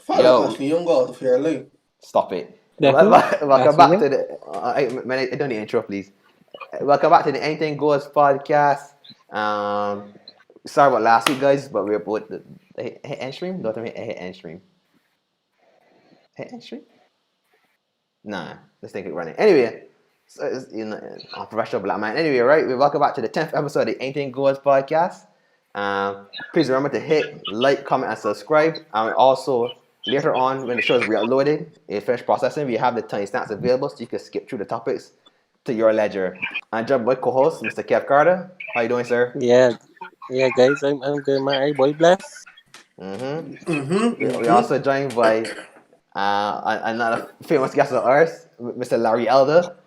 Fala, Yo, Ashley, you don't go out of here late. stop it. That's who? Welcome That's back who? to the. Man, I don't need intro, please. Welcome back to the Anything Goes podcast. Sorry about last week, guys, but we were both the hit end stream. Don't tell me hit end stream. Hit end stream? Nah, let's think it running. Anyway, so I'm a professional black man. Anyway, right? We welcome back to the 10th episode of the Anything Goes podcast. Please remember to hit like, comment, and subscribe. And also, later on, when the show is re-uploaded, it finished processing, we have the timestamps available so you can skip through the topics to your leisure. And joined by co-host, Mr. Kev Carter. How you doing, sir? Yeah, yeah, guys, I'm good, man. Hey, boy, bless. We also joined by another famous guest of ours, Mr. Larry Elder.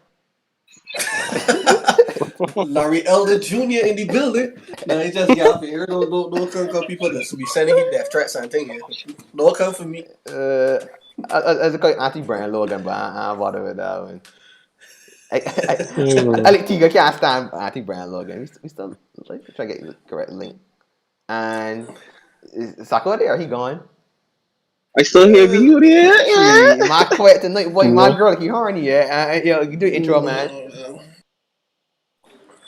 Larry Elder Jr. in the building. No, he just get out here. Don't come people that be sending him death threats and things. Don't come for me. As I call it Auntie Brian Logan, but I don't bother with that one. Hmm. I like Tiga can't stand Auntie Brian Logan. We still like try to get the correct link. And is Sako there? He gone. I still hear you there. See, Yeah. my quiet tonight, boy. My No. girl, he horny. Yeah, you do intro, man.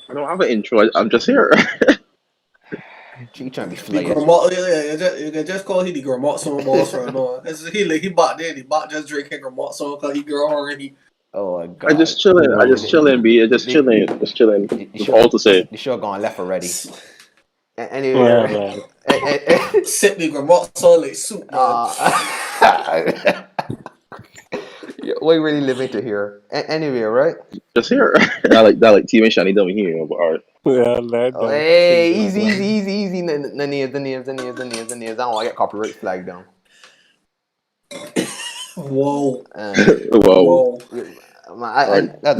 I don't have an intro. I'm just here. She trying to be The flaky. grandma, you can just call him the grandma son boss right now. He back there, the back just drinking grandma son because he girl already. Oh my god. I just chilling, B. I just chilling. Just chilling. That's all to say. The show gone left already. Yeah, Anyway, man. Sip the grandma son like soup, man. we really living to here. Anyway, right? Just here. That like Team and Shani don't hear, but alright. Yeah, man. Oh, hey, easy. The names. I don't want to get copyright flag down. Whoa. Whoa.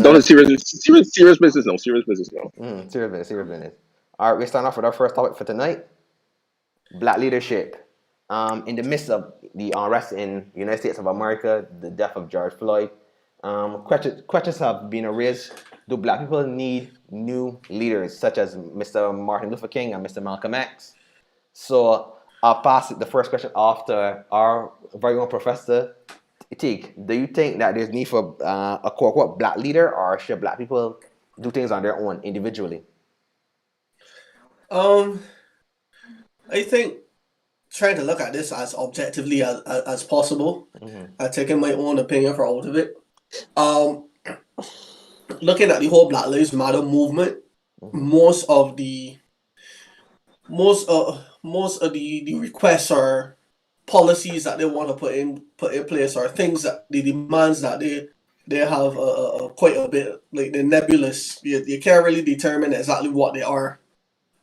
Don't serious business now. Serious business now. Serious business. All right, we start off with our first topic for tonight: Black leadership. In the midst of the unrest in the United States of America, the death of George Floyd, questions have been raised. Do Black people need new leaders, such as Mr. Martin Luther King and Mr. Malcolm X? So I'll pass the first question off to our very own Professor Teague. Do you think that there's need for a quote-unquote Black leader, or should Black people do things on their own individually? I think trying to look at this as objectively as possible. I'm taking my own opinion for out of it. Looking at the whole Black Lives Matter movement, most of the requests or policies that they want to put in place are things that the demands that they have quite a bit, like they're nebulous. You can't really determine exactly what they are,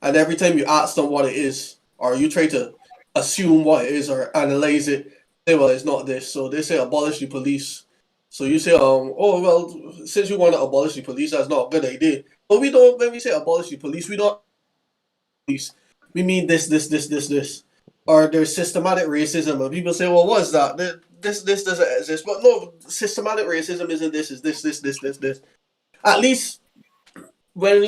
and every time you ask them what it is, or you try to assume what it is or analyze it, say, well, it's not this. So they say abolish the police. So you say, oh well, since you want to abolish the police, that's not a good idea. But we don't. When we say abolish the police, we don't. We mean this. Or there's systematic racism, and people say, well, what is that? This doesn't exist. But no, systematic racism isn't this. Is this. At least when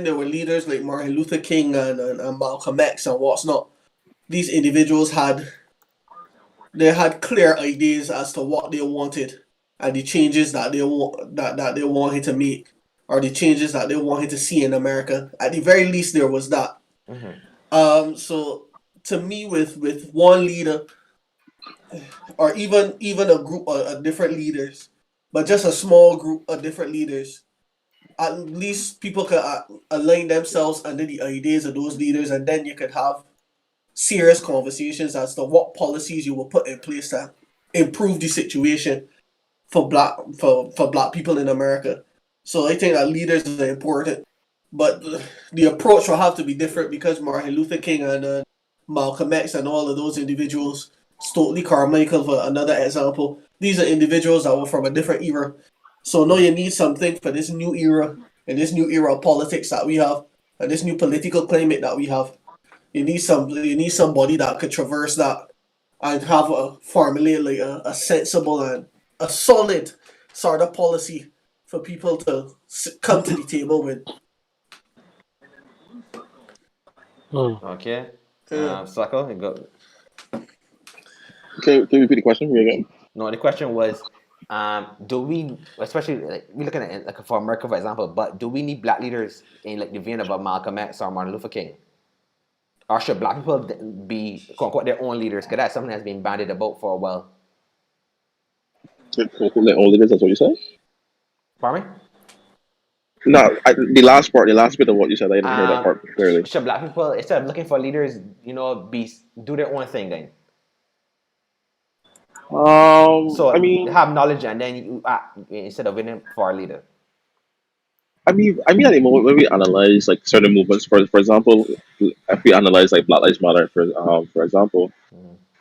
there were leaders like Martin Luther King and Malcolm X and what's not, these individuals had clear ideas as to what they wanted and the changes that they wanted to make, or the changes that they wanted to see in America. At the very least, there was that. So to me, with one leader, or even a group of different leaders, but just a small group of different leaders, at least people could align themselves under the ideas of those leaders, and then you could have serious conversations as to what policies you will put in place to improve the situation for black people in America. So I think that leaders are important, but the approach will have to be different because Martin Luther King and Malcolm X and all of those individuals, Stokely Carmichael for another example, these are individuals that were from a different era. So now you need something for this new era, and this new era of politics that we have, and this new political climate that we have. You need somebody that could traverse that and have formulate like a sensible and a solid sort of policy for people to come to the table with. Okay. Sako, you go. Can you repeat the question for me again? No, the question was, do we, especially like we looking at it like for America, for example, but do we need black leaders in like the vein of a Malcolm X or Martin Luther King, or should black people be quote unquote their own leaders? Because that's something that's been bandied about for a while. Like all leaders, that's what you said? Pardon me? No, the last bit of what you said, I didn't hear that part clearly. Should black people, instead of looking for leaders, do their own thing then? I So mean, have knowledge and then you act instead of waiting for a leader. at the moment when we analyze like certain movements, for example, if we analyze like Black Lives Matter, for example,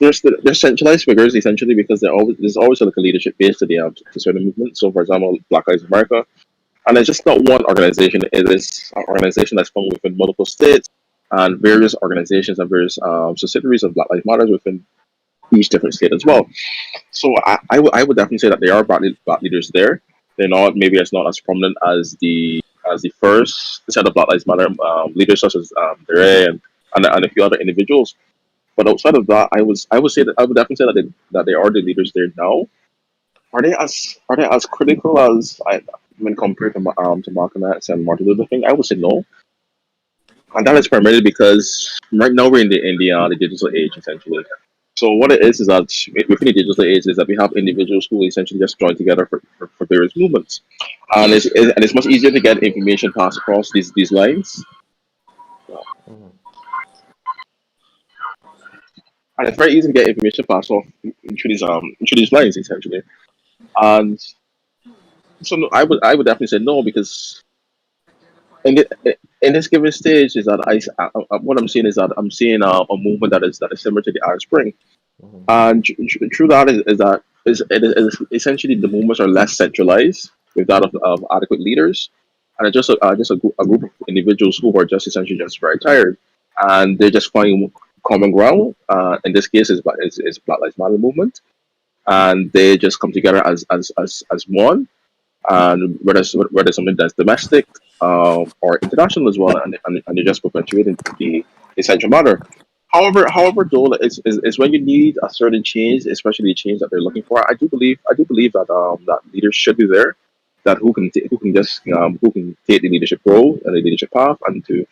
there's centralized figures essentially because there's always like a leadership base to certain movements. So, for example, Black Lives America, and it's just not one organization. It is an organization that's found within multiple states and various organizations and various subsidiaries of Black Lives Matter within each different state as well. So I would definitely say that there are black leaders there. They're not maybe it's not as prominent as the first set of Black Lives Matter leaders such as Dere and a few other individuals. But outside of that, I would say that I would definitely say that they are the leaders there now. Are they as critical as I when compared to Malcolm X and Martin Luther King? I would say no, and that is primarily because right now we're in the digital age essentially. So what it is that within the digital age is that we have individuals who essentially just join together for various movements, and it's much easier to get information passed across these lines, Mhm. and it's very easy to get information passed off through these lines essentially. And so no, I would definitely say no because in this given stage is that what I'm seeing is that I'm seeing a movement that is similar to the Arab Spring. Mhm. And true that is that it is essentially the movements are less centralized with that of adequate leaders, and it's just a group of individuals who are just essentially just very tired, and they're just finding common ground. In this case, is Black Lives Matter movement, and they just come together as one, and whether something that's domestic or international as well, and they just perpetuating the essential matter. However, though, it's when you need a certain change, especially the change that they're looking for. I do believe that that leaders should be there, that who can take the leadership role and the leadership path, and to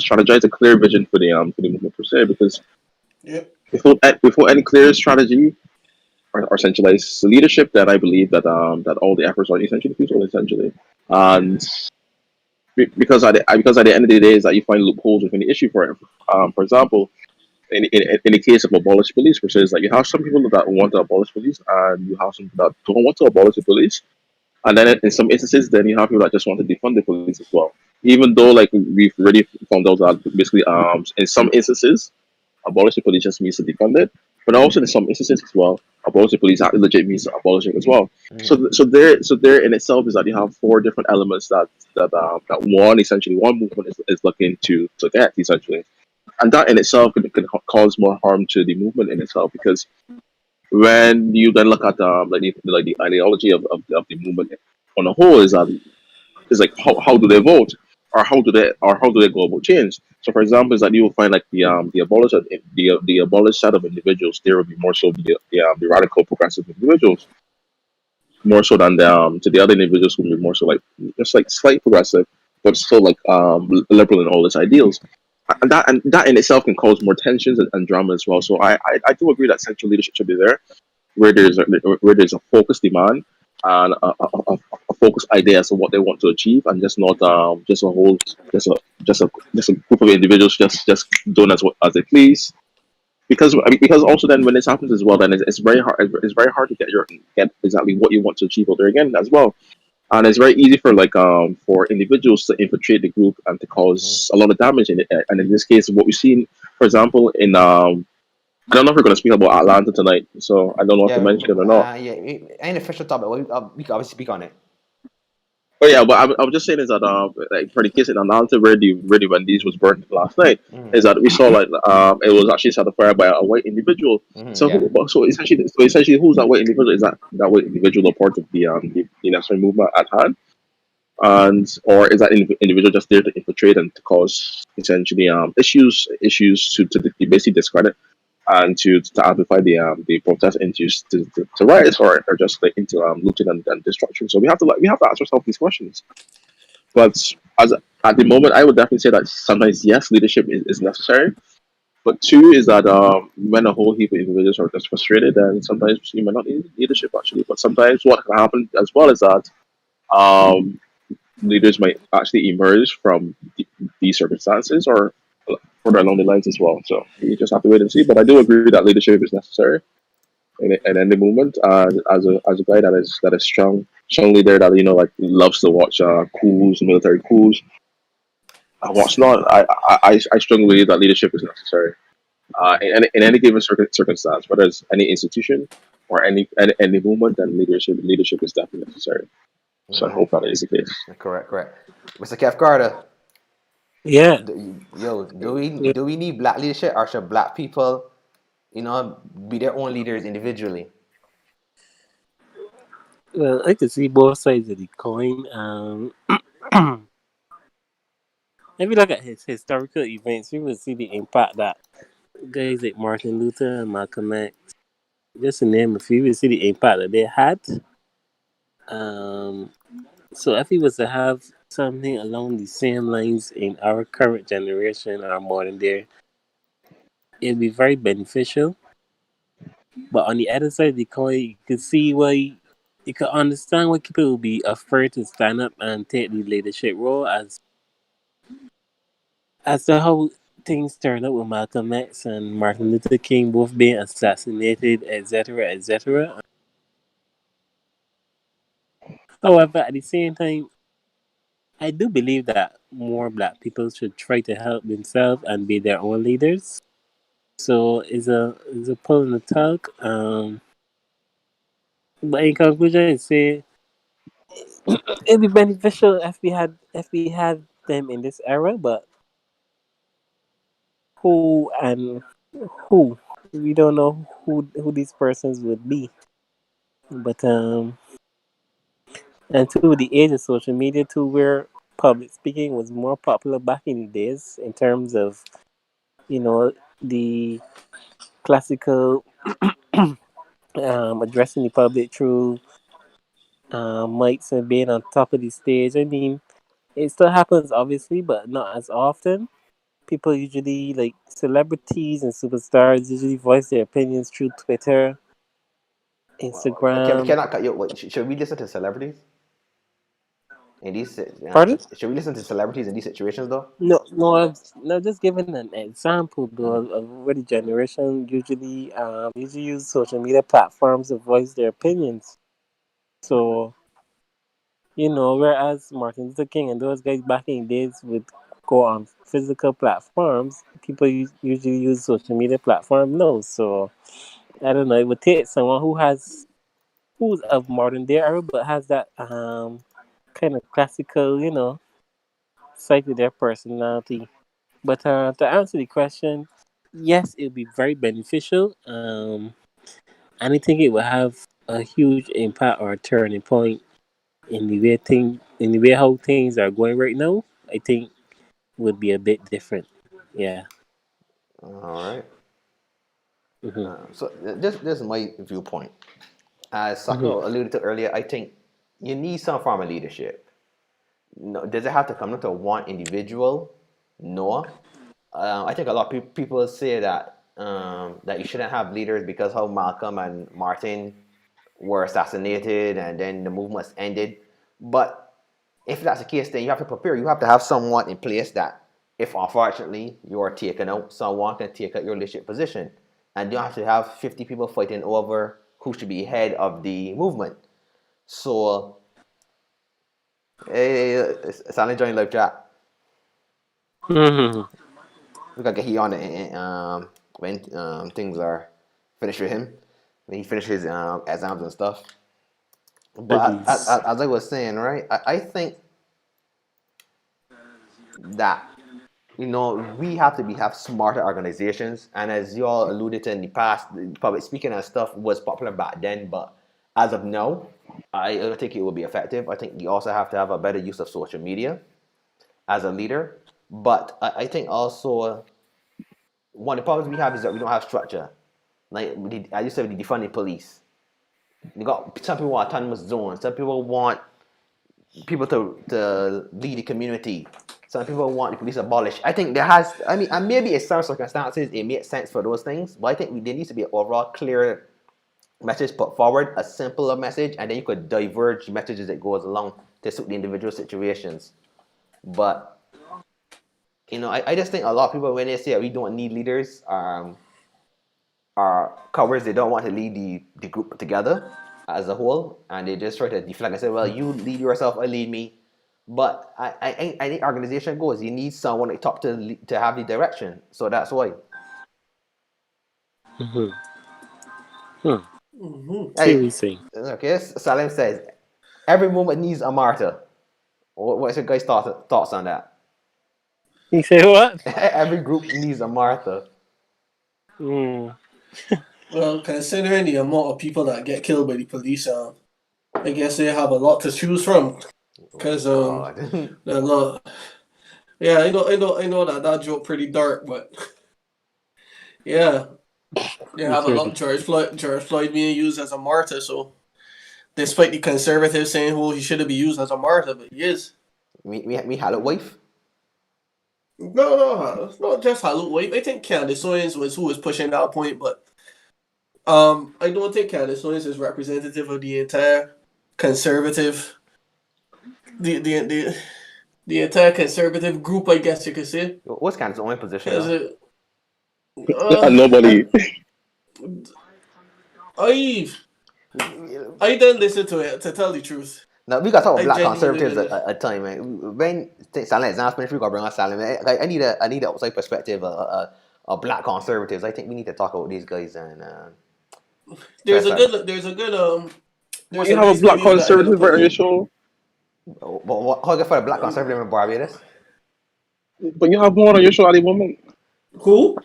strategize a clear vision for the movement per se. Because Yep. without any clear strategy or centralized leadership, then I believe that all the efforts are essentially futile, essentially. And because at the end of the day is that you find loopholes within the issue for it. For example, in the case of abolish police, which is that you have some people that want to abolish police, and you have some people that don't want to abolish the police, and then in some instances, then you have people that just want to defund the police as well. Even though, like we've already found out that basically, in some instances, abolish the police just means to defund it, but also in some instances as well, abolish the police actually legit means to abolish it as well. Mhm. So there in itself is that you have four different elements that one movement is looking to get essentially, and that in itself can cause more harm to the movement in itself because when you then look at the ideology of the movement on the whole is like how do they vote or how do they go about change. So for example is that you will find like the abolished set of individuals there will be more so the radical progressive individuals more so than to the other individuals who will be more so like just like slight progressive but still like liberal in all its ideals, and that in itself can cause more tensions and drama as well. So I do agree that central leadership should be there where there's a focused demand and a focused idea as to what they want to achieve, and just not just a whole just a group of individuals just doing as they please. Because also then when this happens as well, then it's very hard. It's very hard to get exactly what you want to achieve out there again as well. And it's very easy for individuals to infiltrate the group and to Mhm. cause a lot of damage in it. And in this case, what we've seen, for example, in I don't know if we're going to speak about Atlanta tonight, so I don't know if to Yeah, mention it or not. yeah. Ain't official topic. We can obviously speak on it. But yeah, but I was just saying is that like for the case in Atlanta where the Wendy's was burned last night, Mhm. is that we saw like it was actually set afire by a white individual. Mhm. So Yeah. essentially who's that white individual? Is that white individual a part of the national movement at hand? And or is that individual just there to infiltrate and to cause essentially issues to basically discredit and to amplify the protest into to riots or just like into looting and destruction. So we have to ask ourselves these questions. But as at the moment, I would definitely say that sometimes yes, leadership is necessary. But two is that when a whole heap of individuals are just frustrated, then sometimes you might not need leadership actually. But sometimes what can happen as well is that um, leaders might actually emerge from these circumstances or further along the lines as well. So you just have to wait and see. But I do agree that leadership is necessary in any movement. As a guy that is strong leader that like loves to watch coups, military coups, and what's not. I strongly believe that leadership is necessary in any given circumstance, whether it's any institution or any movement. Then leadership is definitely necessary. So I hope that is the case. Correct. Mr. Kev Carter, Yeah. Yeah. do we need black leadership, or should black people, be their own leaders individually? Well, I can see both sides of the coin. If you look at his historical events, you will see the impact that guys like Martin Luther and Malcolm X, just to name a few, you will see the impact that they had. Um, so if he was to have something along the same lines in our current generation or modern day, it'd be very beneficial. But on the other side of the coin, you could see why, you could understand why people will be afraid to stand up and take the leadership role as to how things turned out with Malcolm X and Martin Luther King both being assassinated, etc., etc. However, at the same time, I do believe that more black people should try to help themselves and be their own leaders. So it's a pull and a tug. But in conclusion, I say it'd be beneficial if we had them in this era. But who and who, we don't know who these persons would be. But and to the age of social media too, where public speaking was more popular back in the days in terms of the classical addressing the public through mics and being on top of the stage. I mean, it still happens obviously, but not as often. People usually, like celebrities and superstars, usually voice their opinions through Twitter, Instagram. Can I cut you? Should we listen to celebrities in these? Pardon? Should we listen to celebrities in these situations though? No, no, no. Just giving an example, though, of where the generation usually use social media platforms to voice their opinions. So whereas Martin Luther King and those guys back in the days would go on physical platforms, people usually use social media platform. No, so I don't know. It would take someone who's of modern day era but has that kind of classical, side to their personality. But to answer the question, yes, it would be very beneficial. And I think it will have a huge impact or a turning point in the way how things are going right now. I think would be a bit different. Yeah. All right. Hmm. So this is my viewpoint. As Hmm. Sako alluded to earlier, I think you need some form of leadership. No, does it have to come to one individual? No. I think a lot of people say that you shouldn't have leaders because how Malcolm and Martin were assassinated and then the movement ended. But if that's the case, then you have to prepare. You have to have someone in place that, if unfortunately you are taken out, someone can take out your leadership position. And you don't have to have 50 people fighting over who should be head of the movement. So, it's an enjoying live chat. Hmm. We gotta get he on it when things are finished with him. When he finishes exams and stuff. But Studies. as I was saying, right, I think that we have to have smarter organizations. And as you all alluded to in the past, the public speaking and stuff was popular back then, but as of now, I don't think it will be effective. I think you also have to have a better use of social media as a leader. But I think also one of the problems we have is that we don't have structure. Like I used to have the defunding police. You got some people want autonomous zones. Some people want people to lead the community. Some people want the police abolished. I think there has. I mean, and maybe in some circumstances it makes sense for those things, but I think there needs to be an overall clear message put forward, a simpler message, and then you could diverge messages that goes along to suit the individual situations. But I just think a lot of people when they say we don't need leaders, are cowards. They don't want to lead the group together as a whole, and they just try to deflect and say, "Well, you lead yourself, I lead me." But I think organization goes. You need someone at top to have the direction. So that's why. Mm-hmm. Hmm. Mm-hmm. See what Hey, you saying. okay. Salim says every movement needs a martyr. What's your guys' thoughts on that? You say what? Every group needs a martyr. Mm. Well, considering the amount of people that get killed by the police, I guess they have a lot to choose from. Cause God. a lot. Yeah, I know that joke pretty dark, but yeah, they have It's a lot. really. George Floyd being used as a martyr. So, despite the conservatives saying, "Oh, he shouldn't be used as a martyr," but he is. me had a wife. No, it's not just Halut Wave. I think Candace Owens was who was pushing that point, but I don't think Candace Owens is representative of the entire conservative, the the the, the entire conservative group. I guess you could say, What's kind of his own position because though? And nobody. I I I didn't listen to it to tell the truth. Now we got to talk about I black genuinely conservatives didn't. a time, man. When Salim example, if we got bring on Salim, I need a outside perspective of black conservatives. I think we need to talk about these guys and try to start. There's You a have a nice black video that I gotta conservative put on your in. show, How good for the black conservative in Barbados? but you have one on your show at the moment. Who?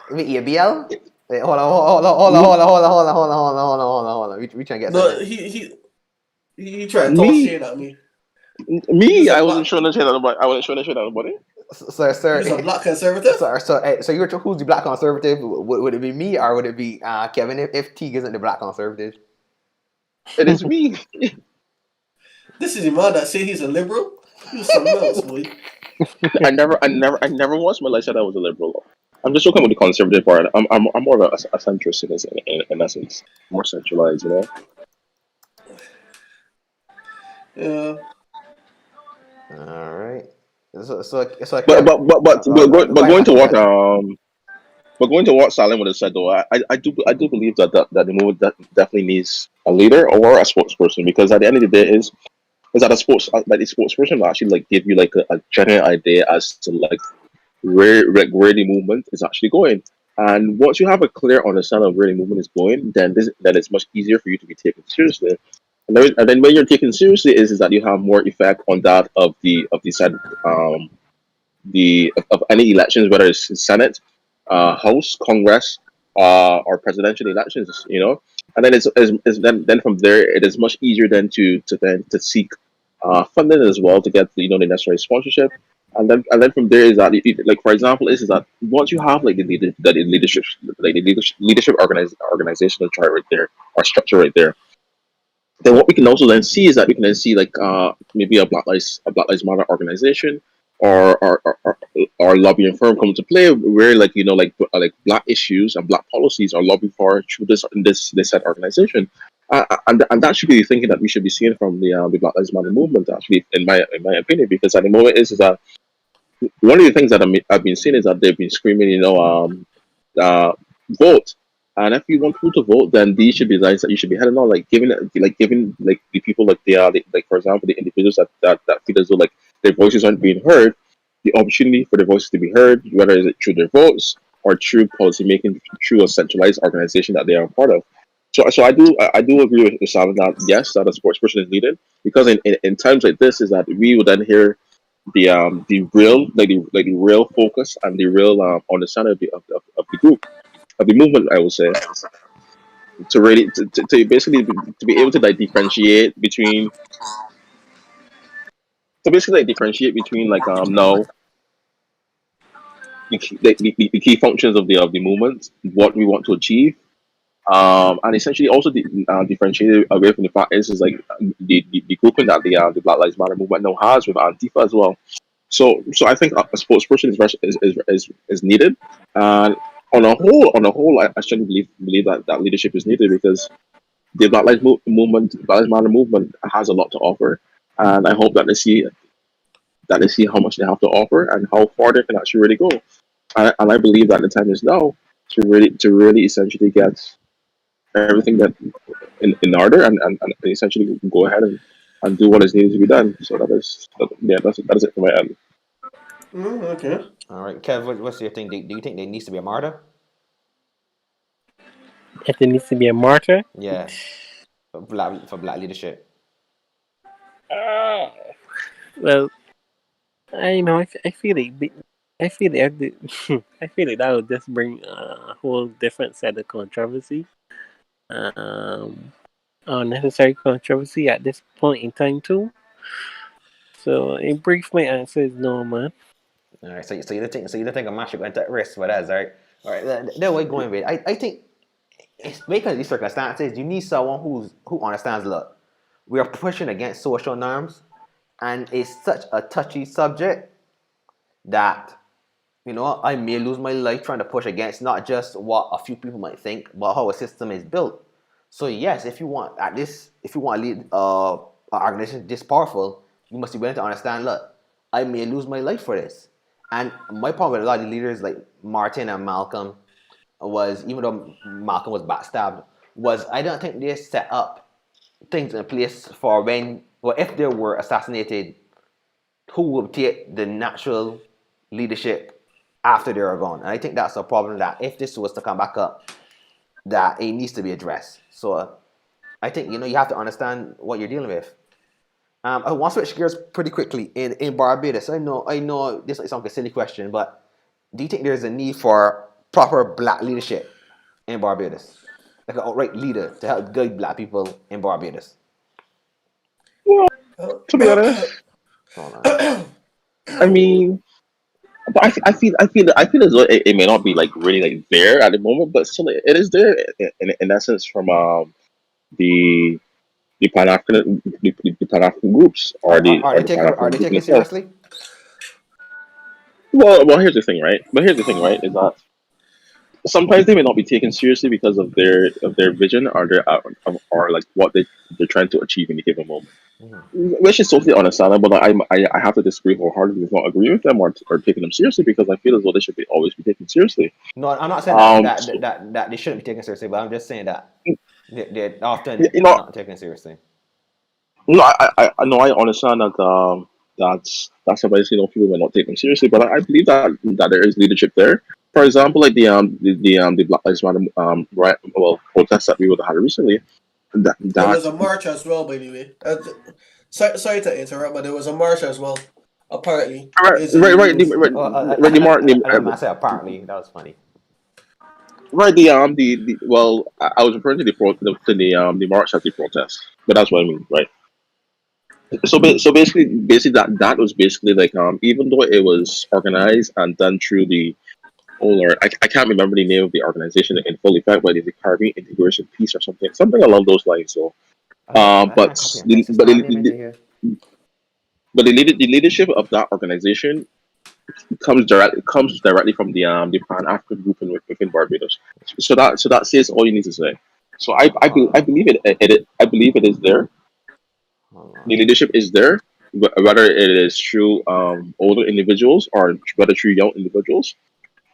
I mean EBL. Wait, hold on. We trying to get No, something. he tried to talk Me, shit at me. He's me, a I wasn't black showing no shit at nobody. I wasn't showing no shit at nobody. Sir, he's a black conservative. so you're who's the black conservative? Would it be me or would it be Kevin if Teague isn't the black conservative? It is me. This is the man that say he's a liberal. You something else, boy. I never once in my life said I was a liberal. I'm just talking about the conservative part. I'm more of a centrist in essence, more centralized, you know. Yeah. All right. So But Kevin, but but but go, but, go, go, go but ahead, going to go what ahead. but going to what Salim would have said though, I do believe that the movement definitely needs a leader or a spokesperson because at the end of the day is that a spokesperson will actually like give you like a general idea as to where the movement is actually going. And once you have a clear understanding of where the movement is going, then it's much easier for you to be taken seriously. And then when you're taken seriously is that you have more effect on that of the said of any elections, whether it's Senate, House, Congress, or presidential elections, you know. And then then from there it is much easier then to seek funding as well to get the necessary sponsorship. And then from there is that like for example is that once you have like the leadership like the leadership organization chart right there or structure right there, then what we can also then see is that we can then see like maybe a Black Lives Matter organization or lobbying firm come to play where like black issues and black policies are lobbied for through this said organization. And that should be the thinking that we should be seeing from the Black Lives Matter movement, actually, in my opinion, because at the moment is that one of the things that I've been seeing is that they've been screaming, uh, vote. And if you want people to vote, then these should be lines that you should be heading on, like giving like the people like they are, like for example, the individuals that feel as though like their voices aren't being heard, the opportunity for their voices to be heard, whether it's through their votes or through policy making, through a centralized organization that they are a part of. So I do agree with Simon that yes, that a sports person is needed because in times like this is that we will then hear the real the real focus and the real understanding of the group of the movement, I would say, to really to basically to be able to like differentiate between like now the key functions of the movement, what we want to achieve, And essentially also differentiated away from the fact is like the grouping that the Black Lives Matter movement now has with Antifa as well. So I think a spokesperson is needed, and on a whole, I strongly believe that leadership is needed because the Black Lives Matter movement has a lot to offer, and I hope that they see how much they have to offer and how far they can actually really go. And I believe that the time is now to really essentially get everything that in order and essentially go ahead and do what is needed to be done. So that is it for my end. Okay. All right, Kev, what's your thing? Do you think there needs to be a martyr? If there needs to be a martyr, Yeah, for black leadership. uh, well, I know. I feel it. I feel it. I feel it. That would just bring a whole different set of controversy. Um, unnecessary controversy at this point in time too. So, in brief, my answer is no, man. All right, so you don't think a man should go into risk for that, right? All right, then we're going with. I think it's because of these circumstances, you need someone who understands. Look, we are pushing against social norms, and it's such a touchy subject that I may lose my life trying to push against not just what a few people might think, but how a system is built. So yes, if you want to lead an organization this powerful, you must be willing to understand. Look, I may lose my life for this. And my problem with a lot of the leaders like Martin and Malcolm was, even though Malcolm was backstabbed, was I don't think they set up things in place for when, well, if they were assassinated, who would take the natural leadership after they are gone. And I think that's a problem that if this was to come back up, that it needs to be addressed. So I think you have to understand what you're dealing with. I want to switch gears pretty quickly in Barbados. I know this sounds like a silly question, but do you think there's a need for proper black leadership in Barbados? Like an outright leader to help guide black people in Barbados? Well, Uh, to be honest, Hold on. I mean, but I feel as though it may not be like really like there at the moment, but still it is there in essence from the the Pan African the Pan African groups Are, or are, the are or they the Pan taking are African they group in taking it itself. seriously? Well, here's the thing, right? Is that sometimes they may not be taken seriously because of their vision or or like what they're trying to achieve in a given moment, Mhm. which is totally understandable. But I have to disagree wholeheartedly with not agreeing with them or taking them seriously because I feel as though they should always be taken seriously. No, I'm not saying that So, that, that, that they shouldn't be taken seriously, but I'm just saying that they're you often know, not taken seriously. no, I know I understand that that's obviously people may not take them seriously, but I believe that there is leadership there. For example, like the Black Lives Matter right, well, protests that we would have had recently. That there that was a march as well, by the way. Sorry to interrupt, but there was a march as well. Apparently, right, is right, the right, youth. Oh, right, the Martin, I don't know. I said apparently that was funny. right, the well, I was referring to the march as the protest, but that's what I mean, right? So basically that was basically like even though it was organized and done through the oh Lord, I can't remember the name of the organization in full effect, but it's the Caribbean Integration Peace or something along those lines. So, I but can't copy and the, paste this but man name into the, here. the leadership of that organization comes directly from the Pan African group within Barbados. So that says all you need to say. So I Hold believe it is there. on. The leadership is there, whether it is through older individuals or whether through young individuals.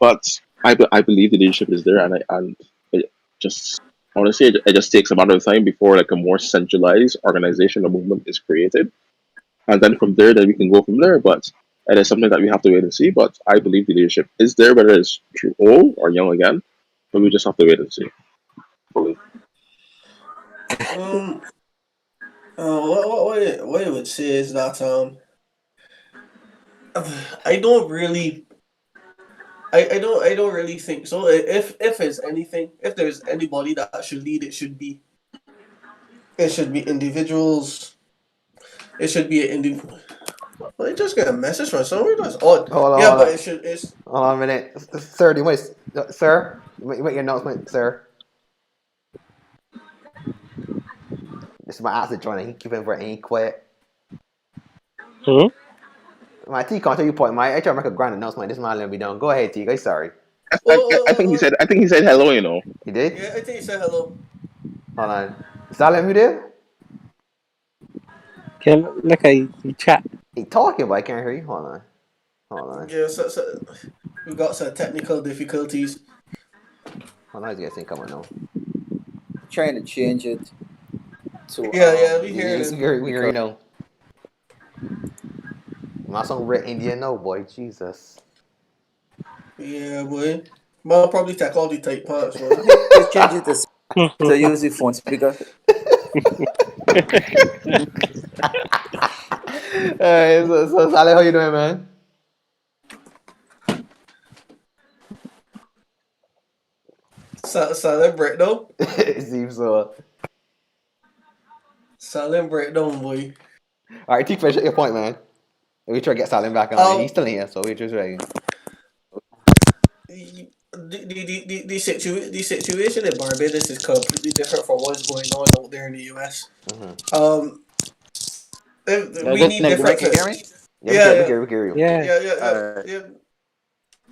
But I believe the leadership is there, and it just honestly it just takes a matter of time before like a more centralized organization or movement is created, and then from there, then we can go from there. But it is something that we have to wait and see. But I believe the leadership is there, whether it's through old or young again. But we just have to wait and see. Fully. Um, what I would say is that I don't really, I don't really think so. If there's anything, if there's anybody that should lead, it should be individuals. It should be an individual. Well, I just get a message from somewhere. That's odd. Hold on, Yeah, hold but on, it's hold on a minute, sir. Sir, you make your announcement, sir. It's my ass to join. He keeping for ain't quiet. Hmm? My T can't tell you point. My HR make a grand announcement. This man let me down. Go ahead, T. Guys, sorry. I think he said. I think he said hello. You know. He did. Yeah, I think he said hello. Hold on. Salem, you there? Can look at you chat. He talking, but I can't hear you. Hold on. Hold on. Yeah, so we got some technical difficulties. Hold on. He's getting coming now. Trying to change it to Yeah, we We hear hear, it. we hear you now. My song Red Indian now, boy. Jesus. Yeah, boy. I'll probably take all the tight parts, man. Just change it to use the phone speaker. Hey, so Salem, how you doing, man? Silent breakdown. It seems so. Silent breakdown, boy. All right, T, finish your point, man. We try to get Salem back on. He's still here, so we just ready. The situation in Barbados is completely different from what's going on out there in the US. We need different. Can you hear me? Yeah, we hear you. Yeah. Alright.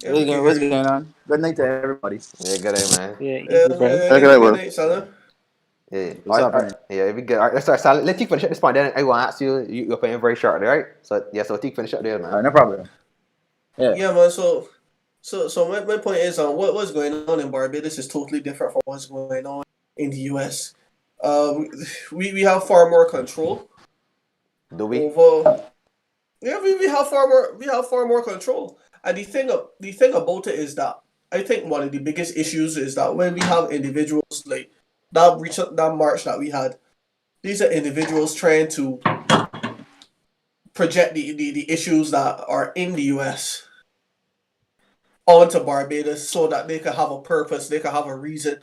Yeah, we can What's hear you. going on? Good night to everybody. Yeah, good day, man. Yeah, Yeah, easy, brother. Okay, good bro. night, Salah. Yeah. What's All right, happening? yeah, we good. All right, let's start. Salem. Let's T finish at this point. Then I want to ask you. You're playing very shortly, right? So yeah, so T finish up there, man. Alright, no problem. Yeah. Yeah, man. So my point is, what's going on in Barbados is totally different from what's going on in the US. We have far more control Do we? over. Yeah, we have far more control. And the thing about it is that I think one of the biggest issues is that when we have individuals like that march that we had, these are individuals trying to project the issues that are in the US onto Barbados so that they can have a purpose, they can have a reason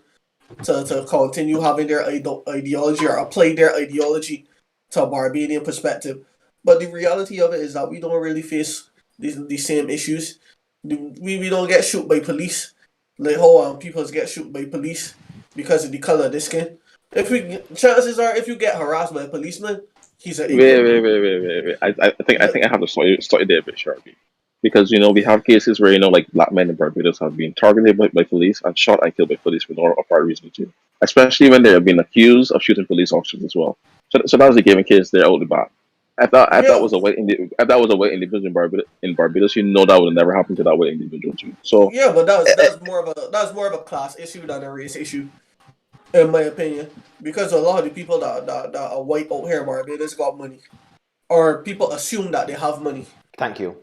to continue having their ideology or apply their ideology to a Barbadian perspective. But the reality of it is that we don't really face these same issues. We don't get shoot by police like how people get shoot by police because of the color of their skin. Chances are if you get harassed by a policeman, he's an Indian. Wait. I think I have to start you there a bit sharply. Because we have cases where like black men in Barbados have been targeted by police and shot and killed by police for no apparent reason too. Especially when they have been accused of shooting police officers as well. So that was a given case there out the back. I thought Yeah, was a white if that was a white individual in Barbados, that would have never happened to that white individual too. So yeah, but that's more of a class issue than a race issue, in my opinion. Because a lot of the people that are white out here in Barbados got money, or people assume that they have money. Thank you.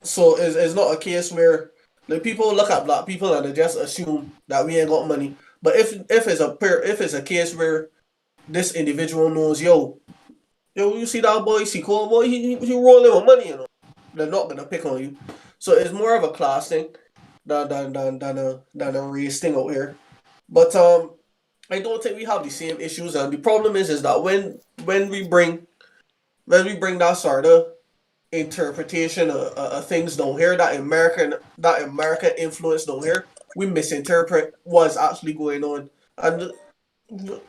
So it's not a case where like people look at black people and they just assume that we ain't got money. But if it's a case where this individual knows, you see that boy, see cool boy, he rolling with money, they're not gonna pick on you. So it's more of a class thing than a race thing out here. But I don't think we have the same issues, and the problem is that when we bring that sort of interpretation of things down here, that American influence down here, we misinterpret what's actually going on, and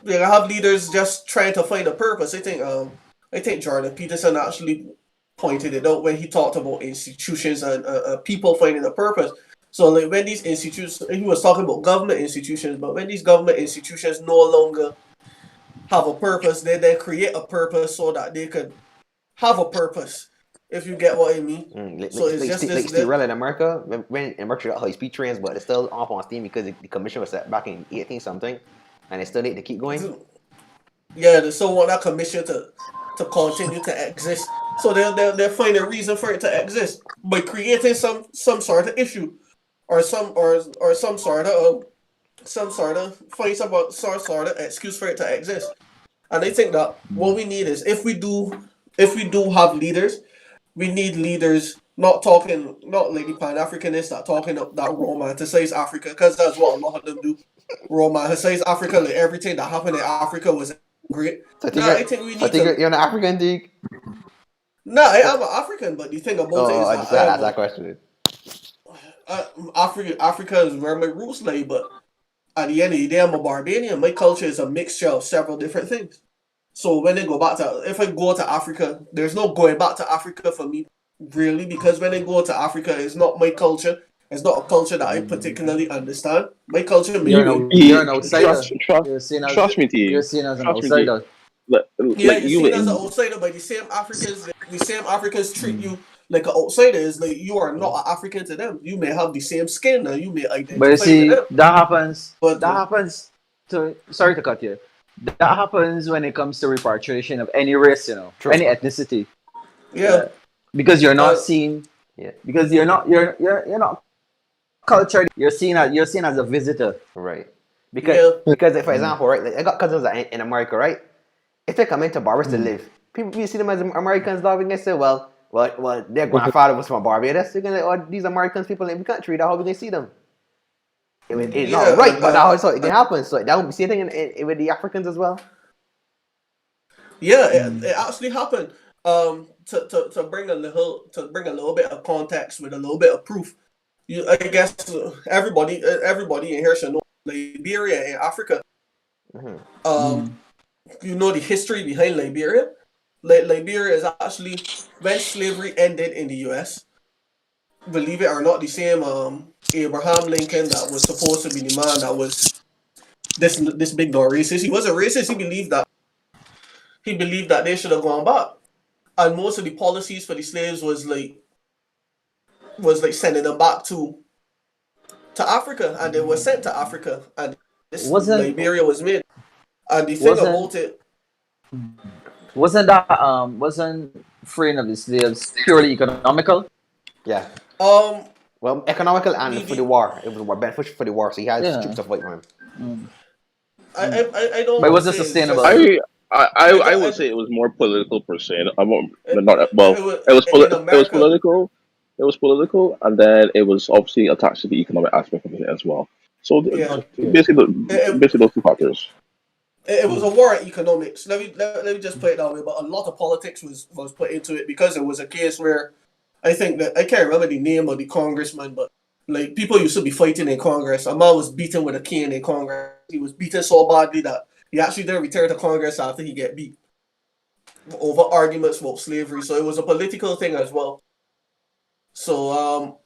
they have leaders just trying to find a purpose. I think Jordan Peterson actually pointed it out when he talked about institutions and people finding a purpose. So like when these institutions, he was talking about government institutions, but when these government institutions no longer have a purpose, they then create a purpose so that they could have a purpose. If you get what I mean. So it's just this. Steve Rell in America, when America got high speed trains, but it's still off on steam because the commission was set back in 18 something, and they still need to keep going. Yeah, they still want that commission to continue to exist. So they'll find a reason for it to exist by creating some sort of issue, or some sort of find some sort of excuse for it to exist. And I think that what we need is if we do have leaders, we need leaders not like the Pan Africanists that romanticize Africa, because that's what a lot of them do. Romanticize Africa, like everything that happened in Africa was great. So I think we need to. you're an African dig. Nah, I am an African, but the thing about it is I that just asked that question. Africa is where my roots lay, but at the end of the day, I'm a Barbadian. My culture is a mixture of several different things. So when they go back to, if I go to Africa, there's no going back to Africa for me, really, because when I go to Africa, it's not my culture. It's not a culture that I particularly understand. My culture may be You're an kids. outsider. You're seen as Trust me, you're T. seen as an Trust me, T. outsider. Yeah, Like you're you, seen as an outsider, but the same Africans treat you like an outsider. Is like you are not an African to them. You may have the same skin and you may But you identify with see, them, that happens. but That happens to. Sorry to cut you. That happens when it comes to repatriation of any race, True. any ethnicity. yeah, Because you're not uh, seen. Yeah. Because you're not cultured. You're seen as a visitor. Right. yeah, Because for example, right, like, I got cousins that in America, right? If they come into Barbados to live, people you see them as Americans loving. They say, well, their grandfather was from Barbados. They're gonna, oh, these Americans people in the country. That's how we can see them. It's not yeah, right, but that's how it can happen. So that would be same thing with the Africans as well. yeah. It actually happened. To bring a little bit of context with a little bit of proof. I guess everybody in here should know Liberia in Africa. Um, you know the history behind Liberia. Liberia is actually when slavery ended in the U.S. Believe it or not, the same Abraham Lincoln that was supposed to be the man that was this big non racist. He wasn't racist. He believed that they should have gone back, and most of the policies for the slaves was like sending them back to Africa, and they were sent to Africa, and this Wasn't Liberia was made. And the thing wasn't about it, wasn't freeing of the slaves purely economical? Yeah. um, Well, economical and for the the war, it was more beneficial for the war. So he had Yeah. troops to fight for him. I don't But it want to wasn't say it's sustainable. just. I would say it was more political per se. I won't, not well. It was in It was America. political. It was political, and then it was obviously attached to the economic aspect of it as well. So Yeah, basically, it, basically those two factors. it was a war on economics. Let me just put it that way. But a lot of politics was put into it because it was a case where I think that I can't remember the name of the congressman, but like people used to be fighting in Congress. A man was beaten with a cane in Congress. He was beaten so badly that he actually didn't return to Congress after he get beat over arguments about slavery. So it was a political thing as well. So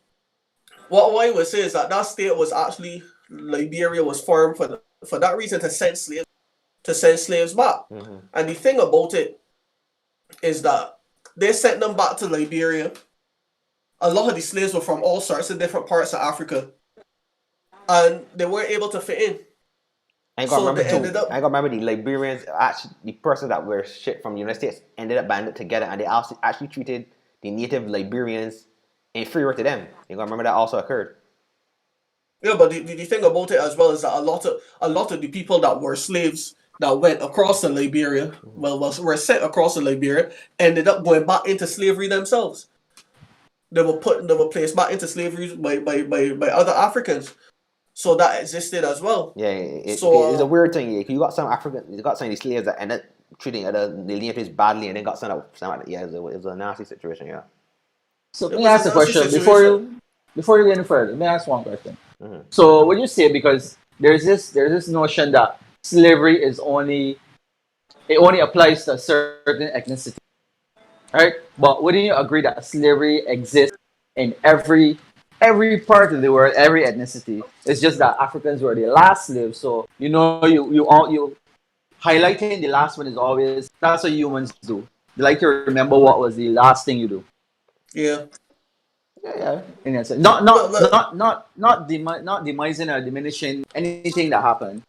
what I would say is that state was actually Liberia was formed for that reason to send slaves back. And the thing about it is that they sent them back to Liberia. A lot of the slaves were from all sorts of different parts of Africa, and they weren't able to fit in. I got So remember they too. ended up. I got remember the Liberians actually the person that were shipped from the United States ended up banded together, and they also actually treated the native Liberians inferior to them. You got remember that also occurred. Yeah, but the thing about it as well is that a lot of the people that were slaves that went across to Liberia, were sent across to Liberia, ended up going back into slavery themselves. They were placed back into slavery by other Africans. So that existed as well. Yeah, So it's a weird thing. Yeah, you got some African, you got some of these slaves that ended up treating the natives badly, and then got yeah, it was a nasty situation. Yeah. So it let me was a ask a nasty question situation. before you go any further. Let me ask one question. Mhm. So would you say because there's this notion that slavery only applies to a certain ethnicity, right? But wouldn't you agree that slavery exists in every part of the world, every ethnicity? It's just that Africans were the last slaves, so you highlighting the last one is always that's what humans do. They like to remember what was the last thing you do. Yeah, Yeah. In that sense. Not but, not but not not not not demising or diminishing anything that happened,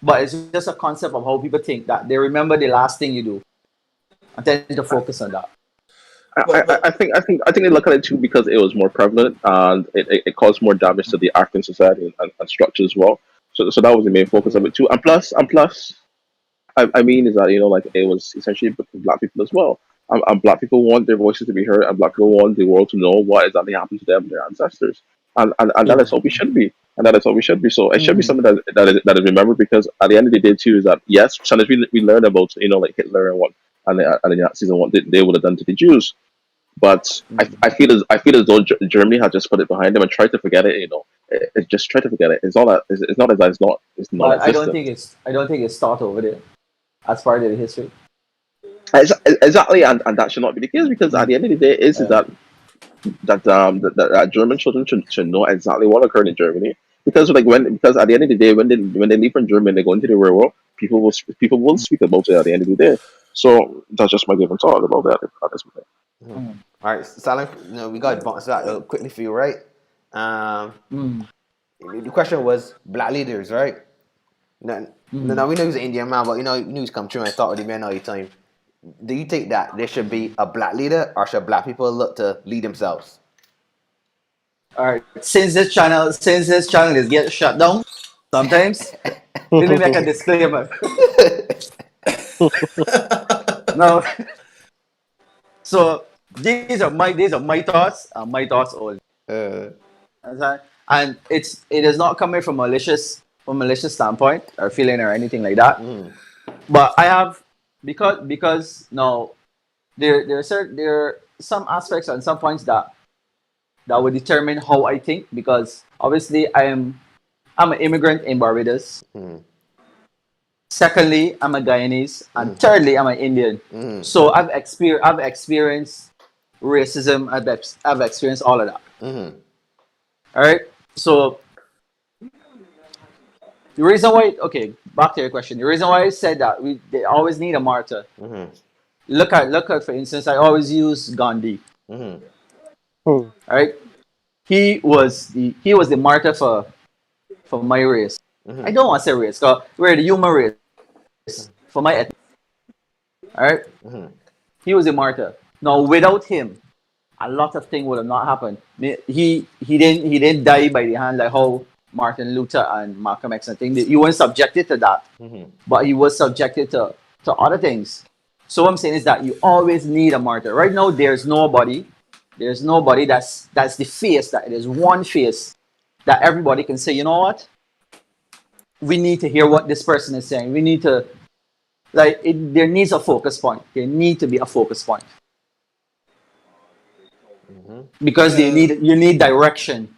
but it's just a concept of how people think that they remember the last thing you do and tend to focus on that. but but I think they look at it too because it was more prevalent and it caused more damage to the African society and structure as well. So that was the main focus of it too. And plus, I mean is that like it was essentially for black people as well. And black people want their voices to be heard, and black people want the world to know what exactly happened to them, and their ancestors, and that is what we should be, and that is what we should be. So it should be something that is remembered because at the end of the day too is that yes, sometimes we learn about like Hitler and what and the Nazis and what they would have done to the Jews, but I feel as though Germany had just put it behind them and tried to forget it. It just tried to forget it. It's not as that it's not But I don't existent. think it's I don't think it's thought over there. as part of the history. Exactly, and that should not be the case because at the end of the day, is that German children should know exactly what occurred in Germany because because at the end of the day when they leave from Germany and they go into the real world, people will speak about it at the end of the day. So that's just my given thought about that at this point. Mm. All right, Salim, we got to bounce that quickly for you, right? Um, Mm. the question was black leaders, right? No, Mm. we know he's an Indian man, but you knew he's come true and thought with the man all the time. Do you think that there should be a black leader, or should black people look to lead themselves? All right. Since this channel is get shut down, sometimes let me make a disclaimer. No. So these are my thoughts and my thoughts only. Uh, Understand? And it is not coming from malicious standpoint or feeling or anything like that. mm, But I have because no there are some aspects and some points that would determine how I think because obviously I'm an immigrant in Barbados. mm, Secondly, I'm a Guyanese, and thirdly, I'm an Indian. mm, So I've experienced racism. I've experienced all of that. mm, All right. So the reason why, okay, back to your question. The reason why I said that they always need a martyr. mm, Look at for instance, I always use Gandhi. mm, All right. He was the martyr for my race. I don't want to say race, cause we're the human race for my ethnic. All right. mm, He was a martyr. Now, without him, a lot of things would have not happened. He didn't die by the hand like how Martin Luther and Malcolm X and things. He wasn't subjected to that, mm, but he was subjected to other things. So what I'm saying is that you always need a martyr. Right now, there's nobody. There's nobody that's the face that it is one face that everybody can say, you know what? We need to hear what this person is saying. We need to there needs a focus point. There need to be a focus point because you need direction.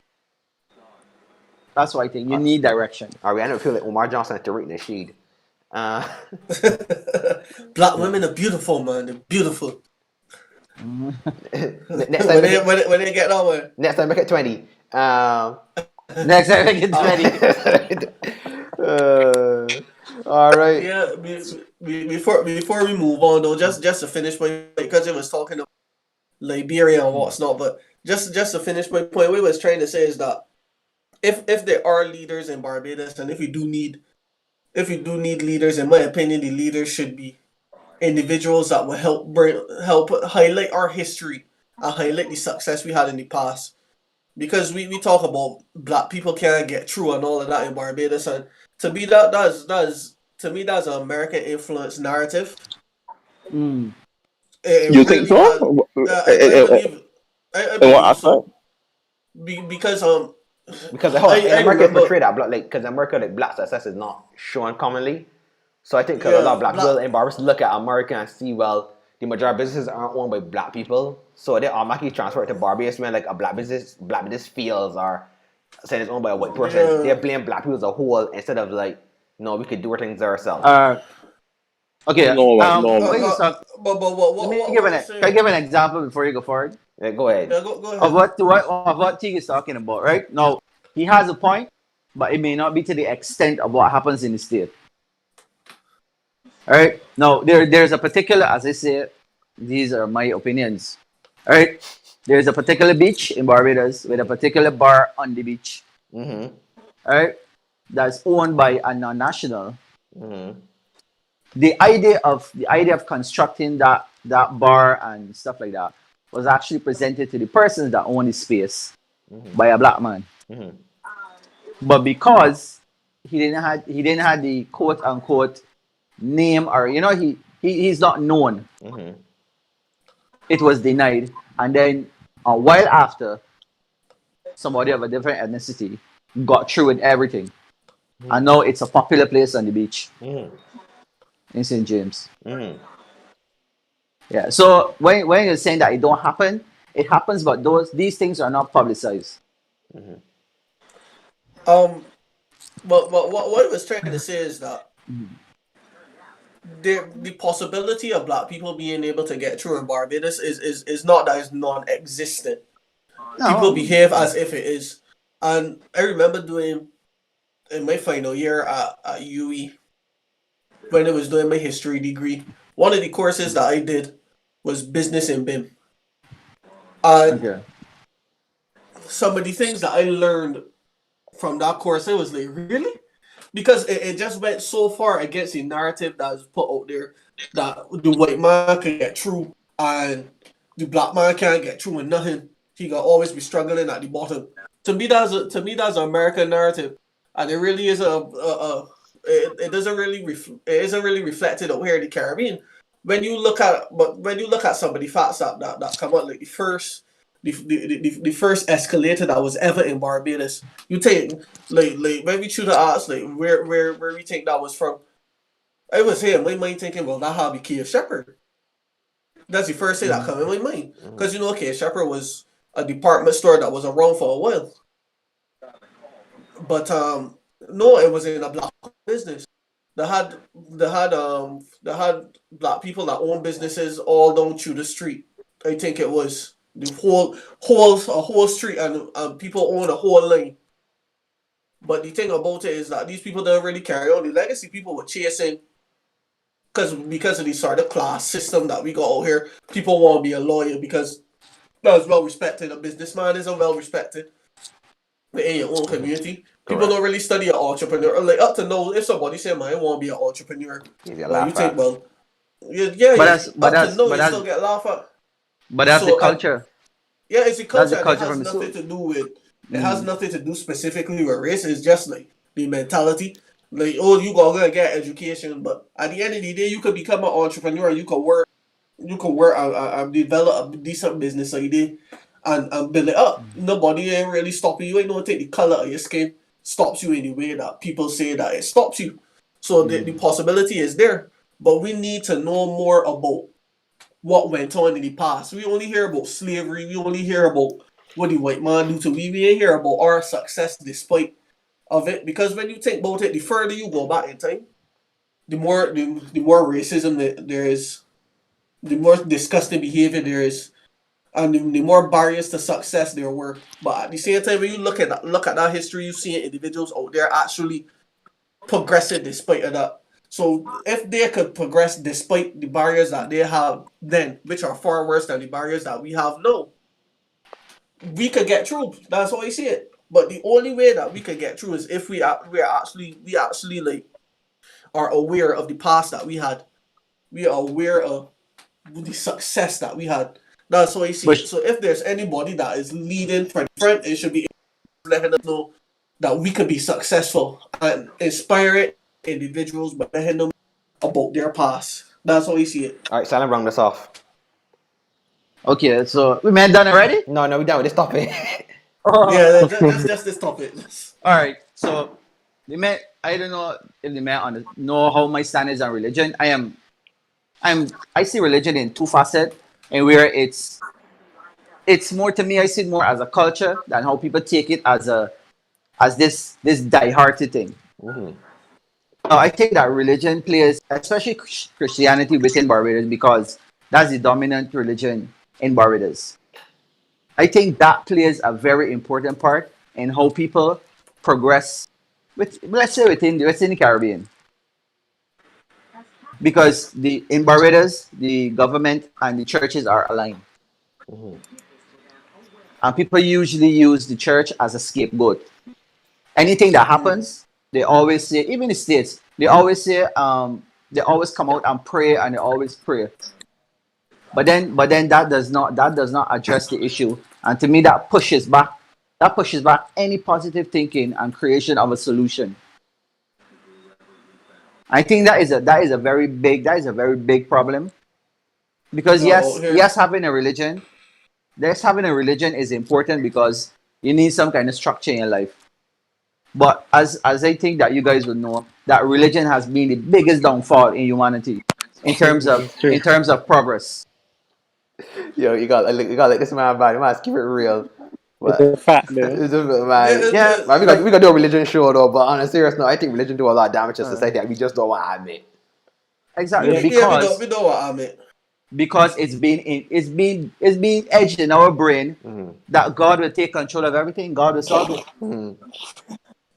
That's what I think. You need direction. All right, I don't feel like Omar Johnson at the rate in the shade. Black women are beautiful, man. They're beautiful. Next time, when they get that way. next time, make it 20. Next time I get ready. All right. Yeah, before we move on though, just to finish my because it was talking about Liberia and what's not, but just to finish my point, what I was trying to say is that if there are leaders in Barbados and if we do need leaders, in my opinion, the leaders should be individuals that will help highlight our history and highlight the success we had in the past. Because we talk about black people can't get through and all of that in Barbados, and to me that's an American influence narrative. Mm. It You think really has. so? I believe. I In what believe aspect? so. Because Because hold on, in I America, it's remember. portrayed that black, like, because in America, like, black success is not shown commonly. So I think because a lot Yeah, of black people in Barbados look at America and see, well, the majority of businesses aren't owned by black people, so they automatically transfer it to Barbados when like a black business fails or saying it's owned by a white person. They Yeah. blame black people as a whole instead of like, no, we could do our things ourselves. Okay. No, no. When you start, But let me what give I'm can I saying? give an example before you go forward Yeah, go ahead. Yeah, go of ahead. what T is talking about? Right now, he has a point, but it may not be to the extent of what happens in the state. All right. Now there's a particular, as I say, these are my opinions. All right. There's a particular beach in Barbados with a particular bar on the beach. Mm-hmm. All right. That's owned by a non-national. Mm-hmm. The idea of constructing that bar and stuff like that was actually presented to the persons that own the space by a black man. Mm-hmm. But because he didn't have the quote unquote name or he's not known, Mm-hmm. it was denied. And then a while after, somebody of a different ethnicity got through with everything. And now it's a popular place on the beach Mm-hmm. in St. James. Mm-hmm. Yeah. So when you're saying that it don't happen, it happens, but these things are not publicized. But what I was trying to say is that the possibility of black people being able to get through in Barbados is not that it's non-existent. People No. behave as if it is. And I remember doing in my final year at UE when I was doing my history degree. One of the courses that I did was business in BIM. And Okay. some of the things that I learned from that course, I was like, really? Because it just went so far against the narrative that was put out there that the white man can get through and the black man can't get through with nothing. He can always be struggling at the bottom. To me that's an American narrative, and it really is it doesn't really it isn't really reflected out here in the Caribbean. When you look at some of the facts that come out, like the first escalator that was ever in Barbados. You take like maybe should have asked like where we think that was from. I was here, my mind thinking, well, that had to be Kia Shepherd. That's the first thing that come in my mind. Because you know Kia Shepherd was a department store that was around for a while. But no, it was in a black business. They had black people that own businesses all down through the street. I think it was the whole street, and people own a whole line. But the thing about it is that these people don't really carry on the legacy. People were chasing because of the sort of class system that we got out here. People want to be a lawyer because that's well respected. A businessman is a well respected in your own community. People Correct. don't really study an entrepreneur. Like up to now, if somebody say, "Man, I want to be an entrepreneur," Easy to well, you laugh think, at. well, yeah, But that's but up to that's now, but you that's still get laughed at. but that's the So, culture. yeah, it's a That's culture, the and it culture has from the nothing soul. to do with. It has nothing to do specifically with race. It's just like the mentality. Like, oh, you gonna get education, but at the end of the day, you could become an entrepreneur. You could work. You could work and develop a decent business idea, and build it up. Nobody ain't really stopping you. Ain't no take the color of your skin stops you in the way that people say that it stops you. So the possibility is there, but we need to know more about what went on in the past. We only hear about slavery. We only hear about what the white man do to we. We ain't hear about our success despite of it. Because when you think about it, the further you go back in time, the more racism that there is, the more disgusting behavior there is, and the more barriers to success there were. But at the same time, when you look at that history, you see individuals out there actually progressing despite of that. So if they could progress despite the barriers that they have then, which are far worse than the barriers that we have now, we could get through. That's how I see it. But the only way that we could get through is if we actually like are aware of the past that we had. We are aware of the success that we had. That's how I see it. But So if there's anybody that is leading from the front, it should be letting us know that we could be successful and inspiring individuals by letting them about their past. That's how I see it. All right, Silent, round this off. okay, so we man done already? No, we're done with this topic. Yeah, that's just this topic. All right. So the man, I don't know if the man know how my stand is on religion. I see religion in two facets, and where it's more to me. I see it more as a culture than how people take it as this die-hearted thing. I think that religion plays, especially Christianity within Barbados, because that's the dominant religion in Barbados. I think that plays a very important part in how people progress with, let's say, within the Caribbean, because the in Barbados the government and the churches are aligned, and people usually use the church as a scapegoat. Anything that happens, they always say, even the states, they always come out and pray, and they always pray. But then that does not address the issue, and to me that pushes back any positive thinking and creation of a solution. I think that is a very big problem, because No, out yes, here. having a religion is important because you need some kind of structure in your life. But as I think that you guys would know, that religion has been the biggest downfall in humanity in terms This of is true. in terms of progress. Yo, you got like this man, man. You must keep it real. It's But a fact, though. it's a bit, Yeah, man. Yeah, Man, we got do a religion show though. But on a serious note, I think religion do a lot of damage to uh, society, and we just don't want to admit. exactly Yeah. Yeah, we know what I meant. because it's being edged in our brain that God will take control of everything. God will solve it.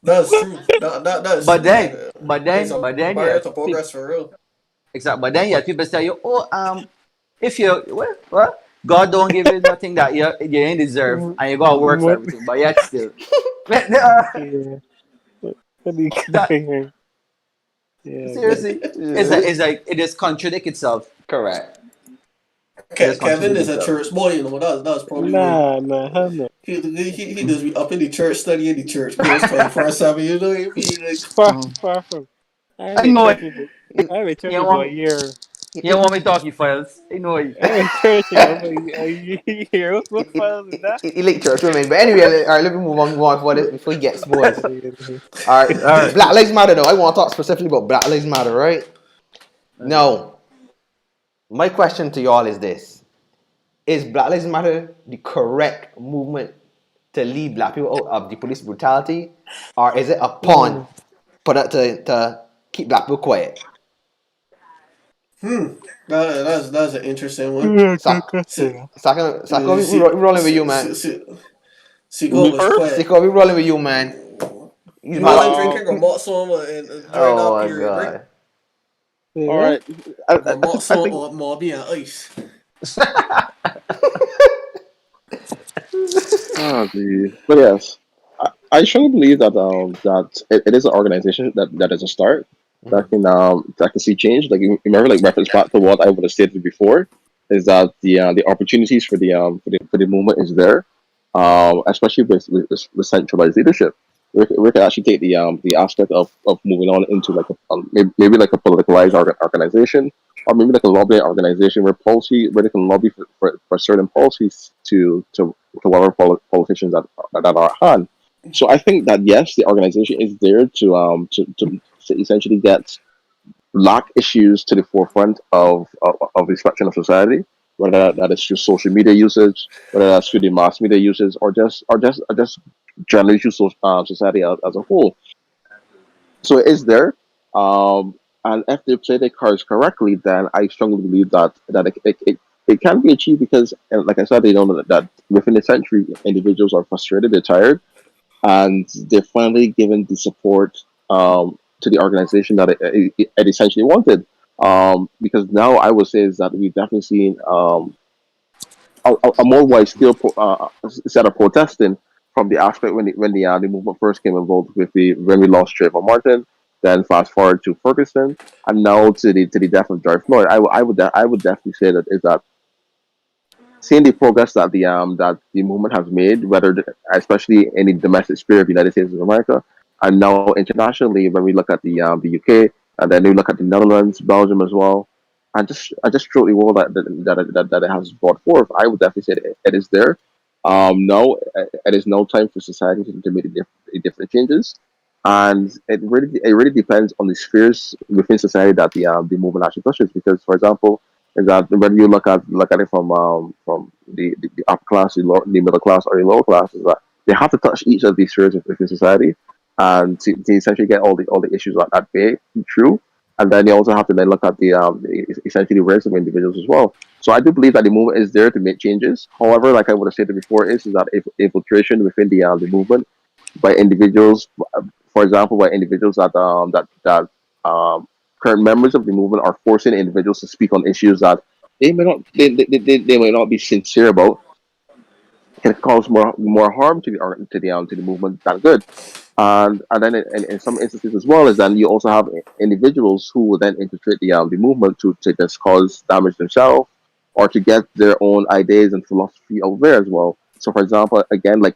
That's true. That is But true. then, And but it's then, a but then, barrier yeah, to progress for real. exactly. But then, yeah, people tell you, oh, if you what God don't give you nothing that you ain't deserve, and you gotta work for What? everything. But yet still, that Yeah. What do you got here? Yeah, man. seriously, it's like it just contradict itself. Correct. It just Kevin contradict is a itself. church boy, that's probably why. Nah, hell no. He just be up in the church, studying the church, goes 24/7. You know what I mean? Like, Far, Mm. far from. I I have a know church it. with. You, I have a church You with don't about want a me. year. You don't want me talking files. I know it. I have a church with about a year. What's my files with that? elite church women. But anyway, all right, let me move on before he gets sports. All right, All right. Black Lives Matter though. I want to talk specifically about Black Lives Matter, right? Okay. Now, my question to y'all is this: is Black Lives Matter the correct movement to lead black people out of the police brutality, or is it a pawn Mm. put up to keep black people quiet? that's an interesting one. Good Sa- question. Sako, we See, rolling with you, man. Seagull Me was first? quiet. Siko, we rolling with you, man. He's You my. wasn't Um, drinking Gramotson during Oh that my period, right? god. all Yeah. right. I Gramotson think or Morby and Ice. but yes, I strongly believe that it is an organization that is a start that can see change. Like you remember, like reference back to what I would have stated before, is that the opportunities for the movement is there, especially with centralized leadership. We can actually take the aspect of moving on into like maybe like a politicalized organization, or maybe like a lobbying organization where they can lobby for certain policies to whatever politicians that are at hand. So I think that yes, the organization is there to essentially get black issues to the forefront of the spectrum of society, whether that is through social media usage, whether that's through the mass media usage, or just generally through society as a whole. So it is there. And if they play their cards correctly, then I strongly believe that it can be achieved because, like I said, they know that within a century, individuals are frustrated, they're tired, and they're finally given the support to the organization that it essentially wanted. Because now I would say is that we've definitely seen a more wide scale set of protesting from the aspect when the movement first came involved with the when we lost Trayvon Martin, then fast forward to Ferguson, and now to the death of George Floyd. I would definitely say that is that seeing the progress that the movement has made, especially in the domestic sphere of the United States of America, and now internationally when we look at the UK, and then we look at the Netherlands, Belgium as well, and just throughout the world that it has brought forth, I would definitely say that it is there. No, it is no time for society to make the different changes, and it really depends on the spheres within society that the movement actually touches. Because, for example, is that when you look at it from the upper class, the middle class, or the lower class, is that they have to touch each of these spheres within society, and to essentially get all the issues at bay through, and then you also have to then look at essentially the race of individuals as well. So I do believe that the movement is there to make changes. However, like I would have stated before, is that infiltration within the movement by individuals, for example, by individuals that current members of the movement are forcing individuals to speak on issues that they may not be sincere about, can cause more harm to the movement than good. And then in some instances as well is then you also have individuals who will then infiltrate the movement to just cause damage themselves or to get their own ideas and philosophy out there as well. So, for example, again, like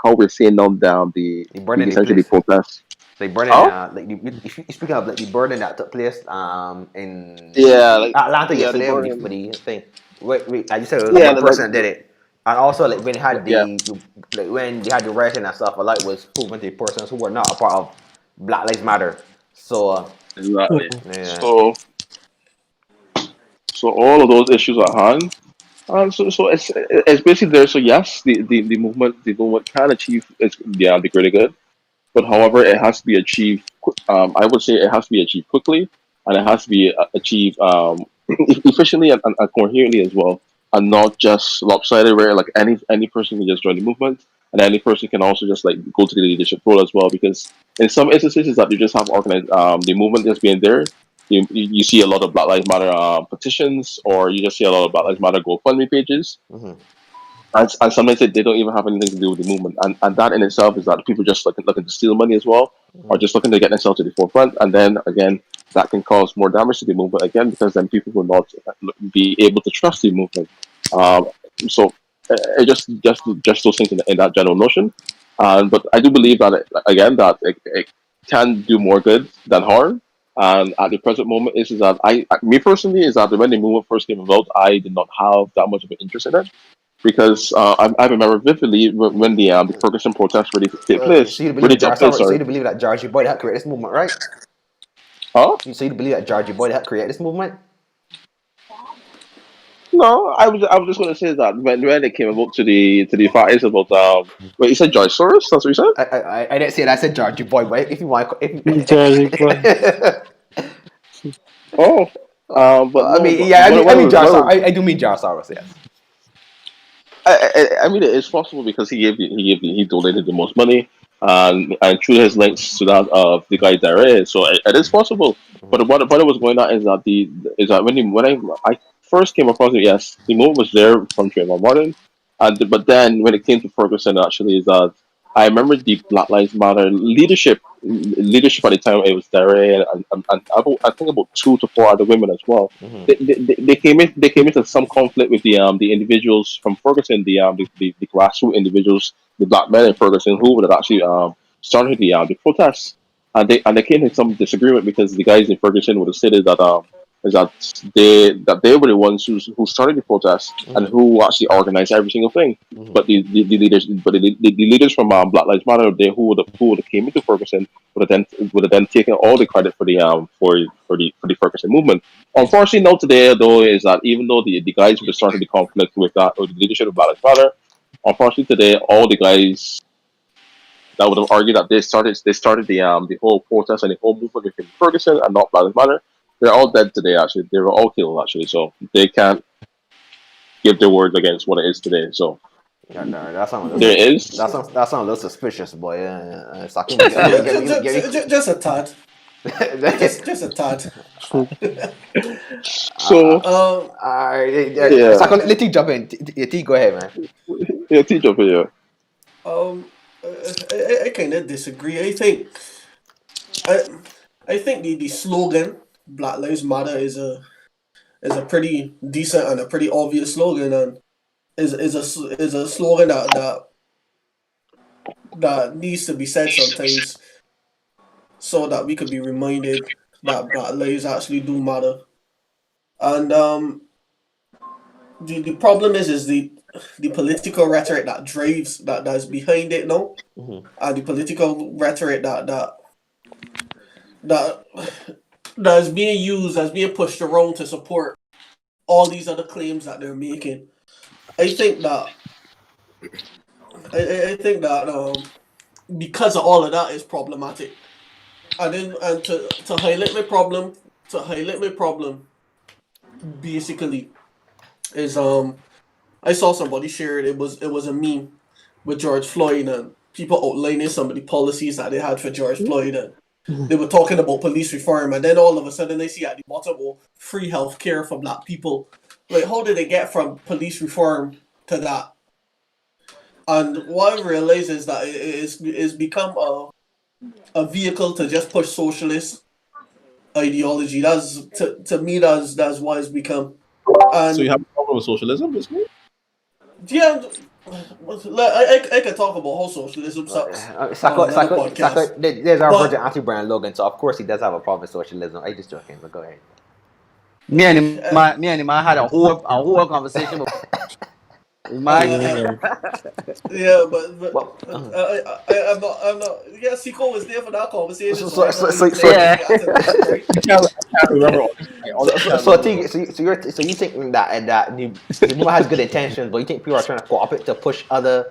how we're seeing now down They the burning the essentially place. protests. They burning Oh, speaking of like the burning that took place in yeah, like Atlanta yeah, they yesterday brought for in. the thing. Like you said, it was Yeah, one person that did it, and also like when they had yeah, the rioting and stuff, a lot was proven to persons who were not a part of Black Lives Matter. So exactly. yeah, So all of those issues at hand. So it's basically there. So yes, the movement can achieve the greater good, but however, it has to be achieved. I would say it has to be achieved quickly, and it has to be achieved efficiently and coherently as well, and not just lopsided where like any person can just join the movement, and any person can also just like go to the leadership role as well. Because in some instances, is that you just have organized the movement just being there. You see a lot of Black Lives Matter petitions, or you just see a lot of Black Lives Matter GoFundMe pages, Mm-hmm. and sometimes they don't even have anything to do with the movement. And that in itself is that people just looking to steal money as well, or just looking to get themselves to the forefront. And then again, that can cause more damage to the movement again, because then people will not be able to trust the movement. Um, so it just those things in that general notion. But I do believe that again that it can do more good than harm. And at the present moment, is that me personally, is that when the movement first came about, I did not have that much of an interest in it, because I remember vividly when the Ferguson protest really took place, So you believe really that took place. So Sorry, you believe that Georgie Boyd helped create this movement, right? huh? So you believe that Georgie Boyd helped create this movement? No, I was just gonna say that when it came about to the fight is about wait, you said George Soros? That's what you said? I didn't say that. I said Georgie Boyd, but if you want, Jersey boy. Oh, but I no, mean, but yeah, I mean, what I was I do mean Jar Soros, yes. I mean, it's possible because he donated the most money, and through his links to that of the guy there is, so it is possible. But what was going on is that when I first came across it, yes, the move was there from Trayvon Martin, but then when it came to Ferguson, actually, is that I remember the Black Lives Matter leadership at the time. It was there, and I think about 2 to 4 other women as well. Mm-hmm. They came into some conflict with the individuals from Ferguson, the grassroots individuals, the black men in Ferguson who would have actually started the protests, and they came to some disagreement because the guys in Ferguson would have stated that is that they were the ones who started the protests and Mm-hmm. who actually organized every single thing. Mm-hmm. But the leaders from Black Lives Matter, they who would have came into Ferguson would have then taken all the credit for the Ferguson movement. Unfortunately, now today though is that even though the guys who started the conflict with the leadership of Black Lives Matter, unfortunately today all the guys that would have argued that they started the whole protest and the whole movement within Ferguson and not Black Lives Matter, they're all dead today. Actually, they were all killed actually, so they can't give their words against what it is today. So Yeah, no, that sounds a there little, is. that sounds a little suspicious, boy. So Yeah, just a tad. Just a tad. So Alright, yeah, so let you jump in. T, go ahead, man. yeah, teach up here. Um, I kind of disagree. I I think the slogan "Black Lives Matter" is a pretty decent and a pretty obvious slogan, and is a slogan that needs to be said sometimes, so that we could be reminded that Black lives actually do matter. And the problem is the political rhetoric that drives that's behind it now, Mm-hmm. and the political rhetoric that that is being used, that's being pushed around to support all these other claims that they're making. I think that I think that because of all of that is problematic. And to highlight my problem basically is I saw somebody share it. It was a meme with George Floyd and people outlining some of the policies that they had for George Floyd, and they were talking about police reform, and then all of a sudden they see at the bottom, oh, free health care for black people. Like, how did they get from police reform to that? And what I realize is that it's become a vehicle to just push socialist ideology. To me that's what it's become. So you And have a problem with socialism, basically? yeah, I could talk about how socialism sucks on another podcast. There's our Virgin But anti-brand Logan, so of course he does have a problem with socialism. I just joking, but go ahead. Me and him had a whole conversation with my uh, yeah, but Well, I'm not. Yeah, Siko was there for that conversation, so so so I know so he so can so, kind of yeah. react to that, right? I can't remember. so you think that the movement has good intentions, but you think people are trying to cooperate to push other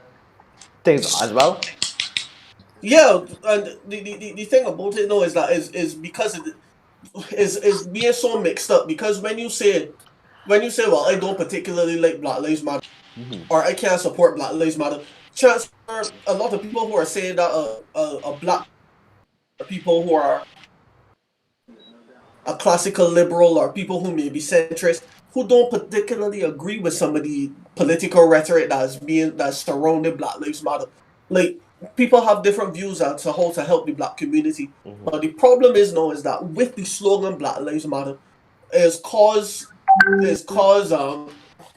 things as well? Yeah, and the thing about it though is that is because of is being so mixed up because well, I don't particularly like Black Lives Matter or I can't support Black Lives Matter. Chances are a lot of people who are saying that a black people who are a classical liberal or people who may be centrist who don't particularly agree with some of the political rhetoric that's surrounding Black Lives Matter. Like people have different views as to how to help the black community. But the problem is now is that with the slogan Black Lives Matter is cause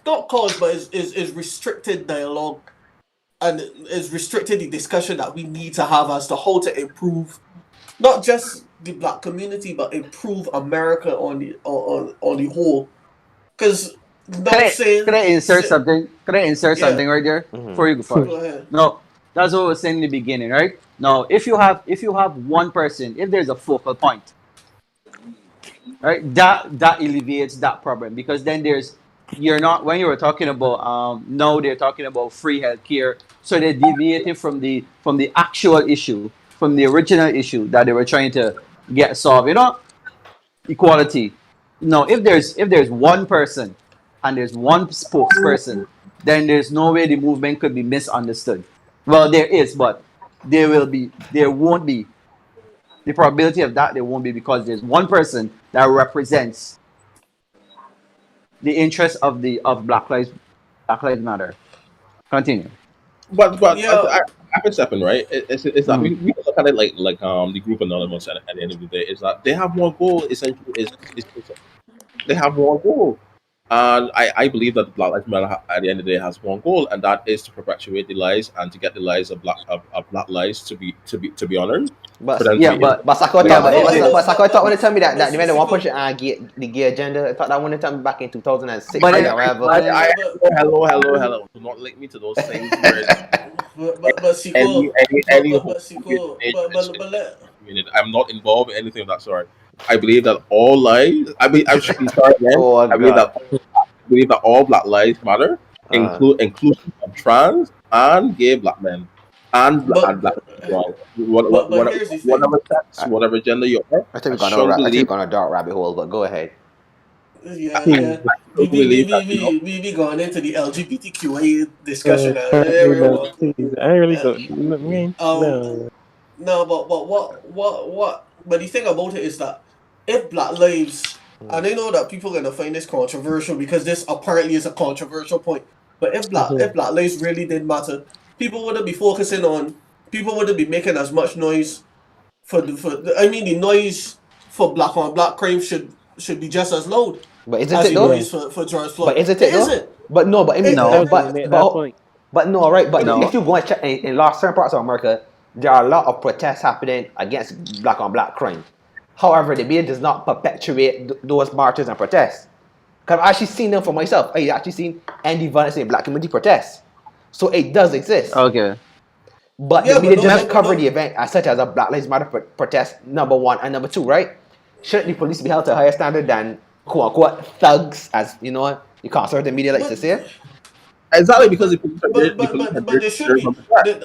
not cause but is restricted dialogue and is restricted the discussion that we need to have as to how to improve not just the black community but improve America on the whole. Because Can not I saying can I insert say, something? Can I insert yeah, something right there before you go forward? go ahead. No, that's what I was saying in the beginning, right? Now, if you have one person, if there's a focal point, right, that alleviates that problem because then there's you're not when you were talking about now they're talking about free healthcare, so they're deviating from the actual issue, from the original issue that they were trying to get solved. You know, equality. No, if there's one person and there's one spokesperson, then there's no way the movement could be misunderstood. Well, there is, but there won't be the probability of that there won't be because there's one person that represents the interest of the of Black Lives Matter. Continue. But Yeah, I can step in, right? It's that Mm. we can look at it like the group anonymous at the end of the day is that they have one goal essentially is they have one goal. And I believe that Black Lives Matter at the end of the day has one goal, and that is to perpetuate the lies and to get the lives of black lives to be honored, for But them to Yeah, be in. but Sako yeah, thought but I know, but Sako thought when they tell me that but the man that want Cisco, push the gay agenda. I thought that when they tell me back in 2006 but or it, whatever. but Hello. Do not link me to those things where but Cisco, any hope but Cisco, but let community. I'm not involved in anything of that sort. I believe that all lives. I should be sorry again. Oh I believe God. that all Black lives matter, Uh, inclusive of trans and gay Black men and but Black people as well. but here's the thing. Whatever sex, I, whatever gender you are, I think I we're gonna strongly I think believe. we're gonna dark rabbit hole. But go ahead. Yeah, I yeah. strongly believe that We going into the LGBTQA discussion. No, Everyone. please. I really Uh, don't. No, man, um, no. no, but what? But the thing about it is that if Black lives, and I know that people are gonna find this controversial because this apparently is a controversial point. But Mhm. if Black lives really did matter, people wouldn't be focusing on. People wouldn't be making as much noise I mean the noise for black on black crime should be just as loud But isn't as it the though? Yeah, noise for George But Floyd. isn't It it though? isn't. But no. But I mean, I It was gonna but make but that oh, point. but no, right? But it, if no. you go and check in large certain parts of America, there are a lot of protests happening against black on black crime. However, the media does not perpetuate those marches and protests. Cause I've actually seen them for myself. I actually seen Andy Violence in black community protests. So it does exist. Okay. But the yeah, but media no, doesn't no, but cover no. the event as such as a Black Lives Matter protest, number one, and number two, right? Shouldn't the police be held to a higher standard than quote unquote thugs, as you know, the conservative media likes to But say? exactly but because but the police are but there should very be.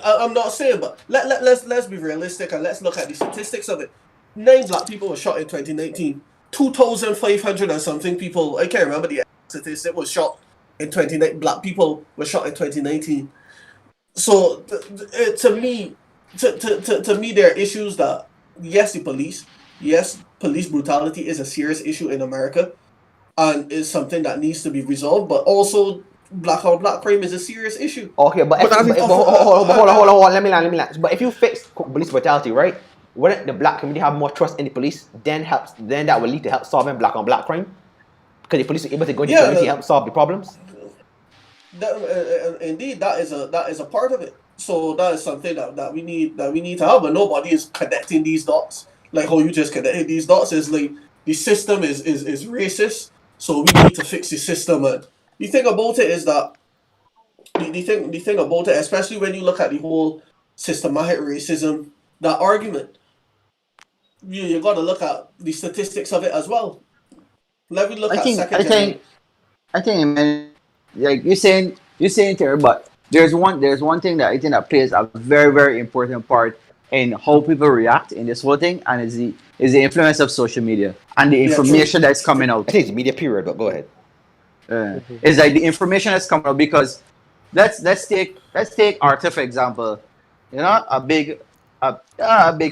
I'm not saying, but let's be realistic and let's look at the statistics of it. 9 black people were shot in 2019. 2,500 and something people. I can't remember the statistic was shot in 29. Black people were shot in 2019. So to me, to me, there are issues that yes, police brutality is a serious issue in America and is something that needs to be resolved. But also, black on black crime is a serious issue. Okay, but but if that's but, Of hold on, let me land. But if you fix police brutality, right? Wouldn't the black community have more trust in the police? Then that will lead to help solving black on black crime because the police are able to go into the yeah, community and help solve the problems. indeed that is a part of it. So that is something that we need to have, but nobody is connecting these dots like how you just connected these dots. Is like the system is racist, so we need to fix the system. And the thing about it is that the thing about it, especially when you look at the whole systematic racism, that argument, you got to look at the statistics of it as well. Let me look I at think second I generation. think I think man, like you're saying here, but there's one thing that I think that plays a very important part in how people react in this whole thing, and is the influence of social media and the Yeah, true. information that's coming out. I think it's media period, but go ahead. It's like the information that's coming out because let's take Arthur for example. You know, a big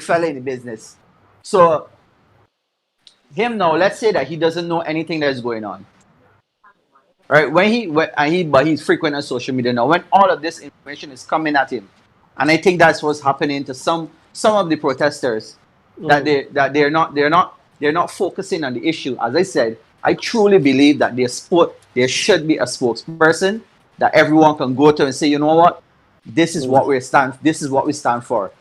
fella in the business. So him now, let's say that he doesn't know anything that's going on. Right? But he's frequent on social media now. When all of this information is coming at him, and I think that's what's happening to some of the protesters that they're not focusing on the issue. As I said, I truly believe that there should be a spokesperson that everyone can go to and say, you know what, this is what we stand for.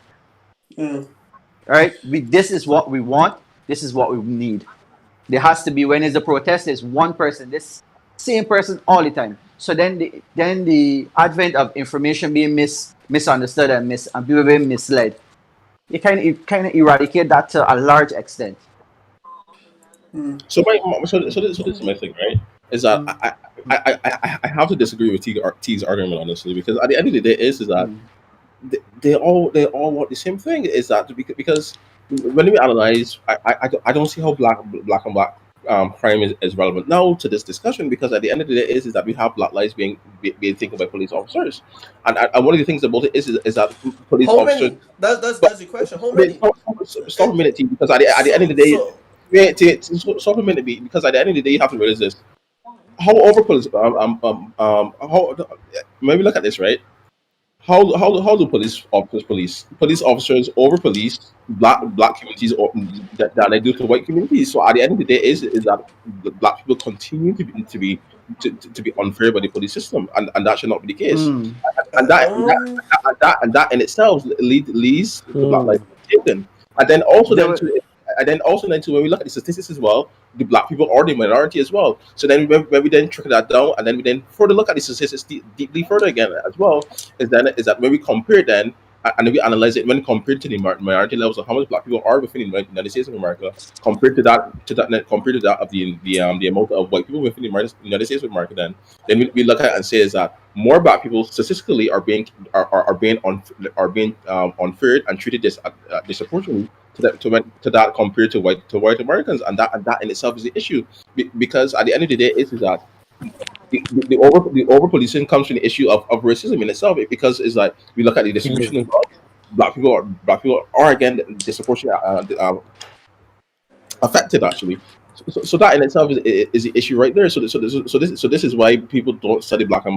Right? This is what we want. This is what we need. There has to be, when there's a protest, there's one person, this same person all the time. So then the advent of information being misunderstood and people being misled, it kind of eradicate that to a large extent. So this is my thing, right? Is that I have to disagree with T's argument honestly, because at the end of the day is that they all want the same thing. Is that because when we analyze, I don't see how black and black crime is relevant now to this discussion, because at the end of the day is that we have black lives being taken by police officers, and one of the things about it is that police How officers. many? That's the question. How many? Stop a minute, T, because at the end of the day. Yeah, stop a minute, because at the end of the day, you have to realize this: how over police, how maybe look at this, right? How do police officers over police black communities that they do to white communities? So at the end of the day, is that the black people continue to be unfair by the police system, and that should not be the case. And that in itself leads to black lives taken, and then also when we look at the statistics as well, the black people are the minority as well. So then when we then trickle that down, and then we then further look at the statistics deeply further again as well, is that when we compare then, and then we analyze it when compared to the minority levels of how much black people are within the United States of America, compared to that of the amount of white people within the United States of America, then we look at it and say is that more black people statistically are being unfair and treated disproportionately to that compared to white Americans, and that in itself is the issue, because at the end of the day is that the over policing comes from the issue of racism in itself, because it's like we look at the distribution of black people are again disproportionately affected actually. So that in itself is the issue right there. So this is why people don't study black and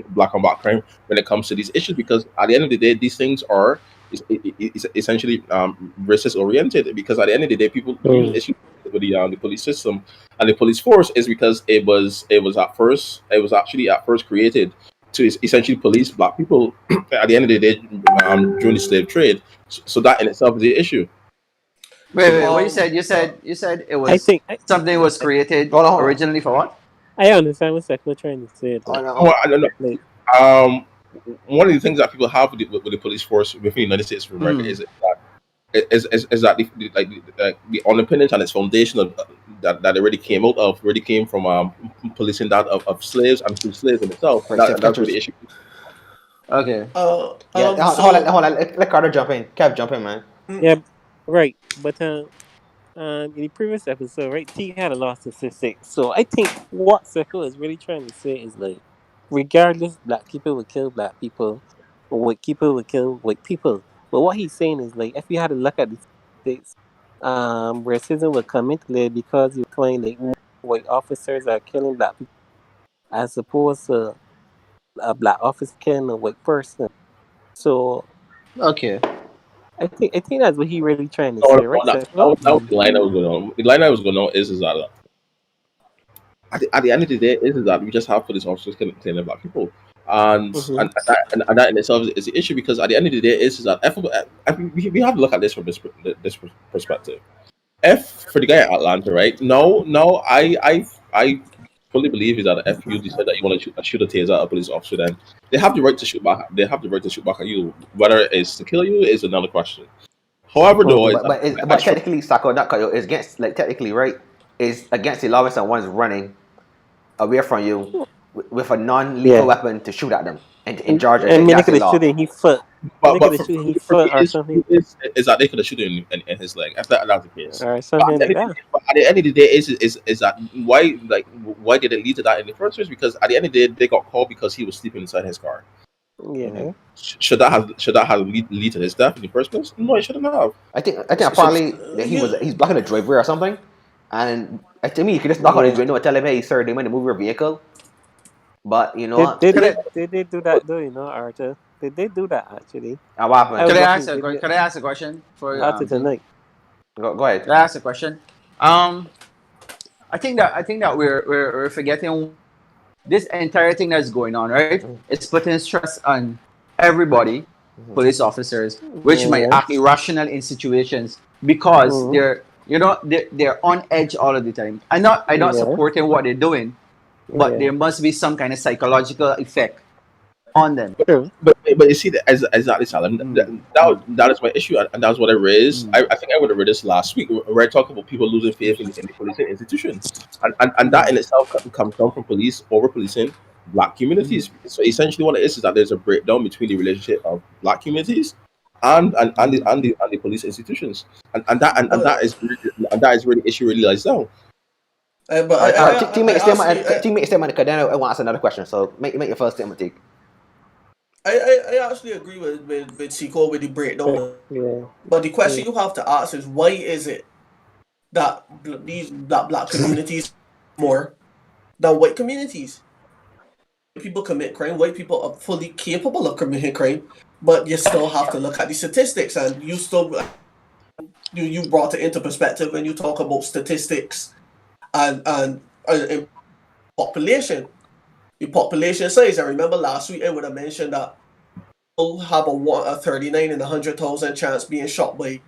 black crime when it comes to these issues, because at the end of the day these things are is essentially racist oriented, because at the end of the day people issue with the police system and the police force is because it was actually at first created to essentially police black people at the end of the day during the slave trade. So that in itself is the issue. Wait, what you said? You said it was something was created originally for what? I understand what Sekou trying to say. I don't know. Like, one of the things that people have with the police force within the United States of America is that the independence and its foundation of, that already came from policing that of slaves and free slaves in itself. That's really the issue. Okay. Hold on. Let Carter jump in. Kev, jump in, man. yeah, right. But in the previous episode, right, T had a lot of statistics. So I think what Sekou is really trying to say is like, regardless, black people will kill black people, or white people will kill white people. But what he's saying is like, if you had to look at the statistics, racism will come into play because you find like more white officers are killing black people as opposed to a black officer killing a white person. So Okay. I think that's what he really trying to say, right? That was the line I was going on. The line I was going on is that at the end of the day is that we just have police officers killing black people, and that in itself is the issue, because at the end of the day is that we have to look at this from this perspective. If for the guy at Atlanta, right? No, I fully believe is that if you decide that you want to shoot a taser at a police officer, then they have the right to shoot back. They have the right to shoot back at you. Whether it's to kill you is another question. However, though, but technically, Sako, not cut you. It's against, like, technically, right? It's against the law when someone's running away from you with a non-lethal weapon to shoot at them. in Georgia. I And think many that's could the have law. shooting his foot. Many But could have shooting his for foot me, or something is that they could have shoot him in his leg. If that's the case. or But something like that. at the end of the day, is that why did it lead to that in the first place? Because at the end of the day, they got called because he was sleeping inside his car. Yeah. Should that have lead to his death in the first place? No, it shouldn't have. I think So, apparently that he's you blocking the driveway or something, and to me you could just knock on his Yeah. window and tell him, hey sir, do you mind to move your vehicle? But you know Did what? did Could they I did they do that though? You know, Arthur. Did they do that actually? What I happened? was could I watching ask a video could I ask a question for after thing? tonight. Go ahead. Could I ask a question? Um, I think that we're forgetting this entire thing that's going on, right? It's putting stress on everybody, police officers, which might Yeah. act irrational in situations because Mm, they're on edge all of the time. I'm not yeah. supporting what they're doing, but Yeah. there must be some kind of psychological effect on them. True. But you see, as exactly, Salim, that is my issue, and that's what I raised. I think I would have raised this last week, where I talked about people losing faith in the policing institution, and that in itself comes down from police over policing black communities. So essentially, what it is that there's a breakdown between the relationship of black communities and the police institutions, and but that is really issue really lies down. but Teammate, I actually teammate, statement. Because then I want to ask another question. So make your first statement, Teak. I actually agree with Chico with the breakdown. Yeah. But the Yeah. question you have to ask is why is it that that black communities more than white communities? People commit crime. White people are fully capable of committing crime, but you still have to look at the statistics, and you brought it into perspective when you talk about statistics and population. The population size. I remember last week I would have mentioned that people have a 39 in 100,000 chance being shot by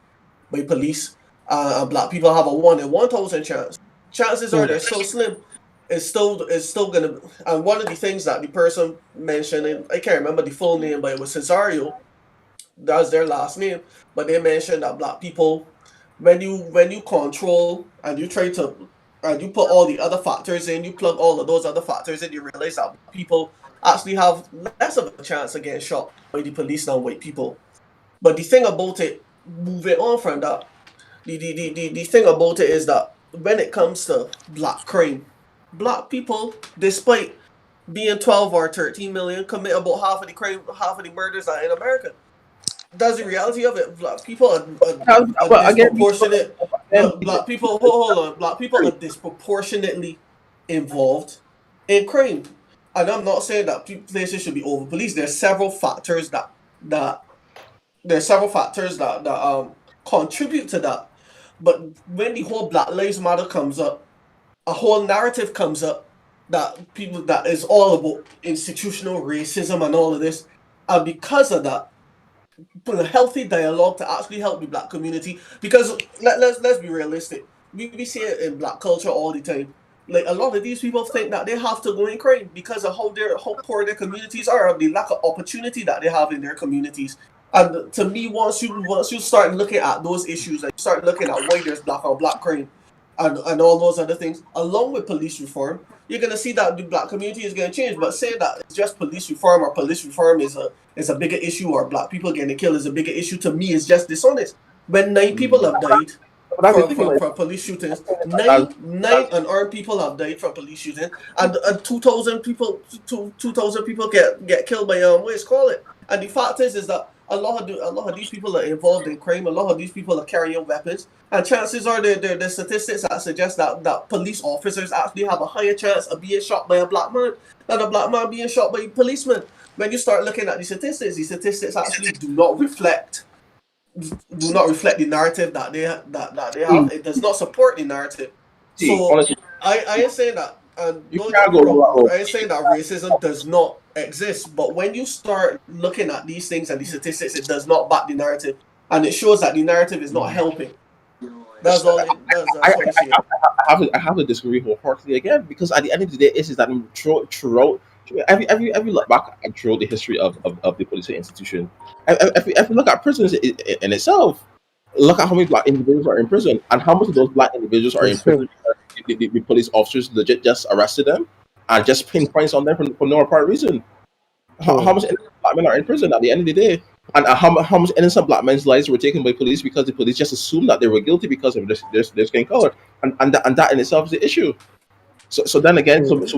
police. And black people have a 1 in 1,000 chance. Chances are they're so slim. It's still gonna. And one of the things that the person mentioned, and I can't remember the full name, but it was Cesario. That's their last name. But they mentioned that black people, when you control and you try to and you put all the other factors in, you plug all of those other factors in, you realize that people actually have less of a chance of getting shot by the police than white people. But the thing about it, moving on from that, the thing about it is that when it comes to black crime, black people, despite being 12 or 13 million, commit about half of the murders that are in America. That's the reality of it. Black people are But again, disproportionate. again, Black people, hold on. Black people are disproportionately involved in crime. And I'm not saying that places should be over policed. That there's several factors that contribute to that. But when the whole Black Lives Matter comes up, a whole narrative comes up that is all about institutional racism and all of this. And because of that, put a healthy dialogue to actually help the black community. Because let's be realistic. We see it in black culture all the time. Like a lot of these people think that they have to go in crime because of how poor their communities are, the lack of opportunity that they have in their communities. And to me, once you start looking at those issues, like you start looking at why there's black on black crime, and all those other things, along with police reform, you're gonna see that the black community is gonna change. But saying that it's just police reform or police reform is a bigger issue or black people getting killed is a bigger issue, to me is just dishonest. When 9 people have died but that's the thing. from police shootings, That's, nine unarmed people have died from police shooting, and 2,000 people get killed by what is call it. And the fact is that a lot of these people are involved in crime. A lot of these people are carrying weapons, and chances are the statistics that suggest that police officers actually have a higher chance of being shot by a black man than a black man being shot by a policeman. When you start looking at the statistics actually do not reflect the narrative that they have. It does not support the narrative. see, So honestly, I ain't saying that, and you don't get can't me go wrong, wrong. I ain't saying that racism does not exist. But when you start looking at these things and the statistics, it does not back the narrative, and it shows that the narrative is not helping. That's all. That's how I see it. I have to disagree wholeheartedly again because at the end of the day, is that throughout every look back and throughout the history of the policing institution, if you look at prisons in itself, look at how many black individuals are in prison and how much of those black individuals are in That's true. prison because the police officers legit just arrested them and just pin points on them for no apparent reason. How much innocent black men are in prison at the end of the day? And how much innocent black men's lives were taken by police because the police just assumed that they were guilty because of their skin color, and that in itself is the issue. So then again, I It's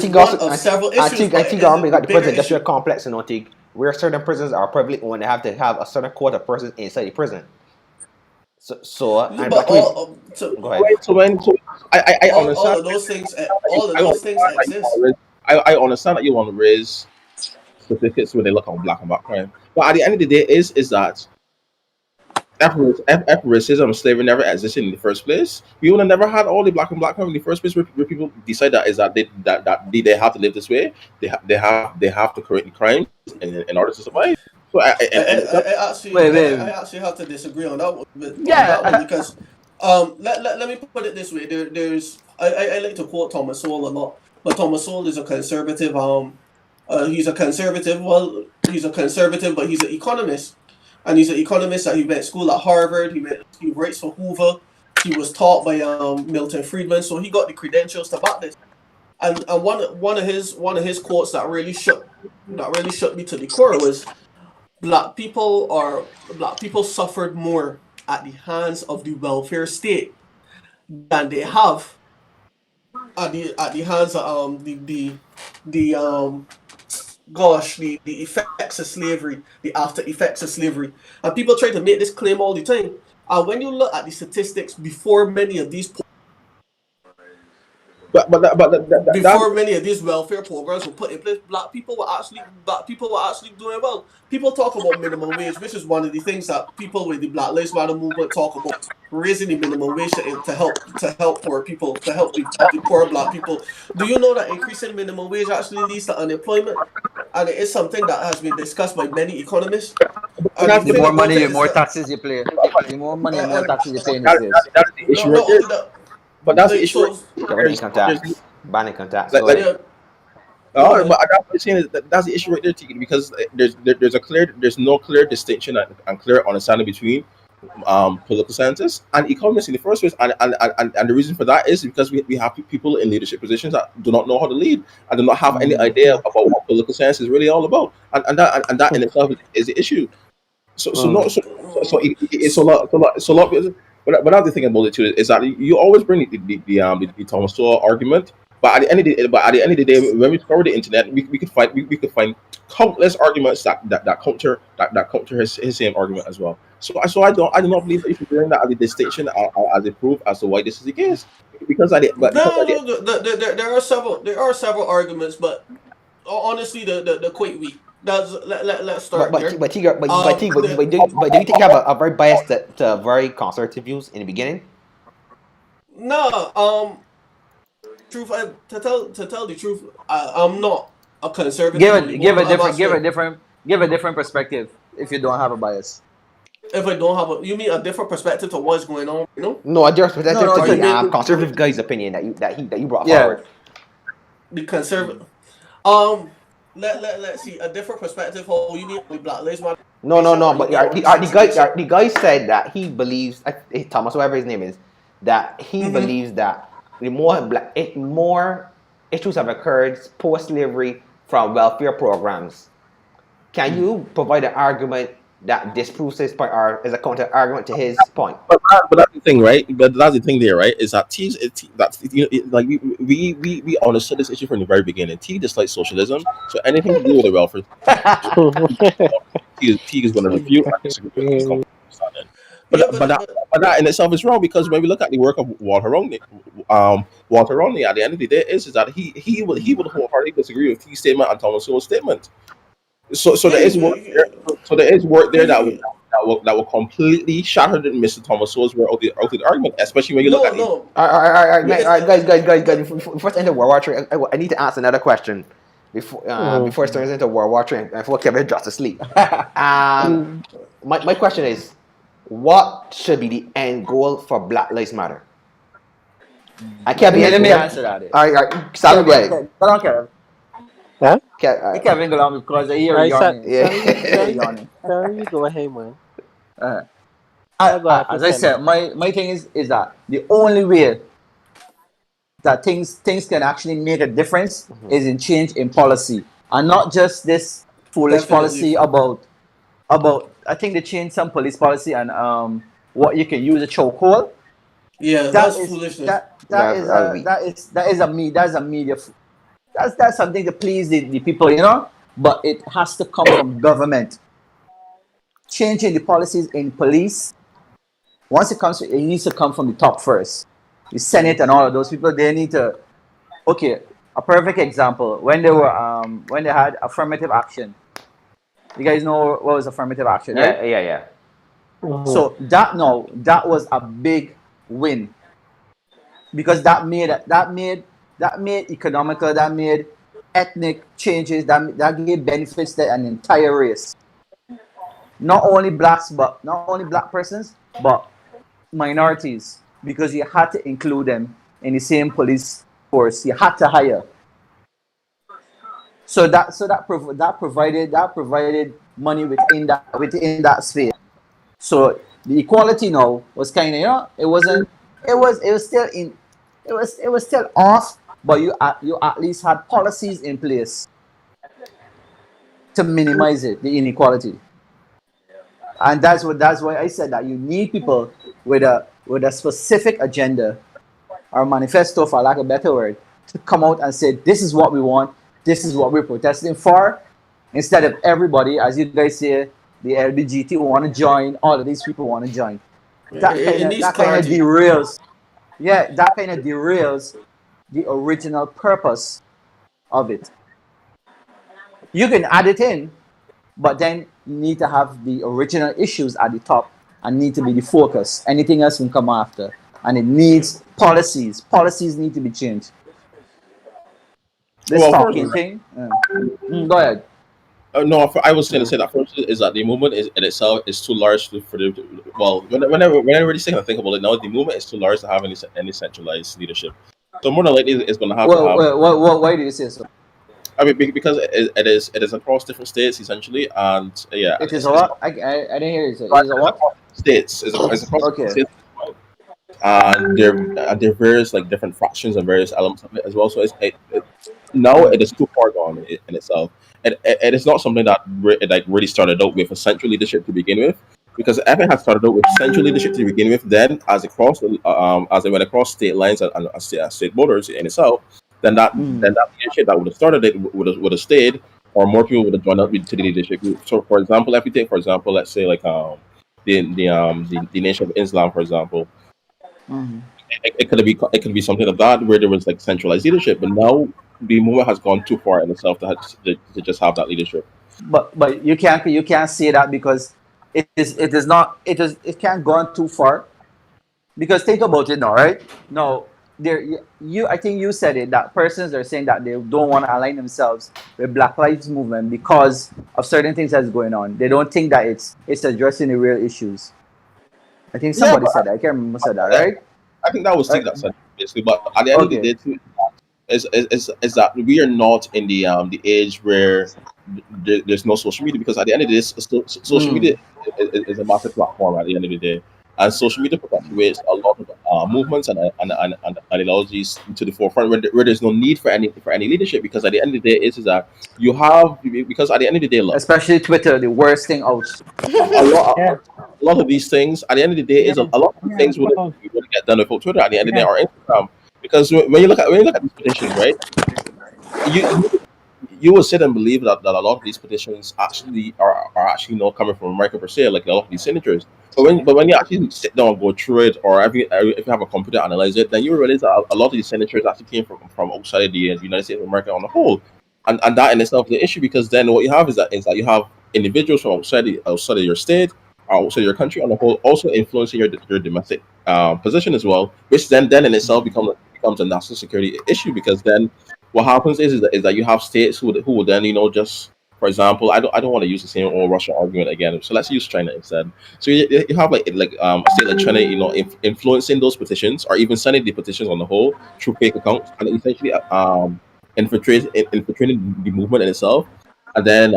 think one also, of several I issues, think, I but think is government it the got the prison bigger industrial issue? complex, and I think where certain prisons are publicly owned, they have to have a certain quota of persons inside the prison. And But black community, go ahead. so I all understand. of those things, all of I those things understand that you want exist. to raise. I understand that you want to raise statistics when they look on black and black crime, but at the end of the day, is that if racism and slavery never existed in the first place, we would have never had all the black and black crime in the first place. Where people decide that is that they have to live this way. They have to correct the crimes in order to survive. So Wait. I actually have to disagree on that one Yeah. because let me put it this way. There's I like to quote Thomas Sowell a lot, but Thomas Sowell is a conservative. He's a conservative. Well, he's a conservative, but he's an economist, and he's an economist that he went to school at Harvard. He writes for Hoover. He was taught by Milton Friedman, so he got the credentials to back this. And one of his quotes that really shook me to the core was black people suffered more at the hands of the welfare state than they have at the hands of the the effects of slavery, the after effects of slavery. And people try to make this claim all the time. And when you look at the statistics before many of these that's before many of these welfare programs were put in place, black people were actually doing well. People talk about minimum wage, which is one of the things that people with the Black Lives Matter movement talk about, raising the minimum wage to help poor people, to help the poor black people. Do you know that increasing minimum wage actually leads to unemployment? And it is something that has been discussed by many economists. And the The thing more about money, it the is more that taxes you pay. The more money and more and taxes you pay in this case. that's the issue not right there. only that, But that's the like issue. Right so Get rid of income tax, ban income tax. like Go like ahead. yeah, go Oh, but ahead. that's what I'm saying is that's the issue right there, Tiki, because there's no clear distinction and clear understanding between political scientists and economists in the first place, and the reason for that is because we have people in leadership positions that do not know how to lead and do not have any idea about what political science is really all about, and that in itself is the issue. So no, it's a lot. But another thing about it too is that you always bring the Thomas Sowell argument, but at the end of the day, when we discover the internet, we could find countless arguments that counter his same argument as well. So I do not believe that you should bring that as a distinction as a proof as to why this is the case, because No, no, there are several arguments, but honestly, they're quite weak. Let's start there. Do you think you have a very biased to very conservative views in the beginning? No, to tell the truth, I'm not a conservative anymore. I'm actually, Give a different perspective if you don't have a bias. if I don't have you mean a different perspective to what's going on, No, I just No, perspective no, to Or you the mean conservative guy's opinion that you brought yeah. forward. the conservative? Um, let's see a different perspective. Oh, you mean the Black Lives Matter, No. or you But mean on the situation? the guy said that he believes Thomas, whatever his name is, that he Mm-hmm. believes that more issues have occurred post slavery from welfare programs. Can you provide an argument that disproves his point or is a counter argument to his point? but that's the thing, right? But that's the thing there, right? Is that that's like we understood this issue from the very beginning. T dislikes socialism, so anything to do with the welfare, T is going to refute and disagree with and come to understanding. Yeah, But that in itself is wrong because when we look at the work of Walter Romney, at the end of the day, is that he would wholeheartedly disagree with T's statement and Thomas Sowell's statement. So yeah, there is work there. So there is work there that he, will completely shatter Mr. Thomas Sowell's work out of the argument, especially when you look no, at it. no. Guys. Before I end the World War III, I need to ask another question before it turns into World War III and before Kevin drops asleep. My question is, what should be the end goal for Black Lives Matter? I can't be Let me answer. answer that. All right, Simon, go ahead. I don't care. Huh? I can't even go on because I hear Alright, yawning. Yeah. I hear yawning. Sorry, you go ahead, man. Uh, I'll go after as I said, my thing is that the only way that things can actually make a difference is in change in policy. and not just this foolish Definitely. policy about. I think they changed some police policy and what you can use a chokehold. Yeah, That that's is foolishness. That's weak. that is a media. That's something to please the people, you know. But it has to come from government. Changing the policies in police, once it needs to come from the top first. The Senate and all of those people, they need to. Okay, a perfect example when they had affirmative action. You guys know what was affirmative action, right? Yeah. Mhm. So that was a big win because that made economical, that made ethnic changes, that gave benefits to an entire race. Not only black persons, but minorities, because you had to include them in the same police force. You had to hire. That provided money within that sphere. So the equality now was kind of, it wasn't, it was still in, it was still off, but you at least had policies in place to minimize the inequality. And that's why I said that you need people with a specific agenda or manifesto, for lack of a better word, to come out and say this is what we want, this is what we're protesting for, instead of everybody, as you guys say, the LBGT want to join, all of these people want to join. It needs That kind of clarity. derails, yeah, that kind of derails the original purpose of it. You can add it in, but then you need to have the original issues at the top and need to be the focus. Anything else can come after. And it needs policies. Policies need to be changed. This Well, first, talking thing. Go ahead. no, I was going to say that first is that the movement is in itself is too large for the. Well, when I really say I think about it now, the movement is too large to have any centralized leadership. So more than likely, it's going to have to have. Why do you say so? I mean, because it is across different states essentially, and yeah, It is a it's what? I didn't hear you say. It is a what? across states. It's across different Okay. states, and there are various like different fractions and various elements of it as well. So now it is too far gone in itself. It is not something that like really started out with a central leadership to begin with, because if it had started out with central leadership to begin with, then as it went across state lines and state borders in itself, then that leadership that would have started it would have stayed, or more people would have joined up to the leadership group. So, for example, if we take, for example, let's say like the Nation of Islam, for example, Mhm. it could be something of that where there was like centralized leadership, but now the movement has gone too far in itself to just have that leadership. But you can't say that because it is not it can't go on too far. Because think about it now, right? Now, there you I think you said it that persons are saying that they don't want to align themselves with Black Lives Movement because of certain things that's going on. They don't think that it's addressing the real issues. I think Yeah, somebody but said that. I can't remember who said that, yeah, right? I think that was Right? Sig that said basically. But at the end of the Okay. day, too, is that we are not in the age where there's no social media, because at the end of the day, social media Mm. is a massive platform at the end of the day, and social media perpetuates a lot of movements and ideologies to the forefront where there's no need for any leadership, because at the end of the day is that you have, because at the end of the day, look, Especially Twitter, the worst thing out. a lot Yeah, a lot of these things at the end of the day yeah, is a lot of these yeah, things wouldn't get done without Twitter at the end of the day, yeah. or Instagram, because when you look at these petitions, right, you you will sit and believe that a lot of these petitions actually are actually not coming from America per se, like a lot of these signatures. But when you actually sit down and go through it, or if you have a computer analyze it, then you realize that a lot of these signatures actually came from outside the United States of America on the whole, and that in itself is the issue, because then what you have is that you have individuals from outside of your state, or outside your country on the whole, also influencing your domestic position as well, which then in itself becomes a national security issue, because then what happens is that you have states who would then, just, for example, I don't want to use the same old Russia argument again, so let's use China instead. So you have a state like China, influencing those petitions, or even sending the petitions on the whole through fake accounts, and essentially infiltrating the movement in itself, and then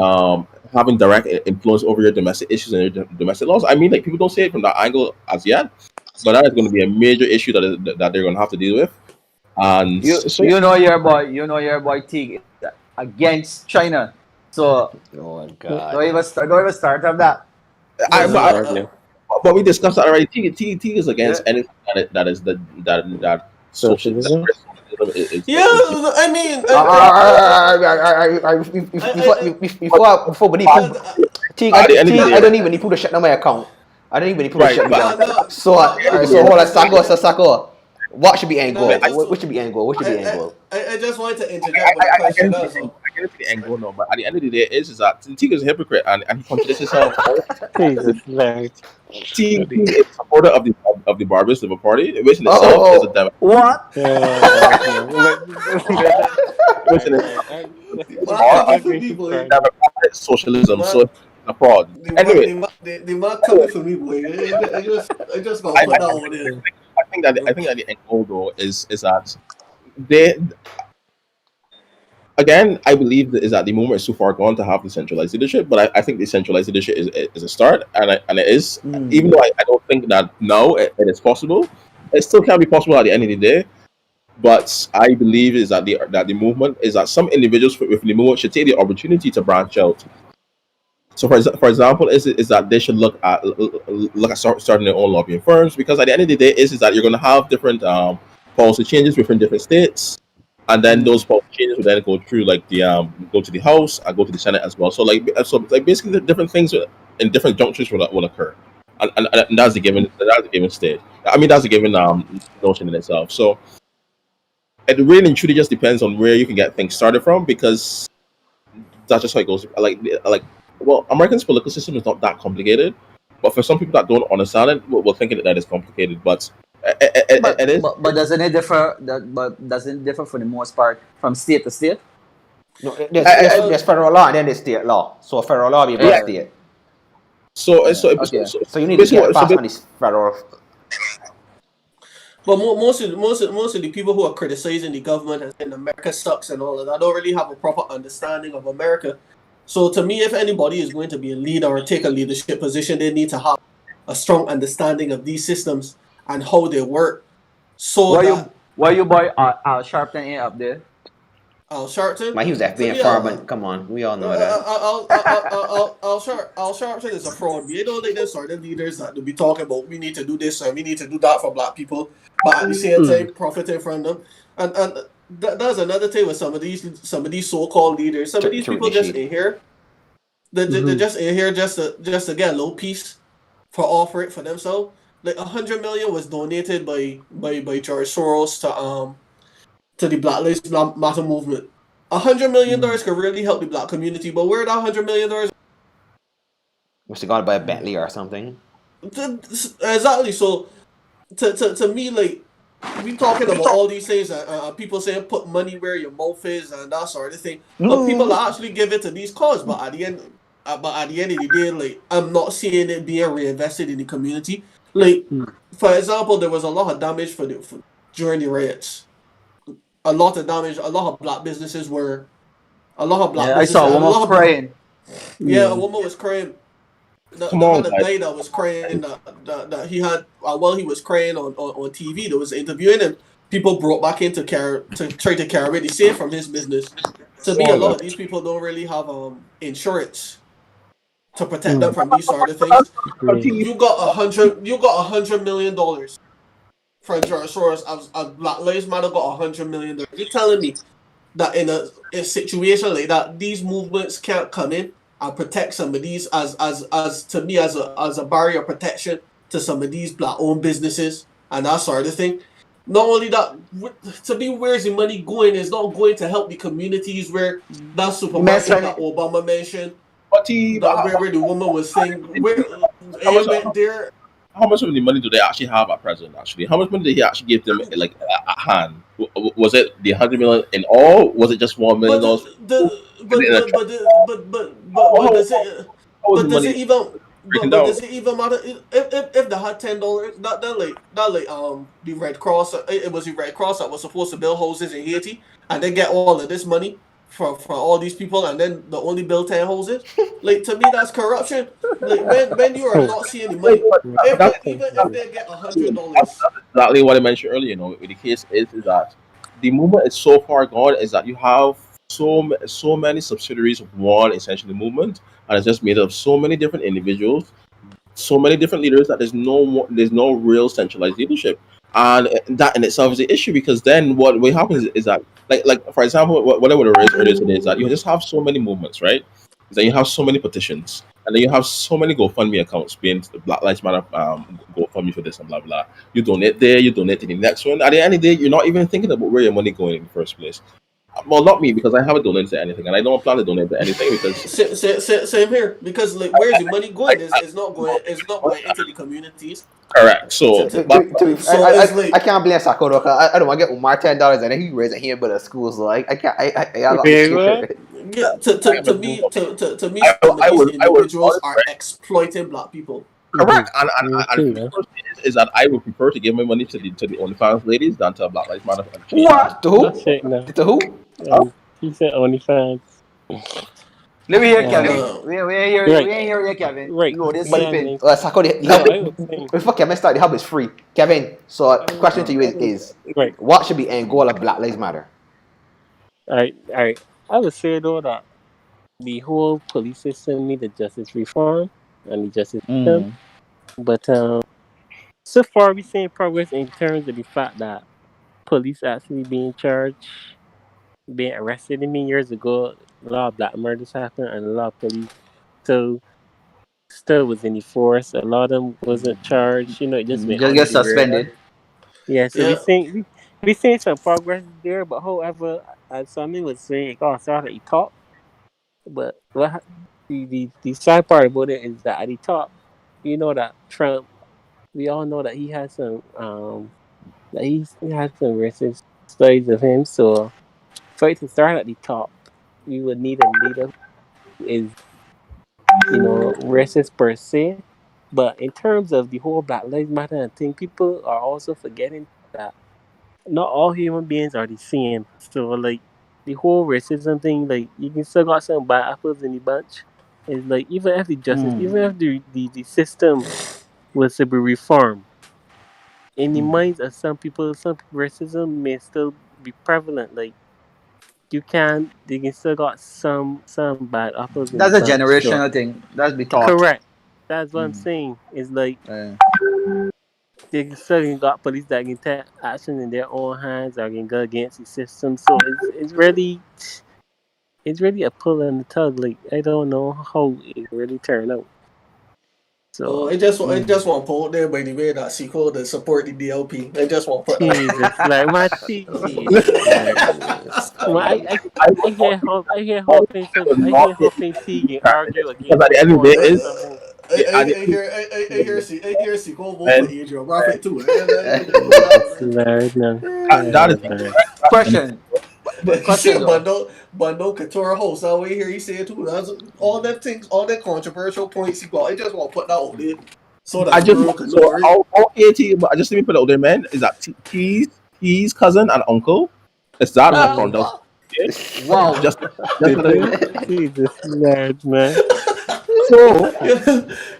having direct influence over your domestic issues and your domestic laws. I mean, like, people don't see it from that angle as yet, but that is going to be a major issue that they're going to have to deal with. And You so, you know your boy Teague. against China. So Oh God. don't even start from that. I, That's a but, problem. but we discussed that already. T is Yeah. against anything that is that social Socialism. socialism Yeah, is I mean, I, Before but I, at the end of the I day, don't even need to shut down my account. I don't even need to right? shut me But down. no, no, So no, no, so no. hold on, That's what. Sako. What should be end No, goal? that's What what. should be end goal? What should be end I, goal? I just wanted to interject with a question. Also, I get into the angle no, but at the end of the day, is that T is a hypocrite and he contradicts himself. Jesus Lord. T is a supporter of the Barbados Labour Party, which in itself is a Oh, What? But that, which in itself man, are coming that's for going me, too boy. far now. democratic socialism. Man, So it's a fraud. Anyway, the man coming for me, boy. I just gonna I, put that I, on there. I think that the end goal though is that they again, I believe that is that the movement is too far gone to have decentralized leadership, but I think decentralized leadership is a start, and it is. Even though I don't think that now it is possible, it still can be possible at the end of the day. But I believe is that the movement is that some individuals within the movement should take the opportunity to branch out. So, for example, is that they should look at starting their own lobbying firms because at the end of the day, is that you're going to have different policy changes within different states, and then those policy changes will then go through like the go to the House and go to the Senate as well. So like basically the different things in different junctures will occur, and that's the given state. I mean that's a given notion in itself. So it really and truly just depends on where you can get things started from because that's just how it goes. Well, American's political system is not that complicated, but for some people that don't understand it, will think that it's complicated. But it is. But doesn't it differ? But doesn't it differ for the most part from state to state? no, Well, there's federal law and then there's state law. So federal law be above Yeah. state. So Yeah. Okay. So you need to basically, get past on this federal. but most of the people who are criticizing the government and saying America sucks and all of that don't really have a proper understanding of America. So to me, if anybody is going to be a leader or take a leadership position, they need to have a strong understanding of these systems and how they work, so that Why you boy Al Sharpton ain't up there? Al Sharpton, Man, he was to FBI me, informant. Come on, we all know that. Al Sharpton is a fraud. We don't like them sort of leaders that will be talking about we need to do this and we need to do that for black people, but at the same time profiting from them. And that's another thing with some of these so-called leaders. Some of these people just in here. They're just in here just to get a little piece offer it for themselves. Like 100 million was donated by George Soros to the Black Lives Matter movement. $100 million could really help the black community, but where that $100 million? Must have gone to buy a Bentley or something. Exactly. So to me, like we talking about all these things, and people saying put money where your mouth is and that sort of thing. But people are actually give it to these causes. But at the end of the day, like I'm not seeing it being reinvested in the community. Like for example, there was a lot of damage during the riots. A lot of damage. A lot of black businesses were. A lot of black Yeah, I businesses saw a and a woman lot of crying. yeah, a woman was crying. come I on, had a guys. guy that was crying that he had while he was crying on TV. There was interviewing him. People brought back in to try to carry the same from his business. To me, Come a on, lot guys. of these people don't really have insurance to protect them from these sort of things. You got $100 million from George Soros as Black Lives Matter got $100 million. You're telling me that in a situation like that, these movements can't come in and protect some of these as to me as a barrier of protection to some of these black owned businesses and that sort of thing. Not only that, to me, where's the money going? It's not going to help the communities where that supermarket that Obama mentioned, But that where the woman was saying, where how much it went there. how much of the money do they actually have at present? Actually, how much money did he actually give them like at hand? Was it the 100 million in all? Was it just $1 million? But the but does it How was the but does money it even breaking but down? does it even matter if they had $10 that the Red Cross, it was the Red Cross that was supposed to build houses in Haiti and they get all of this money for all these people and then they only build 10 houses. Like to me that's corruption. Like when you are not seeing the money, even if they get $100. That's exactly what I mentioned earlier. The case is that the movement is so far gone is that you have so many subsidiaries of one essentially movement, and it's just made up of so many different individuals, so many different leaders that there's no real centralized leadership, and that in itself is an issue because then what happens is that like for example what I would have raised earlier today is that you just have so many movements, right? Is that you have so many petitions, and then you have so many GoFundMe accounts being Black Lives Matter GoFundMe for this and blah blah. You donate there, you donate to the next one. At the end of the day, you're not even thinking about where your money going in the first place. Well, not me because I haven't donated to anything, and I don't plan to donate to anything because Same here, because like where's the money going? It's not going into the communities. correct. So, but So it's like I can't blame Sako though, 'cause I don't want to get Umar $10 and then he raise it here but the school, so I can't I got Okay, what? yeah, to me some of I these would individuals are exploiting black people. correct, Me and too, the man. first thing is that I would prefer to give my money to the OnlyFans ladies than to Black Lives Matter and change. What? To That's who? it now. To who? He said OnlyFans. Let me hear Kevin. No. We ain't Right. hear you, Kevin. Right. You know this But sleeping. Sako, the No, help I was saying. before Kevin start, the help is free. Kevin, so question to you is Right. what should be end goal of Black Lives Matter? All right. I would say though that the whole police system need a justice reform and the justice system, but so far we're seeing progress in terms of the fact that police actually being charged, being arrested. I mean, years ago, a lot of black murders happened, and a lot of police still still was in the force. A lot of them wasn't charged. It just went Just under get the radar. suspended. Yeah, so we Yeah. think we seeing some progress there, but however, as Sammy was saying, it got started at the top. But the sad part about it is that at the top, that Trump, we all know that he has some he has some racist studies of him. So for it to start at the top, we would need a leader who is racist per se. But in terms of the whole Black Lives Matter thing, people are also forgetting that not all human beings are the same. So like the whole racism thing, like you can still got some bad apples in the bunch. It's like even if the system was to be reformed, in the minds of some people, racism may still be prevalent. Like they can still got some bad apples in the That's a bunch. So generational thing. That's be taught. correct. That's what I'm saying. It's like Uh, they still got police that can take action in their own hands or can go against the system. So it's really a pull and a tug. Like I don't know how it really turned out. Oh, So I just want to put out there by the way that Sequel to support the DLP. I just want to put that. Jesus, like my Jesus, like I hear Hope and Teague argue Because against at the end of the reform day and is something. at the I hear Sequel vote for and Adrian Prophet too. I just put Jesus, that. Lord, no. that is Lord. question. Question though. Bundle Couture host. I we hear he say it too. That's all that things, all that controversial points he got. I just want to put that out there so I that just girl can know, so right? all AT, but I just let me put it out there, man. Is that T's cousin and uncle? Is that Ah, from those? wow. Just let it, Jesus, Lord, man. so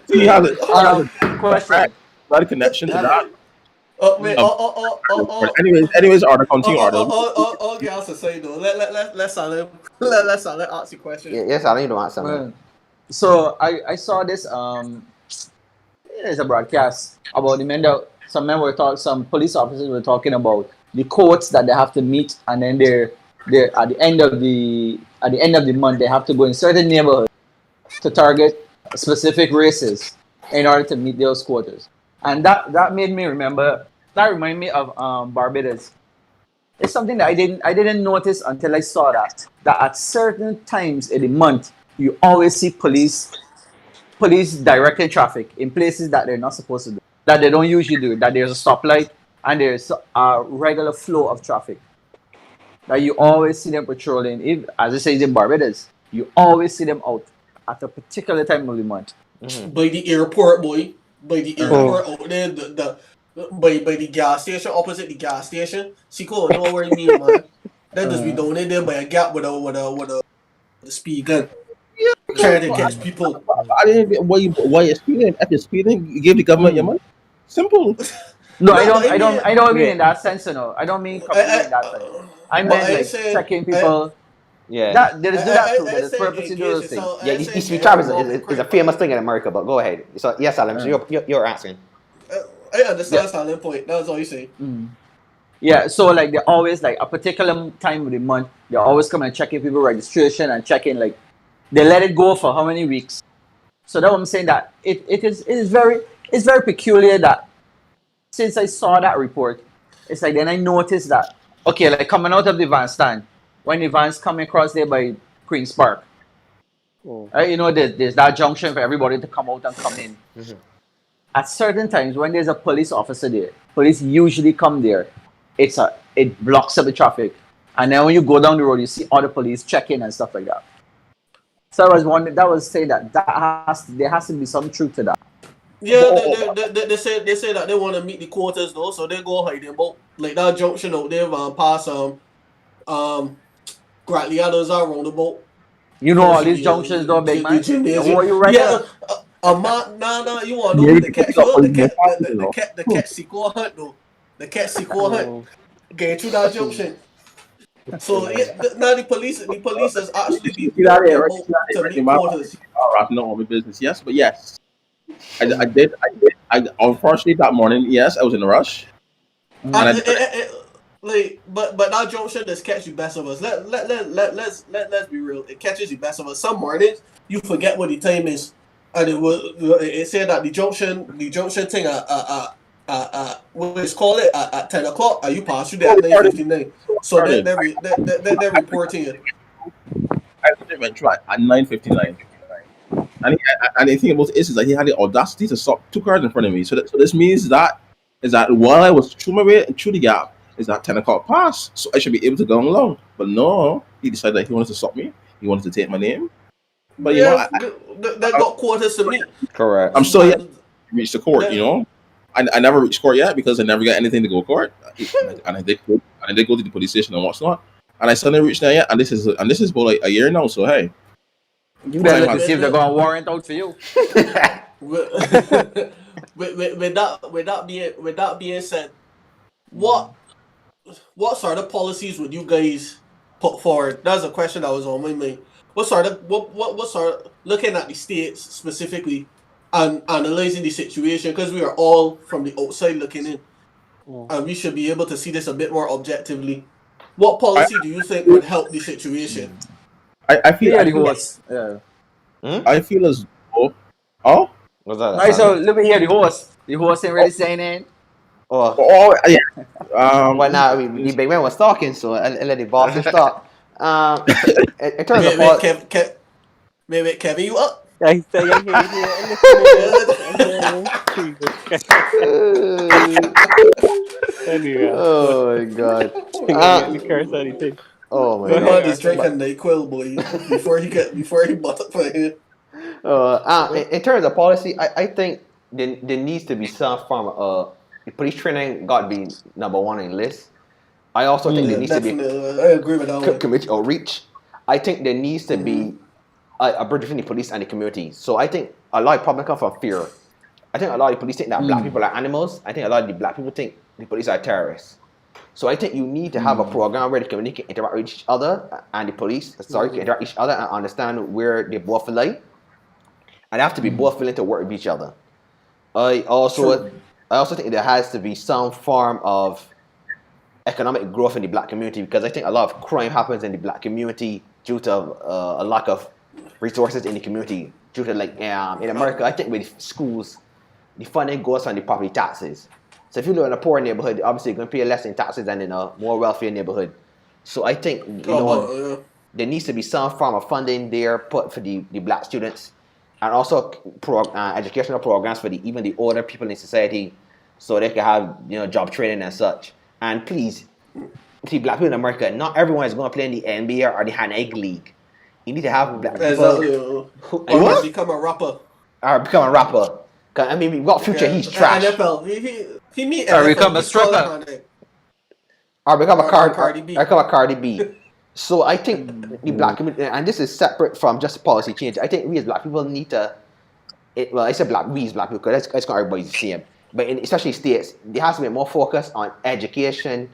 T Yeah. has a Question. not a connection to that. Wait, Of, anyways, order continue order. okay, I'll say though. Let's Salem let Salem ask the question. Yes, I don't answer, man. Well, so I saw this there's a broadcast about the men that some police officers were talking about the quotes that they have to meet, and then they're at the end of the month they have to go in certain neighborhoods to target specific races in order to meet those quotas. And that made me remember. That reminded me of Barbados. It's something that I didn't notice until I saw that at certain times in the month you always see police directing traffic in places that they're not supposed to do, that they don't usually do, that there's a stoplight and there's a regular flow of traffic. That you always see them patrolling. If, as I say in Barbados, you always see them out at a particular time of the month. By the airport, boy. By the Oh. airport out there, by the gas station, opposite the gas station. Sequel, know what I mean, man. That just be down there by a gap with the speed gun. Trying to catch people. I didn't get why you're speeding. If you're speeding, you give the government your money. Simple. No, No, but I don't mean in that sense, you know. I don't mean completely in that sense. I but meant I like said, checking people. Yeah. That they just do that too. They I just say purposely do engage those things. yourself. Yeah, I say East Street get Trap involved in is a crime famous fighting. thing in America, but go ahead. So, yes, Alan, so you're asking. I understand Yeah. Silent Point. That's all you say. Yeah, so like they always like a particular time of the month, they always come and check in people registration and check in like they let it go for how many weeks. So that's what I'm saying that it is very peculiar that since I saw that report, it's like then I noticed that okay, like coming out of the van stand, when the van's coming across there by Queen's Park, Mm. right? You know, there's that junction for everybody to come out and come in. At certain times when there's a police officer there, police usually come there. It blocks up the traffic. And then when you go down the road, you see all the police check in and stuff like that. So I was wondering that was saying that there has to be some truth to that. Yeah, they say that they want to meet the quarters though, so they go hide them boat like that junction out there, past um Grantley Adams are roundabout. You know Close all to these junctions though, big the man. Don't gymnasium. worry you right Yeah, there. nah, you want to know Yeah, who you the can catch? pick up You know police in the catch sequel hunt though. The catch sequel hunt Mm. getting through that junction. So yeah, now the police has actually You been see put that out there, there right? You see that there, to right? The meet map, quarters. wrapping up all my business. Yes, but yes, I unfortunately that morning, yes, I was in a rush, and And I did. like, but that junction does catch the best of us. Let's be real. It catches the best of us. Some mornings you forget what the time is, and it said that the junction thing what is call it at 10 o'clock, and you pass through there So at we started. 9:59. So we So started. they're reporting it. I did went try at 9:59. And the thing about it is that he had the audacity to stop two cars in front of me. So this means that is that while I was through my way through the gap, is that 10 o'clock pass, so I should be able to go along. But no, he decided that he wanted to stop me. He wanted to take my name. But you know, Yeah, they got quarters to meet. Correct. I'm still yet And to reach the court. You the, know, I never reached court yet because I never got anything to go court. And I did go to the police station and what's not. And I still never reached there yet. And this is about like a year now. So hey, You with, better time look to has. see if they're gonna warrant out for you. with, with that being said, what what sort of policies would you guys put forward? That's a question that was on my mind. What sort of looking at the states specifically and analyzing the situation because we are all from the outside looking in Mm. and we should be able to see this a bit more objectively. What I, policy do you think would help the situation? I feel Yeah, I the feel horse. Yeah. I feel as though. Oh, What's that? Alright, so Simon? let me hear the horse. The horse ain't oh, really saying it. Oh, yeah. well, now the big man was talking, so I let the bosses talk. In terms of Wait, Kevin, you up? I say I hear you. I'm listening. I'm hearing. Jesus Christ. Anyway, but oh my god. thing I make me curse anything. Oh Go my The god. ahead, man is Arthur. But drinking NyQuil, boy, before he bought up for him. in terms of policy, I think there needs to be some form of police training. Got to be number one in the list. I also think there Yeah, needs to be definitely. I agree with that one. community outreach. I think there needs to be a bridge between the police and the community. So I think a lot of problems come from fear. I think a lot of the police think that black people are animals. I think a lot of the black people think the police are terrorists. So I think you need to have a program where the community can interact with each other and the police, can interact with each other and understand where they both lie. And they have to be both willing to work with each other. I also True. I also think there has to be some form of economic growth in the black community because I think a lot of crime happens in the black community due to a lack of resources in the community. Due to like in America, I think with schools, the funding goes from the property taxes. So if you live in a poor neighborhood, obviously you're going to pay less in taxes than in a more wealthier neighborhood. So I think there needs to be some form of funding there put for the black students, and also educational programs for even the older people in society, so they can have job training and such. And please, see, black people in America, not everyone is going to play in the NBA or the Haneg League. You need to have black people Exactly. who Or become a rapper. are become a rapper. 'Cause, I mean, we got Future, he's trash. NFL. He meet Or NFL. become a He's taller stripper. than him. Or become a Or Cardi B. or become a Cardi B. So I think the black community, and this is separate from just policy change. I think we as black people need to. I said we as black people because that's not everybody's the same. But especially states, there has to be more focus on education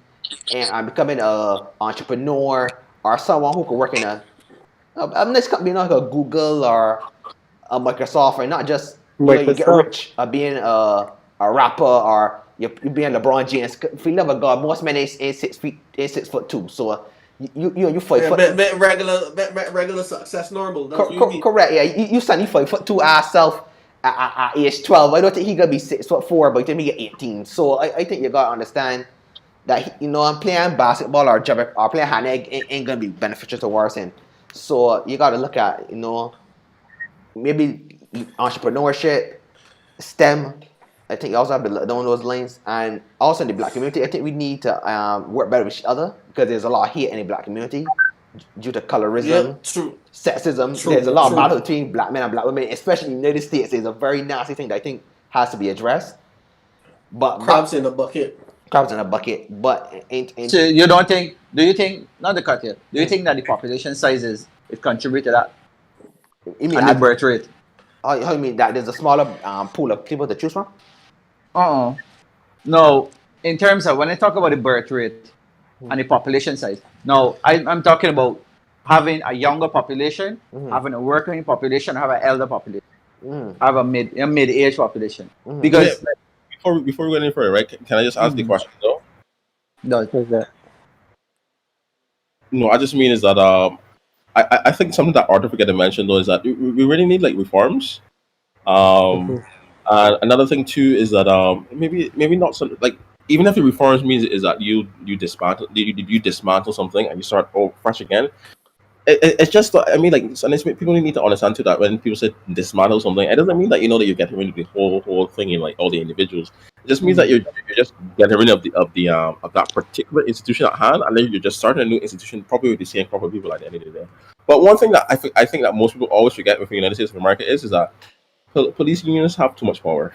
and becoming an entrepreneur or someone who could work in a nice company, like a Google or a Microsoft, and not just you get Microsoft. rich being a rapper or you being LeBron James. For the love of God, most men ain't 6 feet, ain't 6 foot two. So you 5 foot. Bet regular success normal. That's what you mean. Correct, yeah. You son, you 5 foot two ass self at age 12. I don't think he gonna be 6 foot 4, but he think he get 18. So I think you gotta understand that I'm playing basketball or playing hand ain't gonna be beneficial towards him. So you gotta look at maybe entrepreneurship, STEM. I think you also have to look down those lines, and also in the black community, I think we need to work better with each other because there's a lot of hate in the black community due to colorism, Yep, true, sexism. There's a true, lot of true. battle between black men and black women, especially in the United States. It's a very nasty thing that I think has to be addressed. But Crabs in a bucket. crabs in a bucket. But ain't So you don't think? Do you think? Not the cut here. Do you Mm. think that the population sizes it contribute to that you mean and the birth rate? how you mean that there's a smaller pool of people to choose from? Uh-uh. No, in terms of when I talk about the birth rate Hmm. and the population size, no, I'm talking about having a younger population, having a working population, have an elder population, Mm. have a mid-age population. Mhm. Because Before we go any further, right? Can I just ask the question though? no, What's that? No, I just mean is that I think something that Arthur forget to mention though is that we really need like reforms. Um, Mhm. and another thing too is that maybe not some like even if the reforms means is that you you dismantle something and you start fresh again. It's just I mean like and people need to understand too that when people say dismantle something, it doesn't mean that that you're getting rid of the whole thing in like all the individuals. It just means that you're just getting rid of that particular institution at hand, and then you're just starting a new institution, probably with the same crop of people at the end of the day. But one thing that I think that most people always forget with the United States of America is that police unions have too much power,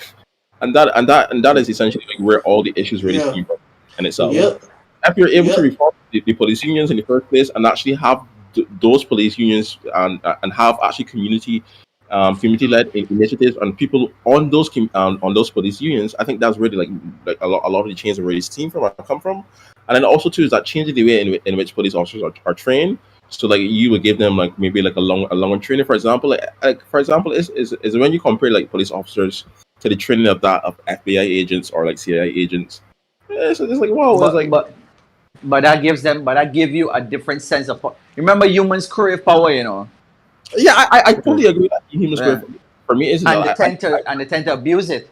and that is essentially like where all the issues really Yeah. stem from in itself. Yep. If you're able to Yep. reform the police unions in the first place and actually have those police unions and have actually community led initiatives and people on on those police unions, I think that's really like a lot of the change where this team from come from, and then also too is that changing the way in which police officers are trained. So like you would give them like maybe like a longer training, for example. Like for example, is when you compare like police officers to the training of that of FBI agents or like CIA agents. It's like wow, it's but like but but that give you a different sense of remember humans crave power, you know, yeah, I totally agree that human yeah. spirit for me is And that they tend to abuse it.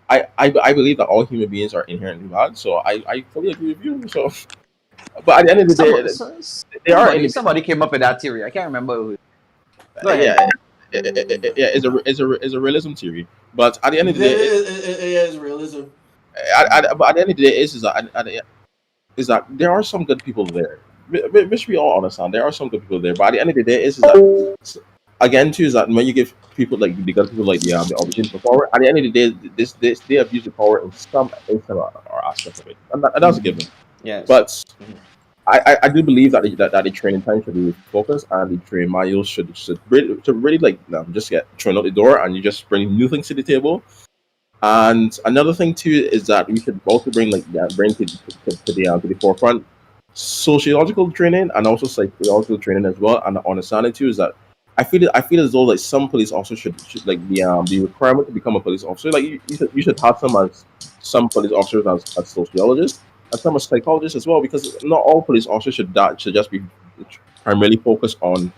I believe that all human beings are inherently bad. So I fully agree with you. So, but at the end of the Somebody, day, they are somebody came up with that theory. I can't remember who. Go yeah, ahead. yeah, it's a realism theory. But at the end of the day, It is realism. but at the end of the day, is that there are some good people there, which we all understand. There are some good people there, but at the end of the day, is that again too is that when you give people like the good people like the opportunity for power, at the end of the day, this they abuse the power in some or aspect of it, and that's a given. Yes. But I do believe that that the training time should be focused and the training manuals should really like just get thrown out the door and you just bring new things to the table. And another thing too is that we should also bring like bring to the forefront sociological training and also psychological training as well. And understanding too is that I feel as though like some police officers should like the requirement to become a police officer like you should have some police officers as sociologists and some as psychologists as well because not all police officers should just be primarily focused on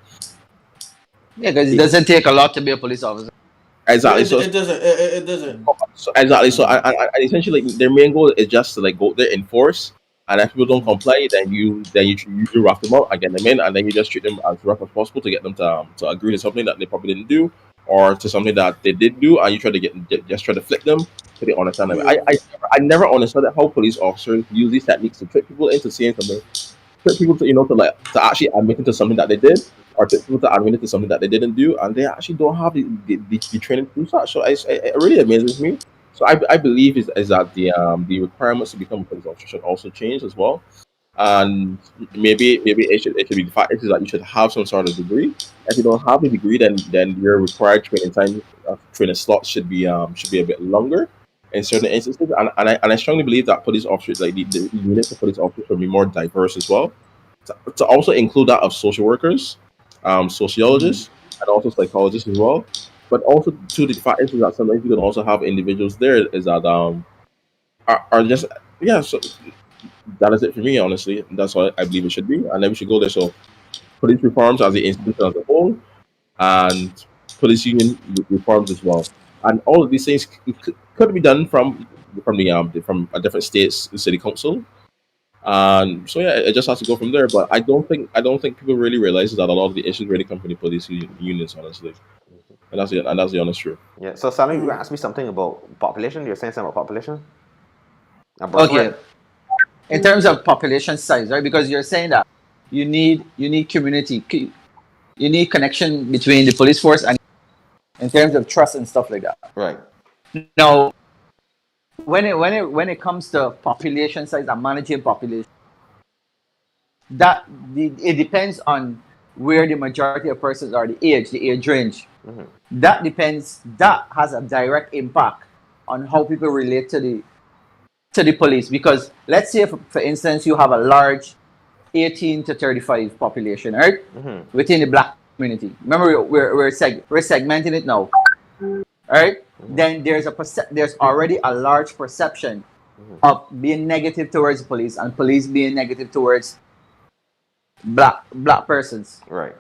Yeah, because it doesn't take a lot to be a police officer. exactly It doesn't. It doesn't. so exactly. So and essentially, like, their main goal is just to like go there, enforce, and if people don't comply, then you rough them out and get them in, and then you just treat them as rough as possible to get them to agree to something that they probably didn't do, or to something that they did do, and you try to just try to flip them to the understand of it. Yeah. I never understood how police officers use these techniques to trick people into saying something trick people to to actually admit to something that they did, or trick people to admit to something that they didn't do, and they actually don't have the training to do that. So it really amazes me. So I believe is that the requirements to become a police officer should also change as well, and maybe it should be the fact is that you should have some sort of degree. If you don't have a degree, then your required training time training slots should be a bit longer in certain instances, and I strongly believe that police officers, like the units of police officers, should be more diverse as well. to also include that of social workers, sociologists, and also psychologists as well. But also to the fact is that sometimes you can also have individuals there is that are just yeah. So that is it for me, honestly. That's what I believe it should be, and then we should go there. So police reforms as the institution as a whole, and police union reforms as well, and all of these things could be done from a different states, city council. And so yeah, it just has to go from there. But I don't think people really realize that a lot of the issues really come from the police unions, honestly. And that's the honest truth. Yeah. So Sally, you Mm. asked me something about population. You're saying something about population and birth rate. Okay, in terms of population size, right? Because you're saying that you need community, you need connection between the police force and in terms of trust and stuff like that. Right. Now, when it comes to population size and managing population, it depends on where the majority of persons are, the age range. That depends. That has a direct impact on how people relate to the police. Because let's say, for instance, you have a large 18 to 35 population, right? Within the black community. Remember, we're segmenting it now, right? Then there's already a large perception of being negative towards police and police being negative towards black persons. Right.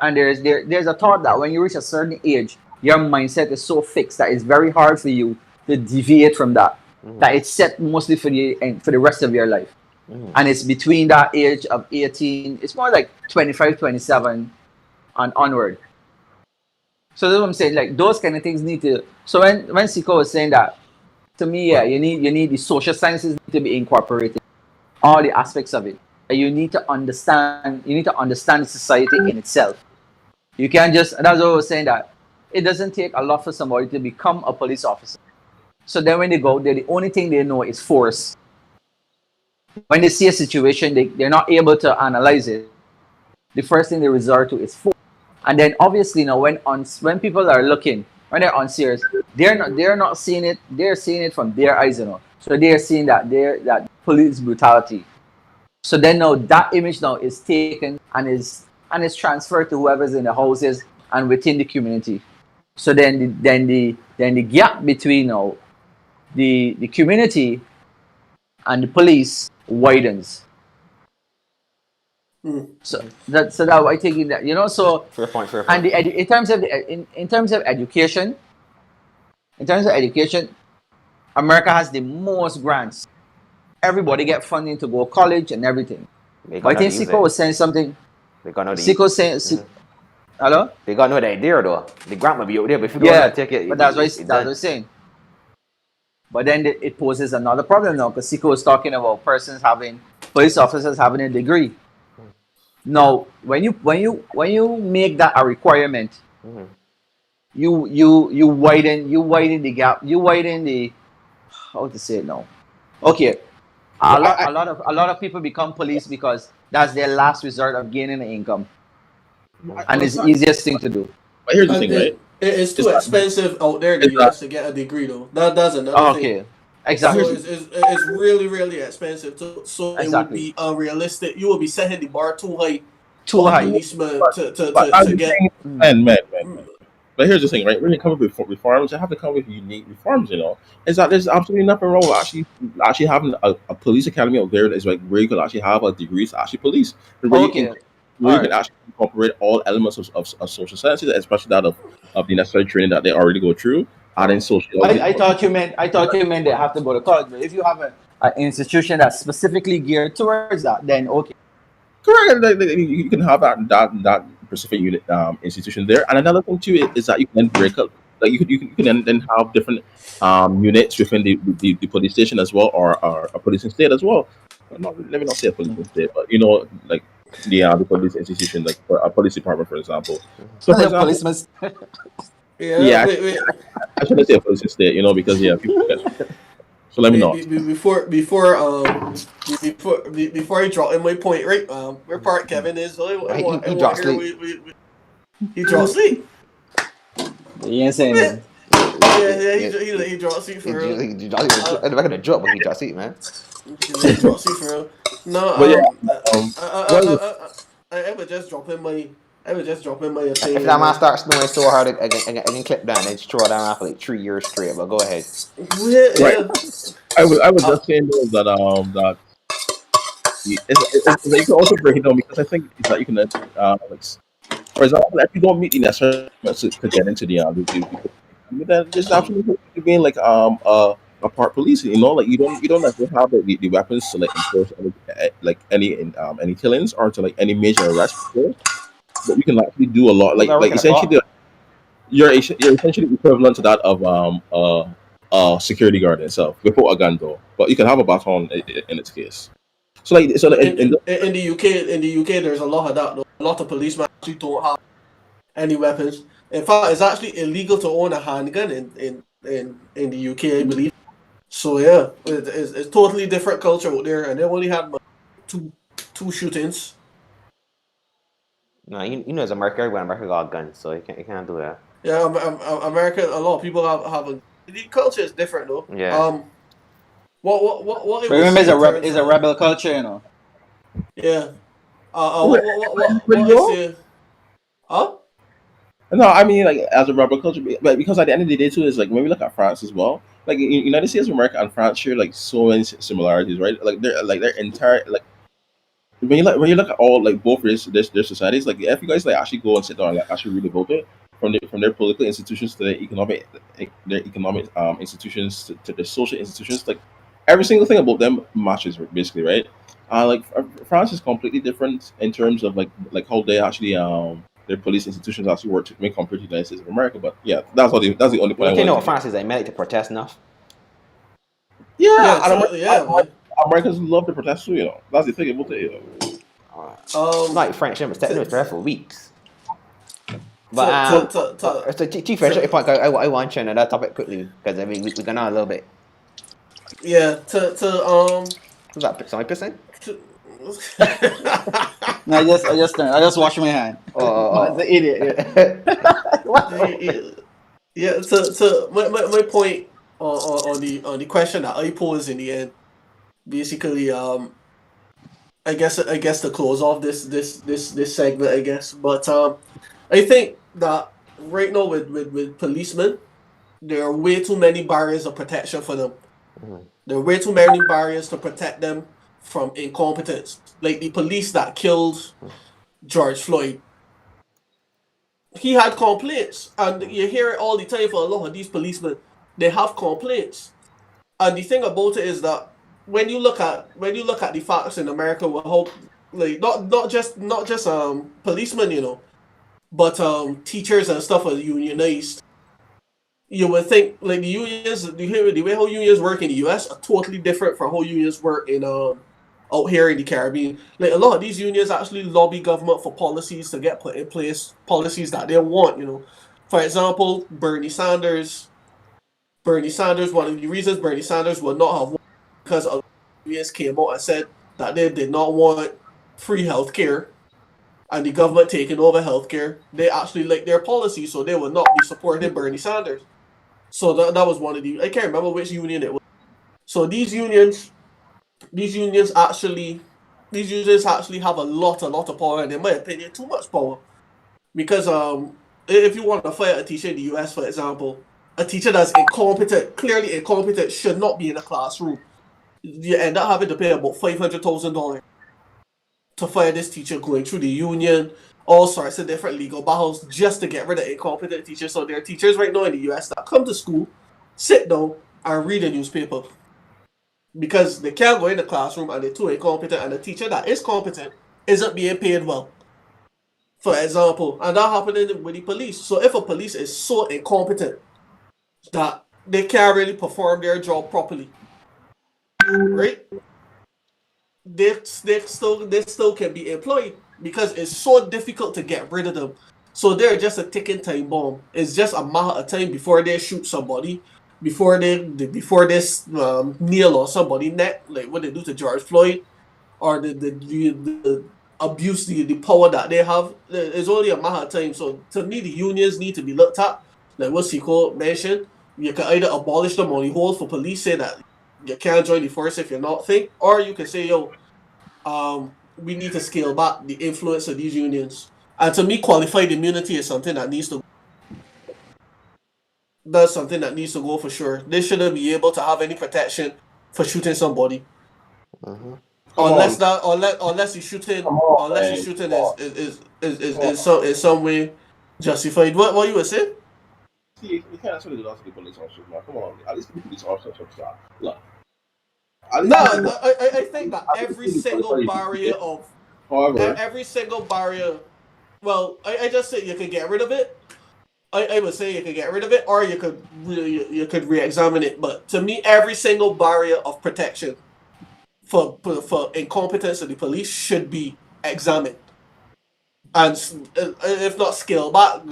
And there's a thought that when you reach a certain age, your mindset is so fixed that it's very hard for you to deviate from that. That it's set mostly for the rest of your life. And it's between that age of 18, it's more like 25, 27 and onward. So that's what I'm saying. Like those kind of things need to. So when Siko was saying that, to me, yeah, you need the social sciences to be incorporated, all the aspects of it. And you need to understand. You need to understand the society in itself. You can't just. That's what I was saying, that it doesn't take a lot for somebody to become a police officer. So then when they go there, the only thing they know is force. When they see a situation, they're not able to analyze it. The first thing they resort to is force. And then obviously now when people are looking, when they're on serious, they're not seeing it, they're seeing it from their eyes, So they're seeing that police brutality. So then now that image now is taken and is transferred to whoever's in the houses and within the community. So then the gap between now the community and the police widens. So that I think that so. Fair point. Fair And point. in terms of education, America has the most grants. Everybody get funding to go to college and everything. They But I got think to use Siko it. was saying something. They got to know the. Siko saying, hello? They got to know the idea though. The grant might be out there, but if you don't Yeah, want to take it, but that's what it's I done. was saying. But then it poses another problem now, because Siko was talking about police officers having a degree. Now, when you make that a requirement, you widen the gap. You widen the, how to say it now. Okay, a lot of people become police because that's their last resort of gaining an income, and it's the easiest thing to do. But here's the And thing, right? it's Is too that expensive out there in the is that US to get a degree though. That's another thing. Okay, but exactly, So here's it's really really expensive. So it would exactly. be unrealistic. You will be setting the bar too high Too for a high. policeman but as to you're get. saying, man. But here's the thing, right? When you come up with reforms, you have to come up with unique reforms. Is that there's absolutely nothing wrong with actually having a police academy out there that's like where you can actually have a degree to actually police, and Okay, where all you can right. actually incorporate all elements of social sciences, especially that of the necessary training that they already go through, adding sociology. I thought you meant they have to go to college. But if you have an institution that's specifically geared towards that, then okay. Correct. You can have that specific unit institution there, and another thing too is that you can then break up. Like you can then have different units within the police station as well, or a policing state as well. Let me not say a policing state, but like the police institution, like for a police department, for example. So, for The example, policeman. Yeah, yeah, wait. I shouldn't say a policing state, because people get. So let me not. Before you drop in my point, right? Where part Kevin is, so I want He I dropped want here sleep. he dropped sleep. You ain't saying Yeah, nothing. he dropped sleep for real. He dropped. At the back of the drop, but he dropped sleep, man. They proxy for real. No, But yeah, um, what was I would just drop in my, I would just drop in my If that opinion, man man. starts snowing so hard, I can clip down and just throw it down for like 3 years straight. But go ahead. Yeah, right? yeah. I was Uh, just saying though that you can also break it down because I think that you can like for example, if you don't meet the necessary requirements to get into then there's absolutely being like a part police. You know, like you don't like to have the weapons to like enforce any killings or to like any major arrests. But you can actually do a lot. You gotta work Like in a essentially, cop. you're essentially equivalent to that of security guard itself without a gun though. But you can have a baton in its case. So like so in, in in the UK, there's a lot of that. Though. A lot of policemen actually don't have any weapons. In fact, it's actually illegal to own a handgun in the UK, I believe. So yeah, it's totally different culture out there, and they only had two two shootings. No, you know, as America, when America got guns, so you can't do that. Yeah, America. A lot of people have a the culture is different though. Yeah. What I But would remember, say in terms it's a of rebel culture, you know. yeah. Wait, What I say? Huh? no, I mean like as a rubber culture, but because at the end of the day too is like when we look at France as well, like United States of America and France share like so many similarities, right? Like their entire like when you look at all like both their societies, like if you guys like actually go and sit down and like actually read about it from their political institutions to their economic institutions to their social institutions, like every single thing about them matches basically, right? France is completely different in terms of like how they actually their police institutions actually work to make compared to the United States of America. But yeah, that's the only point I One thing wanted about to make. France is they like to protest enough. Yeah, Yeah, and yeah, man. Americans love to protest too. You know, that's the thing about it. You know. Uh, Um, like French, they protect them to for weeks. But to to to to, so Chief, finish up your to point. I want to on that topic quickly because I mean we gone on a little bit. yeah Who's that? Somebody pissing? to, No, I just wash my hand. Man's Oh, an idiot. What? yeah, to my point on the question that I posed in the end, basically, I guess to close off this segment, I guess, but I think that right now with policemen, there are way too many barriers of protection for them. mhm. There are way too many barriers to protect them from incompetence. Like the police that killed George Floyd, he had complaints, and you hear it all the time for a lot of these policemen. They have complaints, and the thing about it is that when you look at the facts in America, with how like not just policemen, but teachers and stuff are unionized. You would think like the unions, the way how unions work in the US are totally different from how unions work in out here in the Caribbean. Like a lot of these unions actually lobby government for policies to get put in place, policies that they want. For example, Bernie Sanders. One of the reasons Bernie Sanders would not have won because a lot of unions came out and said that they did not want free healthcare and the government taking over healthcare. They actually like their policy, so they would not be supporting Bernie Sanders. So that was one of the, I can't remember which union it was. So these unions actually these unions actually have a lot of power, and in my opinion, too much power. Because if you want to fire a teacher in the US, for example, a teacher that's incompetent, clearly incompetent, should not be in a classroom. You end up having to pay about $500,000 to fire this teacher, going through the union, all sorts of different legal battles just to get rid of incompetent teachers. So there are teachers right now in the US that come to school, sit down, and read a newspaper because they can't go in the classroom and they're too incompetent, and the teacher that is competent isn't being paid well. For example, and that happened with the police. So if a police is so incompetent that they can't really perform their job properly, right? They still can be employed because it's so difficult to get rid of them. So they're just a ticking time bomb. It's just a matter of time before they shoot somebody, before they kneel on somebody's neck, like what they do to George Floyd, or the abuse the power that they have. It's only a matter of time. So to me, the unions need to be looked at. Like what Siko mentioned, you can either abolish them or you hold for police, say that you can't join the force if you're not think, or you can say, yo, we need to scale back the influence of these unions. And to me, qualified immunity is something that needs to that's something that needs to go for sure. They shouldn't be able to have any protection for shooting somebody. Mm-hmm. Unless you shooting unless you shooting is some way justified. What you were saying? See, you can't actually do that to the police officers, man. Come on, at least the police officers are try. Look, at least No, the police I think that every single barrier of however, every single barrier. Well, I just say you could get rid of it. I would say you could get rid of it, or you could re-examine it. But to me, every single barrier of protection for incompetence of the police should be examined, and if not scaled back,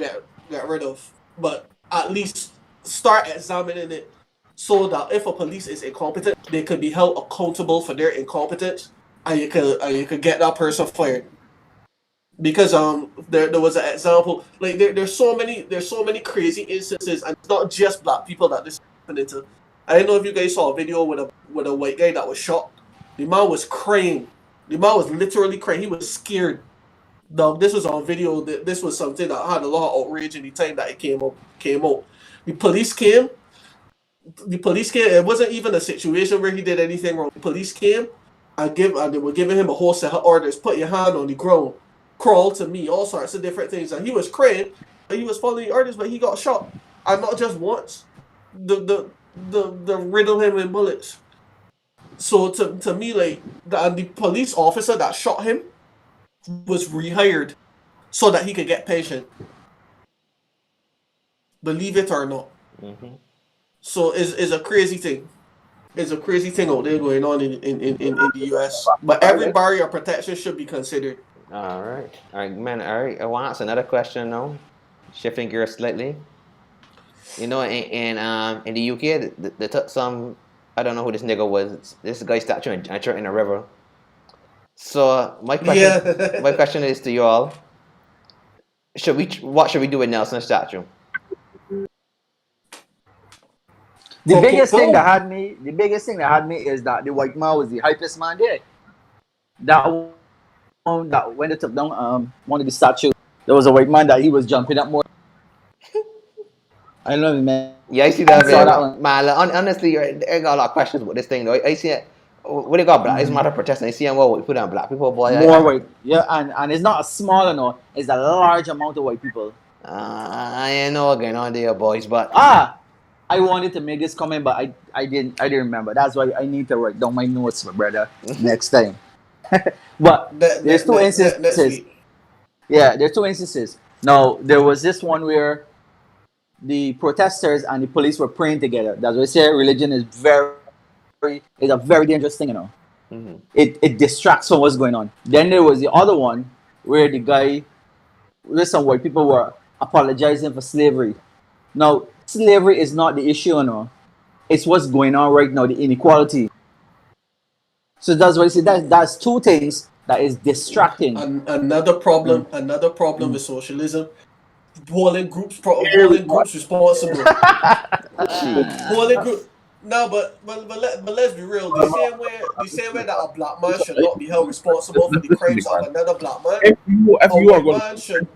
get rid of. But at least start examining it so that if a police is incompetent, they could be held accountable for their incompetence, and you could get that person fired. Because there was an example, like there's so many crazy instances, and it's not just black people that this happened to. I don't know if you guys saw a video with a white guy that was shot. The man was crying. The man was literally crying. He was scared. Dog, this was on video. This was something that had a lot of outrage in the time that it came out. The police came. The police came. It wasn't even a situation where he did anything wrong. The police came and they were giving him a whole set of orders. Put your hand on the ground, crawl to me, all sorts of different things. And he was crying, and he was following the orders, but he got shot, and not just once. The riddle him with bullets. So to me, like the police officer that shot him was rehired so that he could get pension. Believe it or not. Mm-hmm. So it's a crazy thing. It's a crazy thing out there going on in the US. But every barrier of protection should be considered. All right, man. All right, I want to ask another question now. Shifting gears slightly. You know, in the UK, they took some. I don't know who this nigga was. This guy statue and threw it in a river. So my question is to you all: what should we do with Nelson's statue? The biggest thing that had me is that the white man was the hypest man there. That when they took down one of the statues, there was a white man that he was jumping up more. I don't know, man. Yeah, I see that. I saw that one. Man, honestly, I got a lot of questions about this thing though. I see it. What they got Black Lives Matter protesting. I see them we put on black people, boy. More white, yeah, and it's not a small enough. It's a large amount of white people. I ain't know again on there, boys, but I wanted to make this comment, but I didn't remember. That's why I need to write down my notes, my brother, next time. But there's two instances. Yeah, there's two instances. Now there was this one where the protesters and the police were praying together. That's why I say religion is a very dangerous thing, you know. Mm-hmm. It distracts from what's going on. Then there was the other one where some white people were apologizing for slavery. Now, slavery is not the issue, you know. It's what's going on right now, the inequality. So that's why I say that's two things that is distracting. Another problem with socialism. Holding groups responsible. Holding group. No, but let's be real. The same way that a black man should not be held responsible for the crimes of another black man. if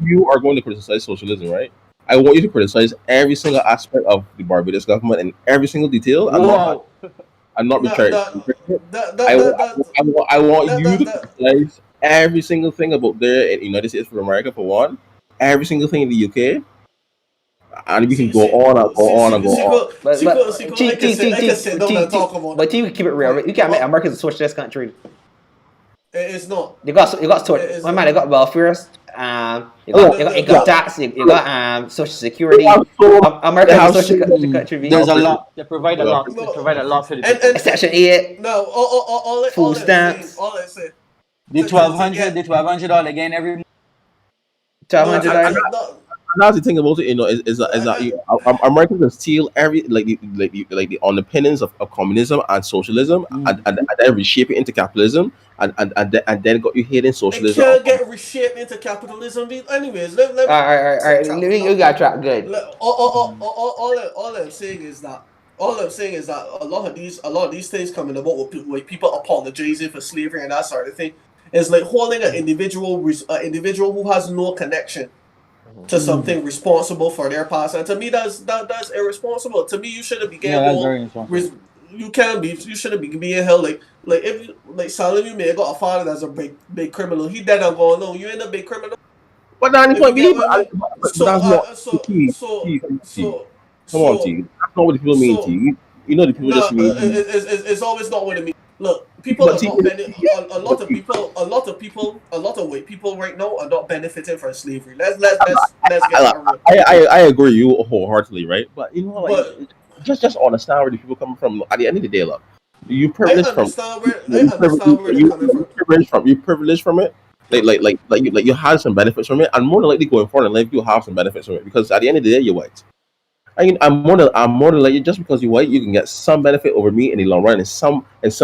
you are going to criticize socialism, right? I want you to criticize every single aspect of the Barbados government and every single detail. I'm not returning. I want you to criticize every single thing about there in the United States of America for one, every single thing in the UK, and we can go on and go on and go on. But you keep it real. You can't make America a socialist country. It's not. You got my man. They got welfare. You got tax. You got social security. America has a social country. There's a lot. They provide a lot. They provide a lot for the and Section 8. No, all food stamps. All I say. The $1,200 again every month. $1,200. Now the thing about it, you know, is that Americans can steal every the underpinnings of communism and socialism, and then reshape it into capitalism, and then got you hating socialism. It can't get reshaped into capitalism. Anyways, let all right. You got track good. All I'm saying is that all I'm saying is that a lot of these things coming about with people apologizing for slavery and that sort of thing is like holding an individual who has no connection to something responsible for their past. And to me, that's irresponsible. To me, you shouldn't be Yeah, getting that's more. very responsible. You shouldn't be being held like if you, like Salim, may have got a father that's a big criminal. He dead and gone. No, you ain't a big criminal. But that's the If you point, get B. what I mean. But So that's not so T. so T. T. so Come on, so T. That's not what the people mean, T. so You know the people just no, mean. it's always not what it means. Look, people But are T. not a lot But of T. people, a lot of white people right now are not benefiting from slavery. Let's get that real. I agree with you wholeheartedly, right? But you know, like But just understand where the people coming from. At the end of the day, look, you privileged from I understand where they're coming from. you privileged from it. You have some benefits from it, and more than likely going forward in life, you'll have some benefits from it because at the end of the day, you're white. I mean, I'm more than likely just because you're white, you can get some benefit over me in the long run in some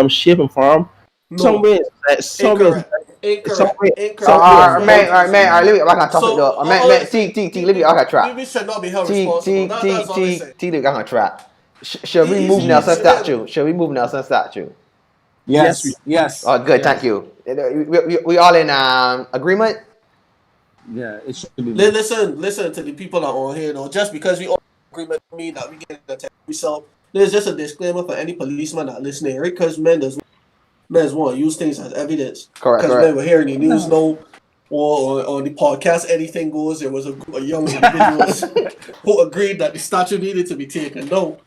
shape and form, some No, way, some way, incorrect, some incorrect, way, some incorrect. way. This is what I'm trying to Man, say. all right, let me get back on topic though. So Man, T, let me get back on track. we should not be held T, responsible. T, T, That's all I T, say. T, let me get back on track. Shall we move Easy, Nelson easy there. statue? Shall we move Nelson statue? Yes, we. Yes, yes, Oh, good, thank yes. you. We all in agreement? Yeah, it should be moved. Listen to the people that are on here. Though, just because we all agreement mean that we get the test ourselves. There's just a disclaimer for any policeman that listening, right? Because men want to use things as evidence. Correct, Because men correct. were hearing the news No. now, or on the podcast, anything goes. There was a group of young individuals who agreed that the statue needed to be taken. No,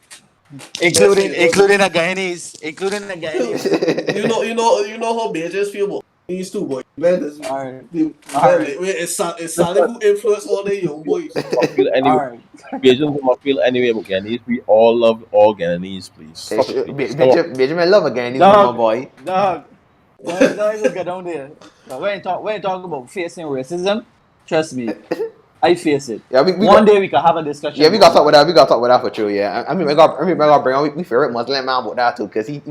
let's say Including it wasn't. including the Guyanese. Including the Guyanese. You know how Beijing's feel about these two boys. Man, Alright. man, Alright. it's Salim who influenced all the young boys. Feel anyway. Alright. Asians will not feel anyway about Ghanese. We all love all Ghanese, please. Stop it, please. Come on. Benjamin love again, he's my Dog, boy. dog. Don't even get down there. But when you talk about facing racism, trust me, I face it. Yeah, we One got day we can have a discussion. yeah, we got to about talk with that. We got to talk with that for true. Yeah, I mean, I got bring on we favorite Muslim man about that too, because he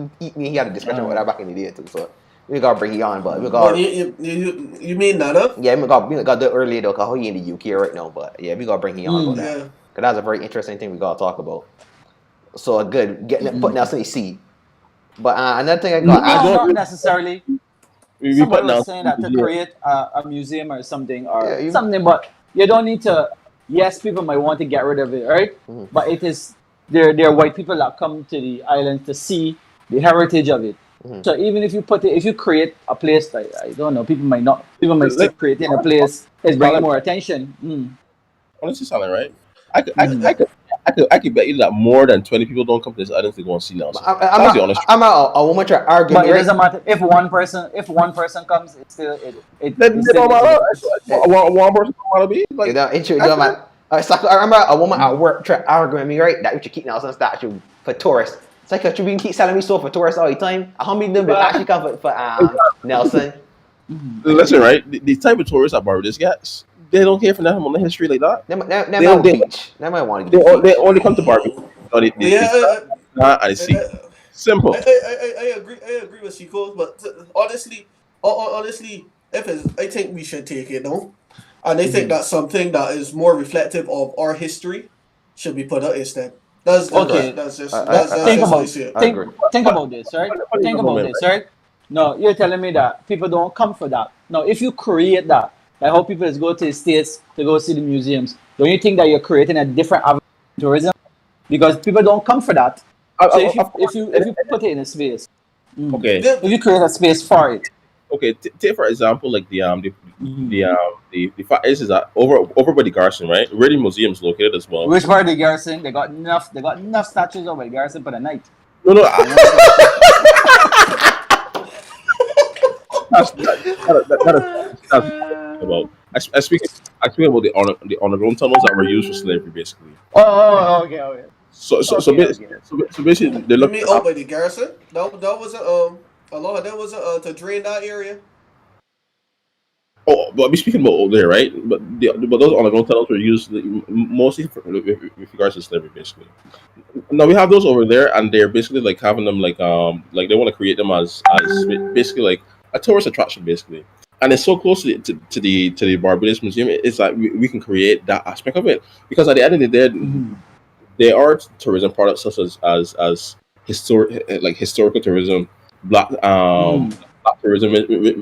had a discussion with that back in the day too. So we got to bring he on, but we But got you mean Nana? yeah, we got do it earlier though, cause he in the UK right now. But yeah, we got to bring he on about that, Yeah. cause that's a very interesting thing we got to talk about. So good, putting us in the seat. But another thing I got No, asked. not necessarily. We Somebody put was now. saying that to create a museum or something Yeah, or something, but you don't need to. Yes, people might want to get rid of it, right? Mhm. But it is there are white people that come to the island to see the heritage of it. Mhm. So even if you create a place like I don't know, people might say Let- creating a place is bringing more attention. Honestly, Silent, right? I could bet you that more than 20 people don't come to this island to go and see Nelson. That's the honest truth. I'm a woman trying to argue But me, it right? doesn't matter if one person comes, it's still it They it's still don't makes a matter. difference. One person don't want to be You like. know, it don't matter. I remember a woman at work trying to argue with me, right? That we should keep Nelson statue for tourists. It's like you been keep selling me stuff for tourists all the time. How many of them will actually come for Nelson? Listen, right? The type of tourists that Barbados gets, they don't care for nothing on the history like that. They They might they, beach. They might want to they, go they beach. only come to Barbados. And see. Simple. I agree. I agree with Chico, but honestly, I think we should take it now, and I think that's something that is more reflective of our history should be put out instead. Okay. That's just Think just how I about see it. I agree. think about this, right? Think about this, right? No, you're telling me that people don't come for that. No, if you create that, like how people is go to the States to go see the museums, don't you think that you're creating a different avenue of tourism? Because people don't come for that. So if you put it in a space, Okay. if you create a space for it, Okay. Take for example, like the fact is that over by the Garrison, right? Where the museum is located as well. which part of the garrison they got enough statues over the garrison for the night. No, no. That's about. I speak about the underground tunnels that were used for slavery, basically. Okay. So basically, they You look. mean out by the garrison? That wasn't a lot of that wasn't to drain that area. Oh, but we speaking about over there, right? But those underground tunnels were used mostly with regards to slavery, basically. Now we have those over there, and they're basically like having them like they want to create them as basically like a tourist attraction, basically. And it's so close to the Barbados Museum. It's like we can create that aspect of it because at the end of the day, there are tourism products such as historical tourism, black black tourism,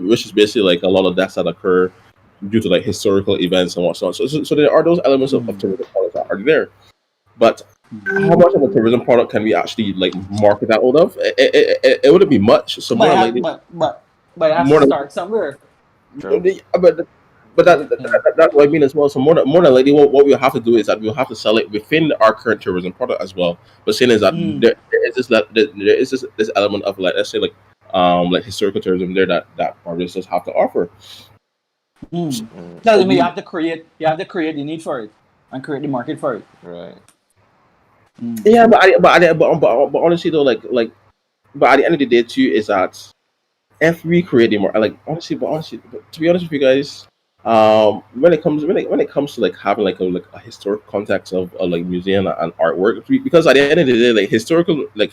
which is basically like a lot of deaths that occur due to like historical events and whatnot. So there are those elements of tourism products that are there, but how much of a tourism product can we actually like market that out of? It wouldn't be much. So more But than have, likely, but it has more to than start somewhere. True. but that's what I mean as well. So more than likely, what we'll have to do is that we'll have to sell it within our current tourism product as well. But saying is that there is there is this element of like, let's say like historical tourism there that our business have to offer. So, Doesn't mean we, you have to create the need for it and create the market for it. Right. yeah, but honestly though, but at the end of the day too, is that if we create a more like but to be honest with you guys, when it comes to like having like a historic context of like museum and artwork, because at the end of the day, like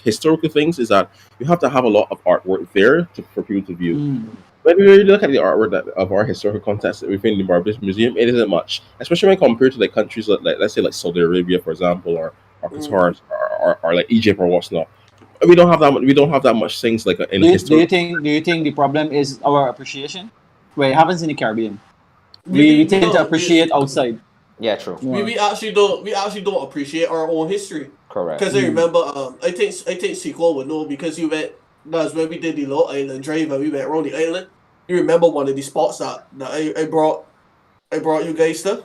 historical things is that you have to have a lot of artwork there for people to view. When we really look at the artwork of our historical context within the Barbados Museum, it isn't much, especially when compared to like countries like let's say like Saudi Arabia, for example, or Qatar, or like Egypt or whatnot. We don't have that much. We don't have that much things like in history. Do you think the problem is our appreciation? Well, it happens in the Caribbean. We We tend to don't appreciate outside Yeah, true. more. we actually don't appreciate our own history. Correct. Because I remember, I think Sequel would know because you went. That's when we did the Low Island drive and we went around the island. You remember one of the spots that I brought you guys to,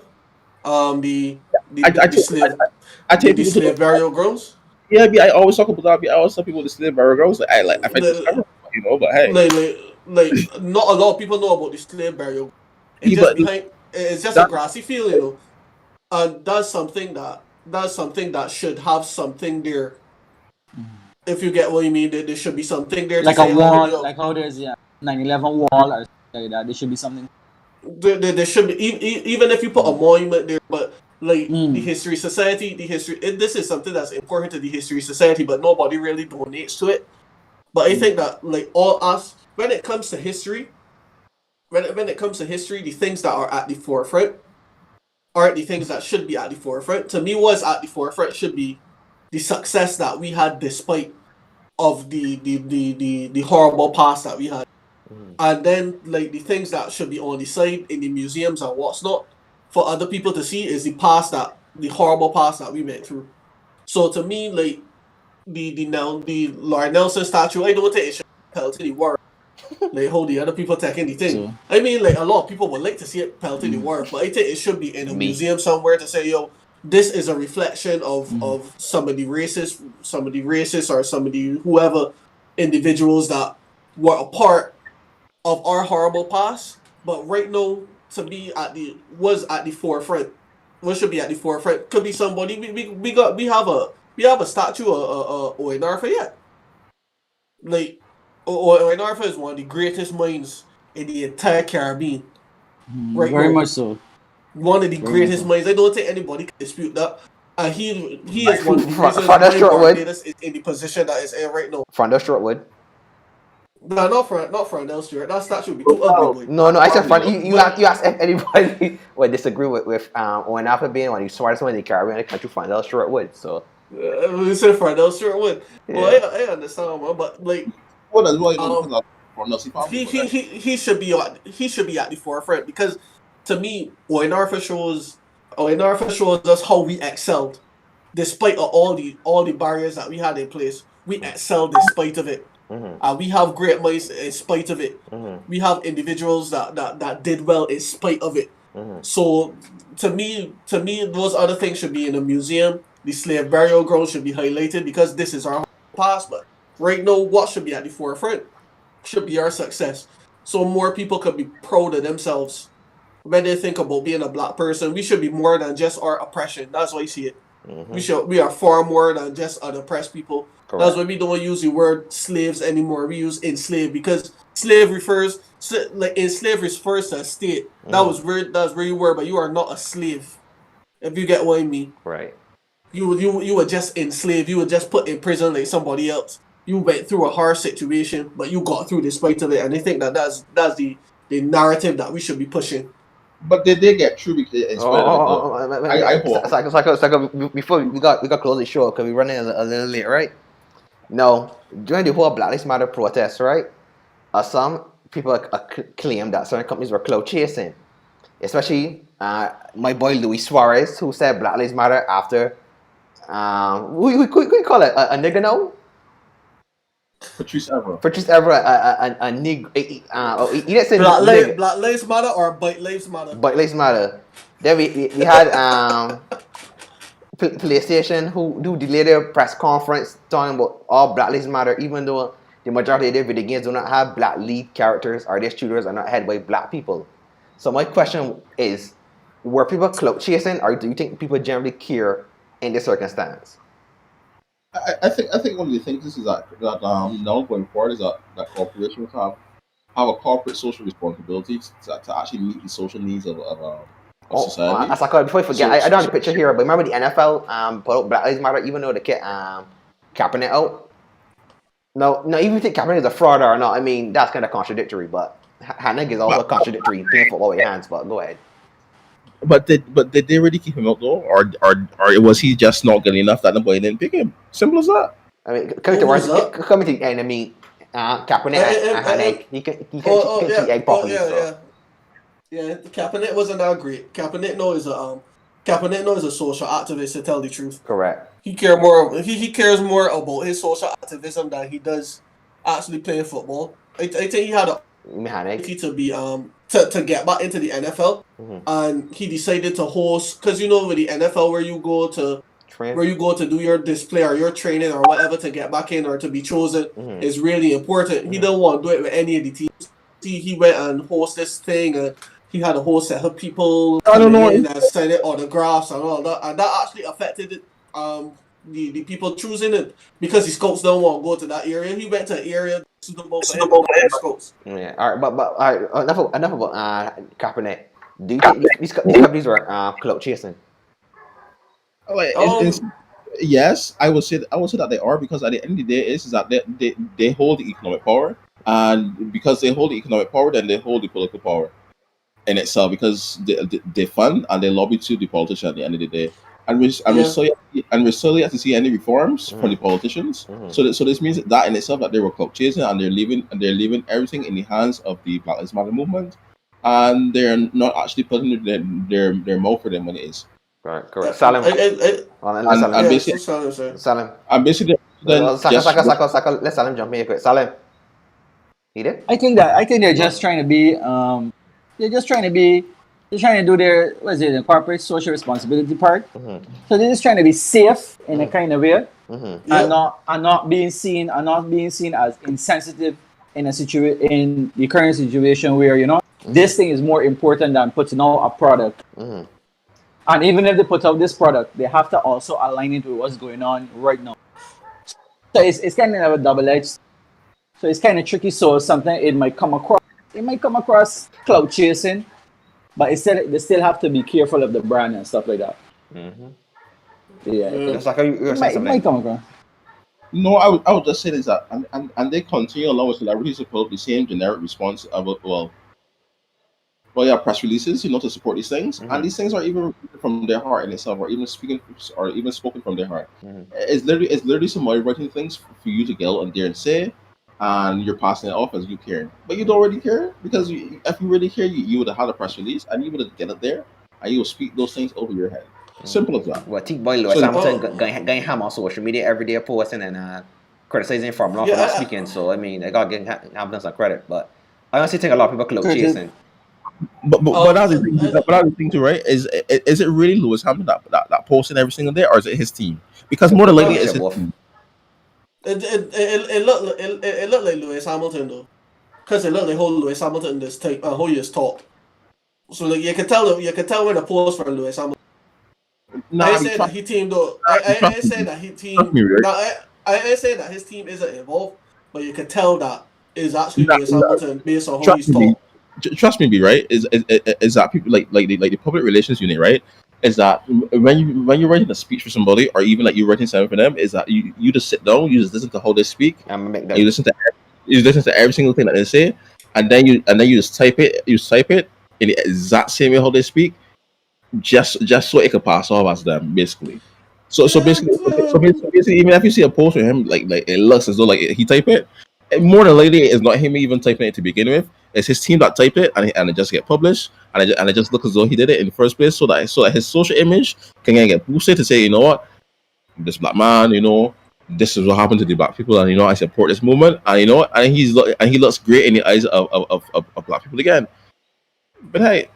I the slave I take the people to slave burial grounds. yeah. I always talk about that. I always tell people to slave burial grounds. Like if I discover, but hey, Not a lot of people know about the slave burial. It's just but behind. It's just a that grassy field, and that's something that should have something there. If you get what you mean, there should be something there to Like a say wall, like how there's 9/11 wall or something like that. There should be something. there should be even if you put a monument there, but like the Mm. history society, this is something that's important to the history society, but nobody really donates to it. But I think that like all us, when it comes to history, when it comes to history, the things that are at the forefront aren't the things that should be at the forefront. To me, what's at the forefront should be the success that we had despite of the horrible past that we had. And then like the things that should be on the side in the museums and what's not for other people to see is the horrible past that we went through. So to me, like the Lord Nelson statue, I don't think it should be held to the world. Like how the other people take anything. So, I mean, like a lot of people would like to see it pelted in the world, but I think it should be in a Me. museum somewhere to say, yo, this is a reflection of some of the racists or some of the whoever individuals that were a part of our horrible past. But right now, to be at the forefront, what should be at the forefront could be somebody we have a statue of Oenarfa yet. Like Oenarfa is one of the greatest minds in the entire Caribbean. Right very now. much so. One of the Very greatest much so. minds. I don't think anybody can dispute that. And he is one of the From reasons the why short wood. Barbados is in the position that it's in right now. Front of Shortwood. No, not for Nell Stewart. That statue would be too ugly, boy. No, I said front. You ask if anybody would disagree with Owen Alpha being one of the smartest one in the Caribbean when it comes to front of Shortwood. So We said for Nell Stewart would. Well, yeah. I understand, man, but like what as well, you know, um, because for Nelson he should be at the forefront because to me, Oenarfa shows us how we excelled despite of all the barriers that we had in place. We excelled in spite of it. We have great minds in spite of it. We have individuals that did well in spite of it. So to me, those other things should be in a museum. The slave burial ground should be highlighted because this is our past. But right now, what should be at the forefront should be our success. So more people could be proud of themselves when they think about being a black person. We should be more than just our oppression. That's why I see it. We are far more than just an oppressed people. Correct. That's why we don't use the word slaves anymore. We use enslaved because slave refers to a state. That's where you were, but you are not a slave. If you get what I mean. Right. You were just enslaved. You were just put in prison like somebody else. You went through a hard situation, but you got through despite of it. And I think that's the narrative that we should be pushing. But they did get through because in spite of it though. I hope. Before we got close the show because we running a little late, right? No, during the whole Black Lives Matter protest, right? Some people claim that certain companies were clout chasing, especially my boy Luis Suarez, who said Black Lives Matter after we call it a nigga now. Patrice Evra. Patrice Evra, a nigga. He didn't say nigga. Black Lives Matter or Bite Lives Matter? But Lives Matter. Then we had PlayStation who delayed their press conference talking about all Black Lives Matter, even though the majority of their video games do not have black lead characters or their shooters are not headed by black people. So my question is, were people clout chasing, or do you think people generally care in this circumstance? I think one of the things is that now going forward is that corporations have a corporate social responsibility to actually meet the social needs of society. As I call it, before I forget, I don't have the picture here, but remember the NFL put out Black Lives Matter, even though they kept capping it out. No, even if you think Kaepernick is a fraud or not, I mean that's kind of contradictory. But Hanig is also contradictory, playing football with your hands. But go ahead. But did they really keep him out though, or was he just not good enough that nobody didn't pick him? Simple as that. I mean, coming to the end, I mean, Kaepernick and Hanig, he can cheat egg properly. Yeah, Kaepernick wasn't that great. Kaepernick knows a social activist, to tell the truth. Correct. He cares more about his social activism than he does actually playing football. I think he had a opportunity to be to get back into the NFL, and he decided to host, because with the NFL where you go to do your display or your training or whatever to get back in or to be chosen is really important. He didn't want to do it with any of the teams. He went and host this thing, and he had a whole set of people and signing autographs and all that, and that actually affected the people choosing it, because the scouts don't want to go to that area. He went to an area suitable for him, scouts. Yeah, all right, but all right, enough about Kaepernick. Do you think these companies were clout chasing? Yes, I would say that they are, because at the end of the day is that they hold the economic power, and because they hold the economic power, then they hold the political power in itself, because they fund and they lobby to the politician at the end of the day. And we're still yet to see any reforms from the politicians. So this means that in itself that they were clout chasing, and they're leaving everything in the hands of the Black Lives Matter movement, and they're not actually putting their mouth where their money is. Correct. Salim. Salim. And basically, let Salim jump in quick. Salim. He did? I think they're just trying to be they're trying to do their the corporate social responsibility part. So they're just trying to be safe in a kind of way, and not being seen as insensitive in the current situation where this thing is more important than putting out a product. And even if they put out this product, they have to also align it with what's going on right now. So it's kind of a double-edged. So it's kind of tricky. So something it might come across clout chasing, but they still have to be careful of the brand and stuff like that. It might come across. No, I would just say this, that and they continue along with celebrities to put up the same generic response about press releases, to support these things, and these things are even from their heart in itself, or even spoken from their heart. It's literally somebody writing things for you to get out and there and say, and you're passing it off as you care, but you don't really care, because if you really care, you would have had a press release and you would have get it there, and you will speak those things over your head. Simple as that. Well, T-Boy Lewis Hamilton going ham on social media every day, posting and criticizing Formula for not speaking. So I mean, I got getting Hamilton some credit, but I honestly think a lot of people clout chasing. But that's the thing too, right? Is it really Lewis Hamilton that posting every single day, or is it his team? Because more than likely it's his team. It looked like Lewis Hamilton though, because it looked like whole Lewis Hamilton this type whole year's top. So like you can tell when a post for Lewis Hamilton. I said that he teamed though. I said that he teamed. I said that his team isn't involved, but you can tell that is actually Lewis Hamilton based on how he's talk. Trust me, right? Is that people like the public relations unit, right? Is that when you're writing a speech for somebody, or even like you're writing something for them, is that you just sit down, you just listen to how they speak, and you listen to every single thing that they say, and then you just type it, in the exact same way how they speak, just so it could pass off as them, basically. So basically, even if you see a post with him, like it looks as though like he typed it, more than likely it's not him even typing it to begin with. It's his team that typed it, and it just get published, and it just looks as though he did it in the first place, so that his social image can get boosted to say, you know what, this black man, this is what happened to the black people, and I support this movement, and he looks great in the eyes of black people again. But hey,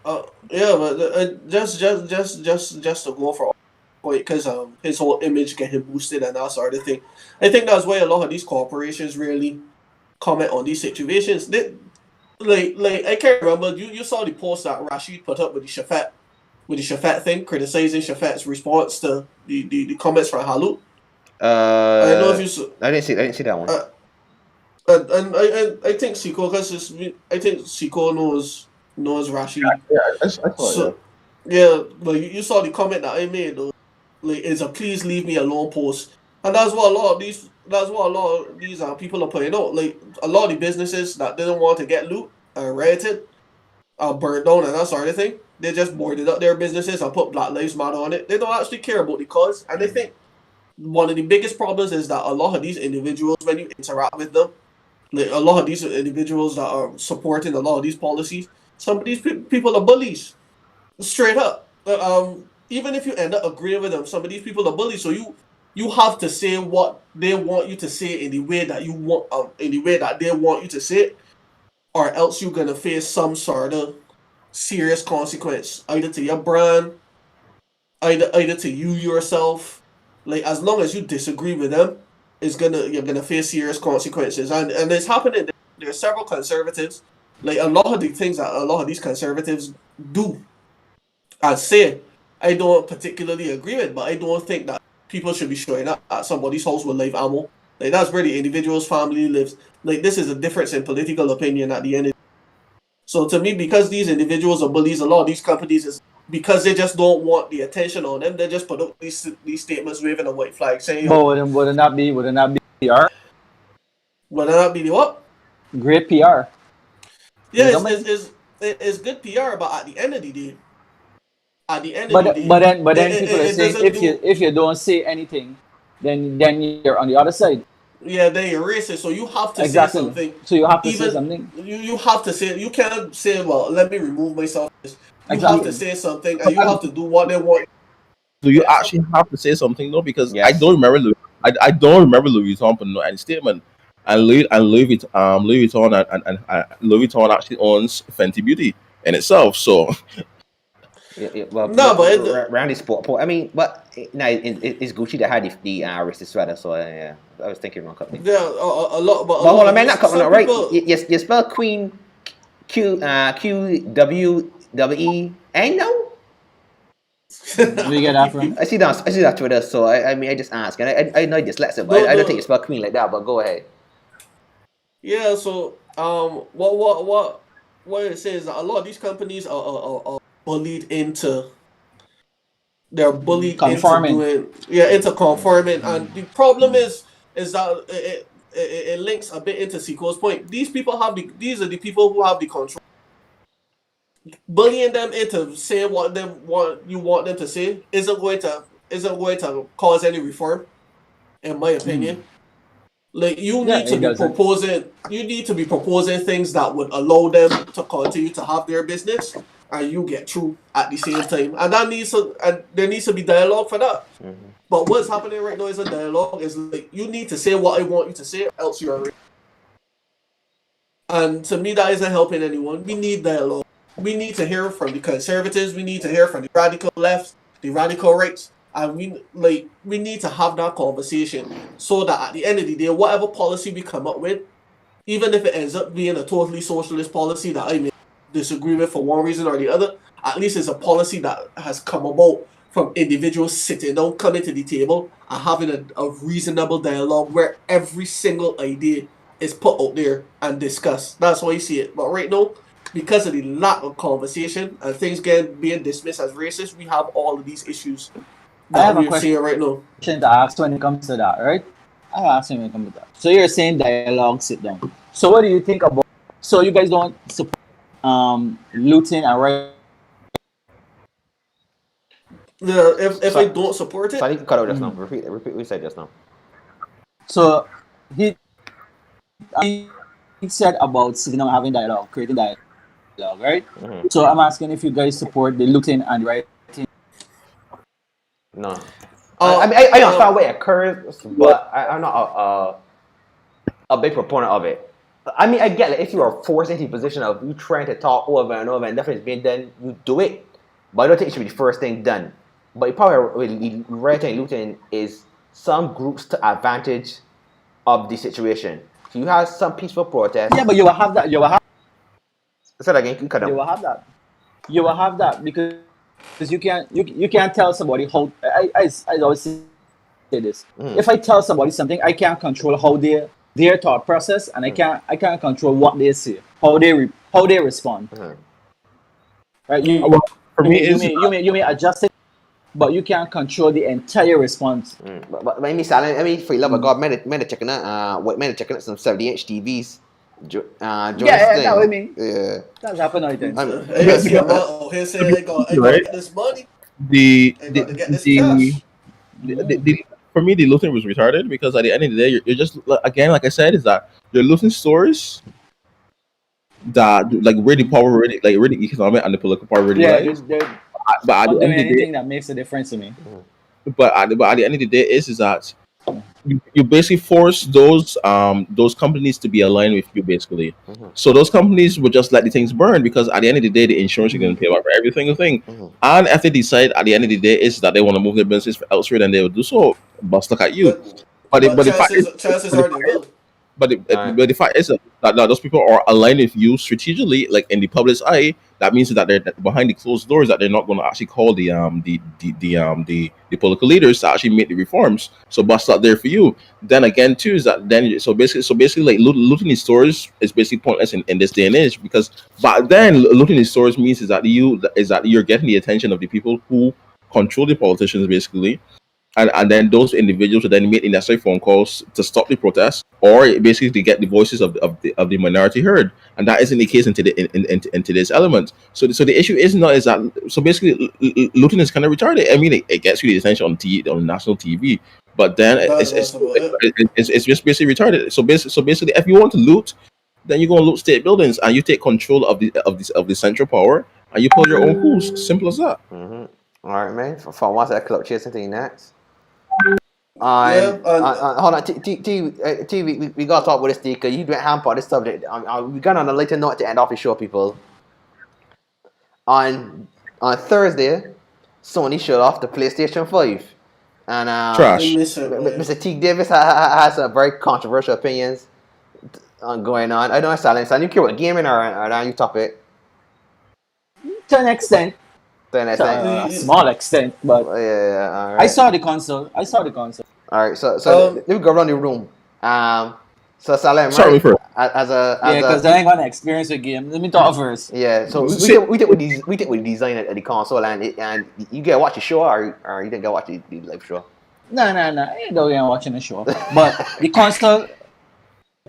Yeah, but just to go for point, because his whole image getting boosted and that sort of thing. I think that's why a lot of these corporations really comment on these situations. Like I can't remember. You saw the post that Rashid put up with the Shafat thing, criticizing Shafat's response to the comments from Halut. I don't know if you saw. I didn't see that one. And I think Siko, I think Siko knows Rashid. yeah, I saw it. So yeah, but you saw the comment that I made though. Like it's a please leave me alone post, and that's what a lot of these people are putting out. Like a lot of the businesses that didn't want to get loot and rioted, burned down and that sort of thing. They just boarded up their businesses and put Black Lives Matter on it. They don't actually care about the cause, and they think one of the biggest problems is that a lot of these individuals, when you interact with them, like a lot of these individuals that are supporting a lot of these policies, some of these people are bullies, straight up. Even if you end up agreeing with them, some of these people are bullies. So you have to say what they want you to say in the way that you want, in the way that they want you to say it, or else you're gonna face some sort of serious consequence, either to your brand, either to you yourself. Like as long as you disagree with them, you're gonna face serious consequences, and it's happening. There are several conservatives. Like a lot of the things that a lot of these conservatives do and say, I don't particularly agree with, but I don't think that people should be showing up at somebody's house with live ammo. Like that's where the individual's family lives. Like this is a difference in political opinion at the end. So to me, because these individuals are bullies, a lot of these companies is because they just don't want the attention on them. They just put up these statements waving a white flag saying, But would it not be PR? "Would that be the what?" Great PR. Yeah, You know, it's good PR, but at the end of the day, but then people are it saying doesn't do. if you don't say anything, then you're on the other side. Yeah, they erase it. So you have to say Exactly. something. So you have to say Even something. you have to say. You can't say, "Well, let me remove myself." You have to Exactly. say something, and you have to do what they want. Do you actually have to say something though? Because I Yes. don't remember I don't remember Louis Vuitton putting out any statement. And Louis Vuitton and Louis Vuitton actually owns Fenty Beauty in itself. So Well, No, but Randy Sport. I mean, but no, it's Gucci that had the wristed sweater. So yeah, I was thinking wrong company. yeah, a lot. But a But hold lot on, man, of not coming some out right. people- You spell Queen QWE. Ain't no. Where you get that from? I see that Twitter. So I mean, I just ask, and I know you're dyslexic, but I don't think you spell Queen like that. But go ahead. Yeah. So what it says is that a lot of these companies are bullied into. They're bullied Conforming. into conforming, and the problem is that it links a bit into Siko's point. These are the people who have the control. Bullying them into saying what you want them to say isn't going to cause any reform, in my opinion. Like you need to be proposing things that would allow them to continue to have their business, and you get through at the same time. And there needs to be dialogue for that. But what's happening right now is a dialogue. Is like you need to say what I want you to say, else you're. And to me, that isn't helping anyone. We need dialogue. We need to hear from the conservatives. We need to hear from the radical left, the radical rights, and we need to have that conversation so that at the end of the day, whatever policy we come up with, even if it ends up being a totally socialist policy that I may disagree with for one reason or the other, at least it's a policy that has come about from individuals sitting down, coming to the table, and having a reasonable dialogue where every single idea is put out there and discussed. That's how I see it. But right now, because of the lack of conversation and things being dismissed as racist, we have all of these issues I have that a we're seeing right now. question to ask when it comes to that, right? I'll ask when it comes to that. So you're saying dialogue, sit down. So what do you think about? So you guys don't support looting and right. If So, they don't support so I it, need to cut out just now. Repeat what you said just now. So he said about sitting down having dialogue, creating dialogue, right? So I'm asking if you guys support the looting and writing. No. I mean, I understand where it occurs, but I'm not a big proponent of it. I mean, I get it. If you are forced into a position of you trying to talk over and over and nothing's being done, you do it. But I don't think it should be the first thing done. But it probably writing and looting is some groups to advantage of the situation. So you have some peaceful protests. Yeah, but you will have that. You will have. Say that again. You cut You out. will have that. You will have that because you can't tell somebody how. I always say this. If I tell somebody something, I can't control how their thought process, and I can't control what they say, how they respond. Right? Well, for me, You may adjust it, but you can't control the entire response. But I mean, for the love of God, men are checking out some 70-inch TVs. During Yeah, this that's what I thing. mean. Yeah. That's happening, I think. I see a man out here saying I got to right? get this money, The I the got to get this the, cash. for me, the looting was retarded because at the end of the day, you're just again, like I said, is that you're looting stores that like where the power really, like where the economic and the political power really Yeah, lies. they're But at not the end doing of the day, anything that makes a difference to me. but at the end of the day, is that you basically force those companies to be aligned with you basically. So those companies would just let the things burn because at the end of the day, the insurance is going to pay out for every single thing. And if they decide at the end of the day is that they want to move their business elsewhere, then they will do so. But look at you. But But the fact is, chances but the are they fact is will. Alright. but the fact is that those people are aligned with you strategically, like in the public's eye. That means that they're that behind the closed doors that they're not going to actually call the political leaders to actually make the reforms. So bust out there for you. Then again, too, is that then so basically like looting these stores is basically pointless in this day and age because back then looting these stores means is that you're getting the attention of the people who control the politicians basically and then those individuals would then make the necessary phone calls to stop the protests or basically to get the voices of the minority heard, and that isn't the case in today's element. So the issue is not is that so basically looting is kind of retarded. I mean, it gets really attention on national TV, but then That's about it. it's just basically retarded. So basically, if you want to loot, then you go and loot state buildings and you take control of the central power and you pull your own coups. Simple as that. All right, man. For once, I club chasing thing next. Yeah, and Hold on, we gotta talk about this because you went hamper this subject. We got on a later note to end off the show, people. On Thursday, Sony showed off the PlayStation 5, and Trash. I miss it, man. Mr. T. Davis has some very controversial opinions on going on. I know it's silent. So you care about gaming or now you topic? To an extent, Then I to think. a small extent, but Yeah, all right. I saw the console. All right, so let me go around the room. So Salem, Start right? with first. As a Yeah, because I ain't gonna experience a game. Let me talk first. yeah. So See- we did we design the console and you get to watch the show or you didn't get to watch the live show. No. I ain't no game watching the show. But the console,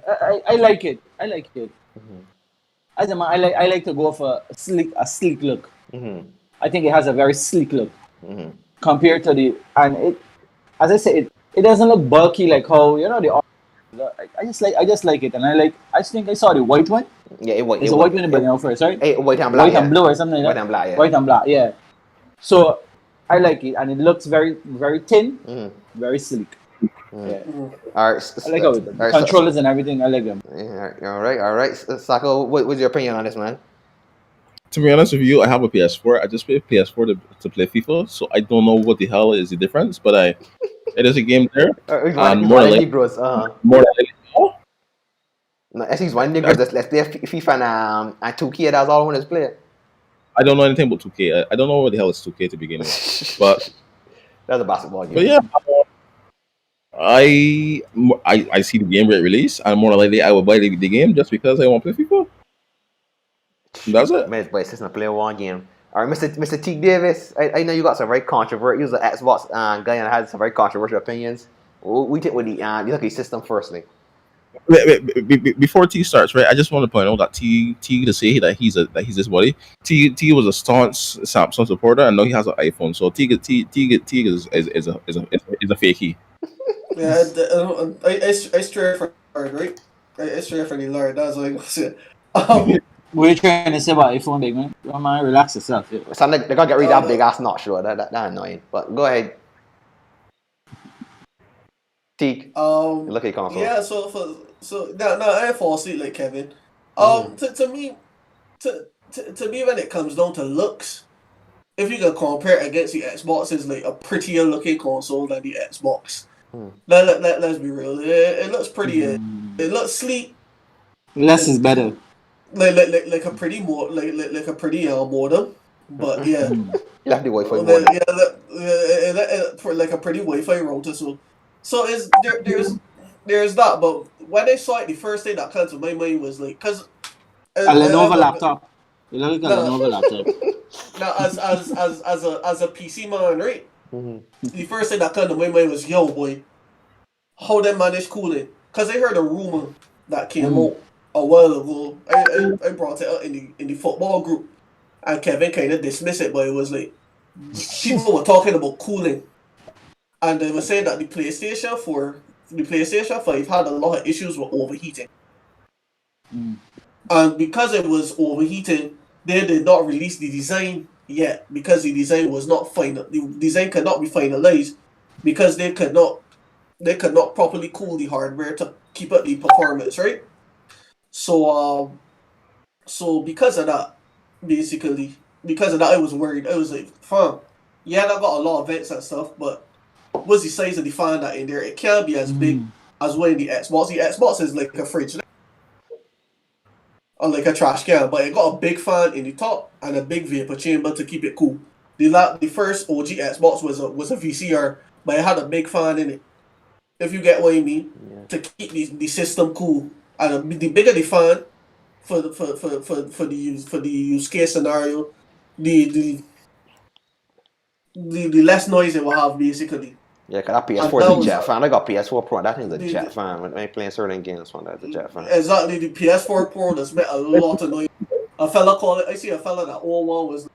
I like it. As a man, I like to go for a sleek look. I think it has a very sleek look compared to as I say, it doesn't look bulky like how the. I just like it, and I think I saw the white one. Yeah, it was. It's a white one in the first, right? White and black. White and blue or something like that. White and black. Yeah. White and black, yeah. So I like it, and it looks very, very thin, very sleek. Yeah. All right. I like how the controllers and everything. I like them. All right. Sako, what's your opinion on this, man? To be honest with you, I have a PS4. I just play PS4 to play FIFA, so I don't know what the hell is the difference. But it is a game there, and more than likely, oh, No, actually, one Negroes. Let's play FIFA and 2K. That's all I want to play. I don't know anything about 2K. I don't know what the hell is 2K to begin with. But That's a basketball game. but yeah, I see the game rate release, and more than likely I will buy the game just because I want to play FIFA. That's it. Man, but it's just not play one game. All right, Mr. T. Davis. I know you got some very controversial. You're an Xbox guy and had some very controversial opinions. We take with the you look at the system firstly. Before T starts, right? I just want to point out that T to say that he's this buddy. T was a staunch Samsung supporter. I know he has an iPhone, so T is a fakey. Yeah, I stray for Lord, right? I stray for the Lord. That's what I gonna say. Um, What are you trying to say about iPhone, big man? Come on, relax yourself. Yeah. So they gotta get rid of that big uh, ass notch, though. That annoying. But go ahead, Teak. Look at your console. yeah. So no, I ain't fall asleep like Kevin. To me, to me, when it comes down to looks, if you can compare it against the Xbox, is like a prettier looking console than the Xbox. Let's be real. It looks pretty. It looks sleek. Less is It, better. like a pretty more like a pretty modem. But yeah, You have the Wi-Fi yeah, modem. for like a pretty Wi-Fi router. So is there's that. But when I saw it, the first thing that came to my mind was like, cause A Lenovo I'm a laptop. You look like a no. Lenovo laptop. Now, as a PC man, right? Mm-hmm. The first thing that came to my mind was, yo, boy, how they manage cooling? Cause I heard a rumor that came out a while ago. I brought it up in the football group, and Kevin kind of dismissed it, but it was like people were talking about cooling, and they were saying that the PlayStation 5 had a lot of issues with overheating, and because it was overheating, they did not release the design yet because the design was not final. The design could not be finalized because they could not properly cool the hardware to keep up the performance, right? So so because of that, basically, because of that, I was worried. I was like, fam, yeah, I got a lot of vents and stuff, but what's the size of the fan that in there? It can't be as big as what in the Xbox. The Xbox is like a fridge or like a trash can, but it got a big fan in the top and a big vapor chamber to keep it cool. The first OG Xbox was a VCR, but it had a big fan in it. If you get what I mean, to keep the system cool. And the bigger the fan for the use case scenario, the the the less noise it will have basically. Yeah, cause that And PS4 is that a was jet fan. I got PS4 Pro. That thing's a the, jet the fan. When I playing certain games, one that's a jet fan. exactly the PS4 Pro that's made a lot of noise. A fella called it. I see a fella that all one was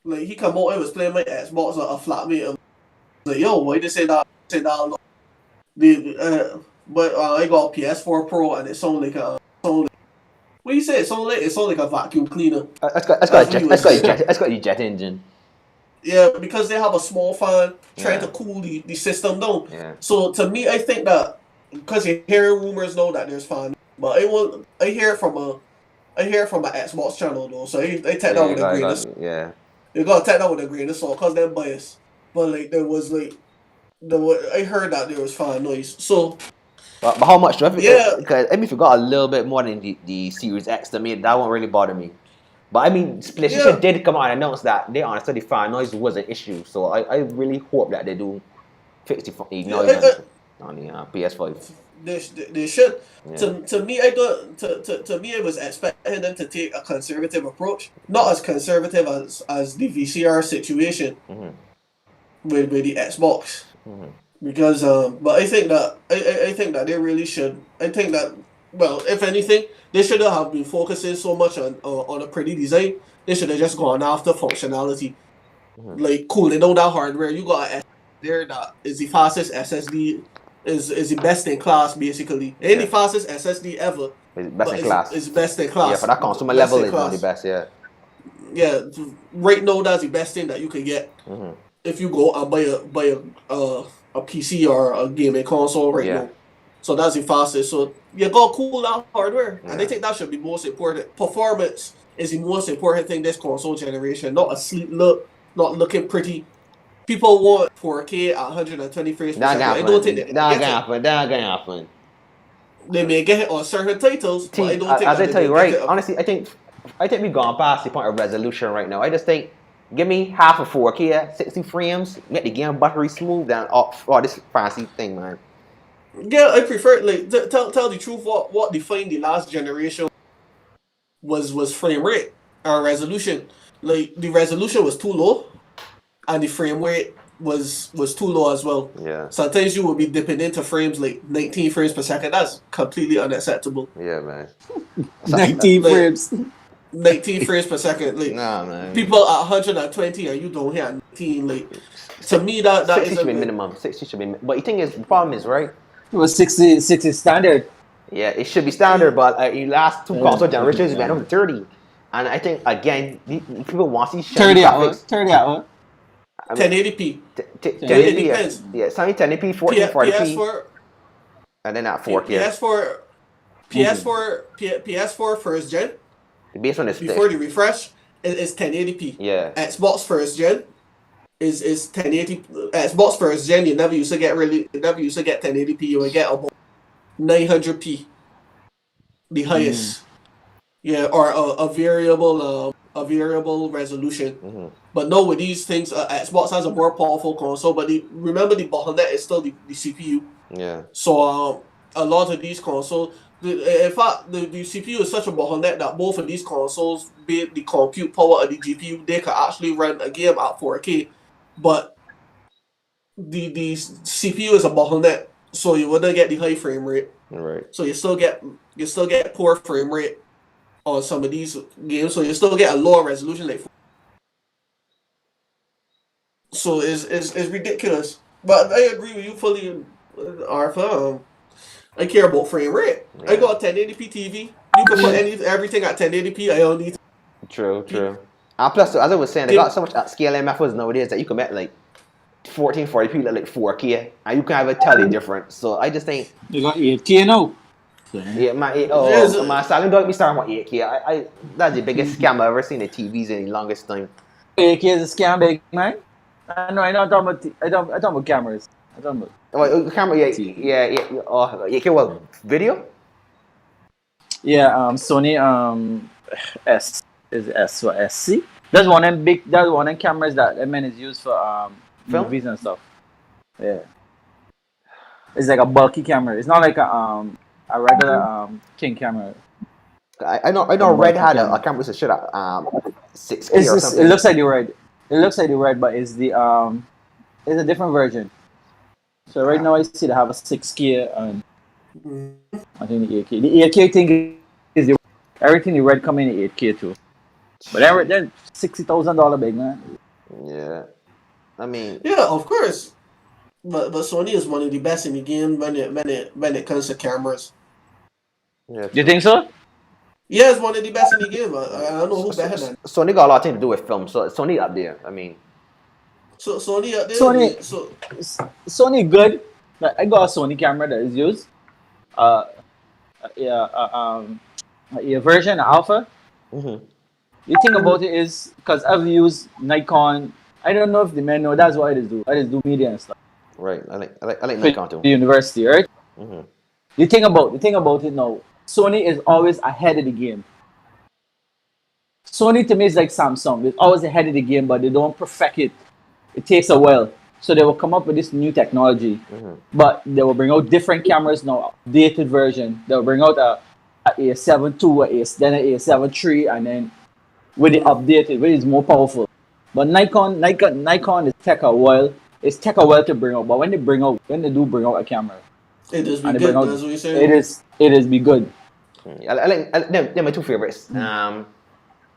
like he come out and was playing my Xbox a flatmate and was like, yo, why they say that a lot? But I got a PS4 Pro and it sound like a what do you say? It sound like a vacuum cleaner. That's got That's a what he jet. was saying. That's got a jet engine. Yeah, because they have a small fan trying Yeah. to cool the system down. Yeah. So to me, I think that because you hear rumors now that there's fan, but I hear it from an Xbox channel though. So I take that Yeah, with a grain of salt. yeah. You gotta take that with a grain of salt because they're biased. But like there was like I heard that there was fan noise. So But how much do I think? yeah, Because I mean, if you got a little bit more than the Series X, to me that won't really bother me. But I mean, PlayStation yeah, did come out and announce that they understood the fan noise was an issue. So I really hope that they do fix the yeah. noise on the PS5. They should. Yeah. To me, I don't. To me, I was expecting them to take a conservative approach, not as conservative as the VCR situation with the Xbox, because but I think that I think that they really should. I think that well, if anything, they shouldn't have been focusing so much on a pretty design. They should have just gone after functionality, like cooling down that hardware. You got a there that is the fastest SSD, is the best in class basically. Ain't the Yeah. fastest SSD ever, It's best but in class. it's best in Yeah, class. for that consumer Best level in is one of the class. best. Yeah. Yeah, right now that's the best thing that you can get if you go and buy a PC or a gaming console right Yeah. now. So that's the fastest. So you gotta cool out hardware, and I Yeah. think that should be most important. Performance is the most important thing this console generation, not a sleek look, not looking pretty. People want 4K at 120 frames per That second. gonna I don't think happen. they're gonna That get gonna it. happen. That gonna happen. They may get it on certain titles, but I don't think As that I they tell may you, get right? it. Honestly, I think we've gone past the point of resolution right now. I just think, give me half of 4K, 60 frames, make the game buttery smooth, then this fancy thing, man. Yeah, I prefer like tell the truth. What defined the last generation was frame rate or resolution. Like the resolution was too low, and the frame rate was too low as well. Yeah. Sometimes you will be dipping into frames like 19 frames per second. That's completely unacceptable. Yeah, man. 19 Like frames. 19 frames per second. Like Nah, man. people at 120 and you don't hit 19. Like to me that 60 should isn't be good. minimum. 60 should be. But the problem is, right? It was 60 standard. Yeah, it should be standard, but in last two console Yeah, generations, we went up to 30. And I think again, people want to see shiny 30 hour. graphics. 30 hour. I mean, 1080p. 1080p, It depends. yeah, something 1080p, 1440p, PS4 and then at 4K. PS4 first gen The base one is before thick. the refresh is 1080p. Yeah. Xbox first gen is 1080. Xbox first gen you never used to get 1080p. You would get about 900p, the highest. Yeah, or a variable resolution. Mm-hmm. But no, with these things, Xbox has a more powerful console. But remember, the bottleneck is still the CPU. Yeah. So a lot of these consoles, in fact, the CPU is such a bottleneck that both of these consoles, be it the compute power of the GPU, they could actually run a game at 4K. But the CPU is a bottleneck, so you wouldn't get the high frame rate. Right. So you still get poor frame rate on some of these games. So you still get a lower resolution, like. So it's ridiculous. But I agree with you fully, Arthur. I care about frame rate. Yeah. I got a 1080p TV. You can put everything at 1080p. I don't need. True. And plus, as I was saying, they got so much scale MFOs nowadays that you can make like 1440p like 4K, and you can have a totally different. So I just think, You got 8K now. yeah, Yes. my salary got me starting with 8K. I that's the biggest scam I've ever seen in TVs in the longest time. 8K is a scam, big man. I know. I'm not talking about. I'm talking about cameras. I'm talking about. Oh, camera, yeah. Oh, 8K what video? Yeah. Sony. S is S what SC. That's one of them big. That's one of them cameras that is used for Film? movies and stuff. Yeah. It's like a bulky camera. It's not like a regular King camera. I know. Red had a camera with a shit at 6K It's or just, something. it looks like the red. It looks like the red, but it's the it's a different version. So right now I see they have a 6K and I think the 8K. The 8K thing is everything the red come in the 8K too. But they're $60,000 big man. Yeah, I mean, Yeah, of course. But Sony is one of the best in the game when it comes to cameras. yeah. You think so? Yeah, it's one of the best in the game. I don't know who's better than. Sony got a lot of things to do with film, so Sony up there. I mean, So Sony up there. Sony- So Sony good. Like, I got a Sony camera that is used. A version alpha. mhm. The thing about it is because I've used Nikon. I don't know if the men know that's what I just do. I just do media and stuff. Right. I like Nikon too. The university, right? Mhm. The thing about it now, Sony is always ahead of the game. Sony to me is like Samsung. It's always ahead of the game, but they don't perfect it. It takes a while. So they will come up with this new technology, but they will bring out different cameras now, updated version. They'll bring out a A7 II, then an A7 III, and then with the updated, which is more powerful. But Nikon is take a while. It's take a while to bring out, but when they do bring out a camera, it does be and they good. bring out, That's what you're saying. it is be good. I like they're my two favorites.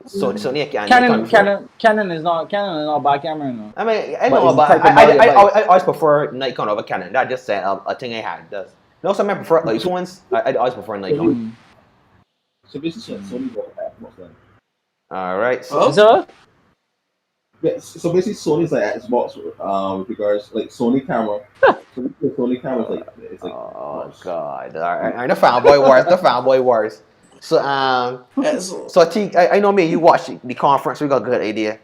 Sony and Canon is not a bad camera, no. I mean, I But know, it's but the type of model you buy. I always prefer Nikon over Canon. That just a thing I had. Does. No, some I prefer like ones. I always prefer Nikon. So basically, Sony bought Xbox then. All right. So, Oh. So Yeah, so basically Sony's like Xbox with regards like Sony camera. So the Sony camera is like oh god, all right, the fanboy wars. So so T, I know me. You watched the conference. We got a good idea.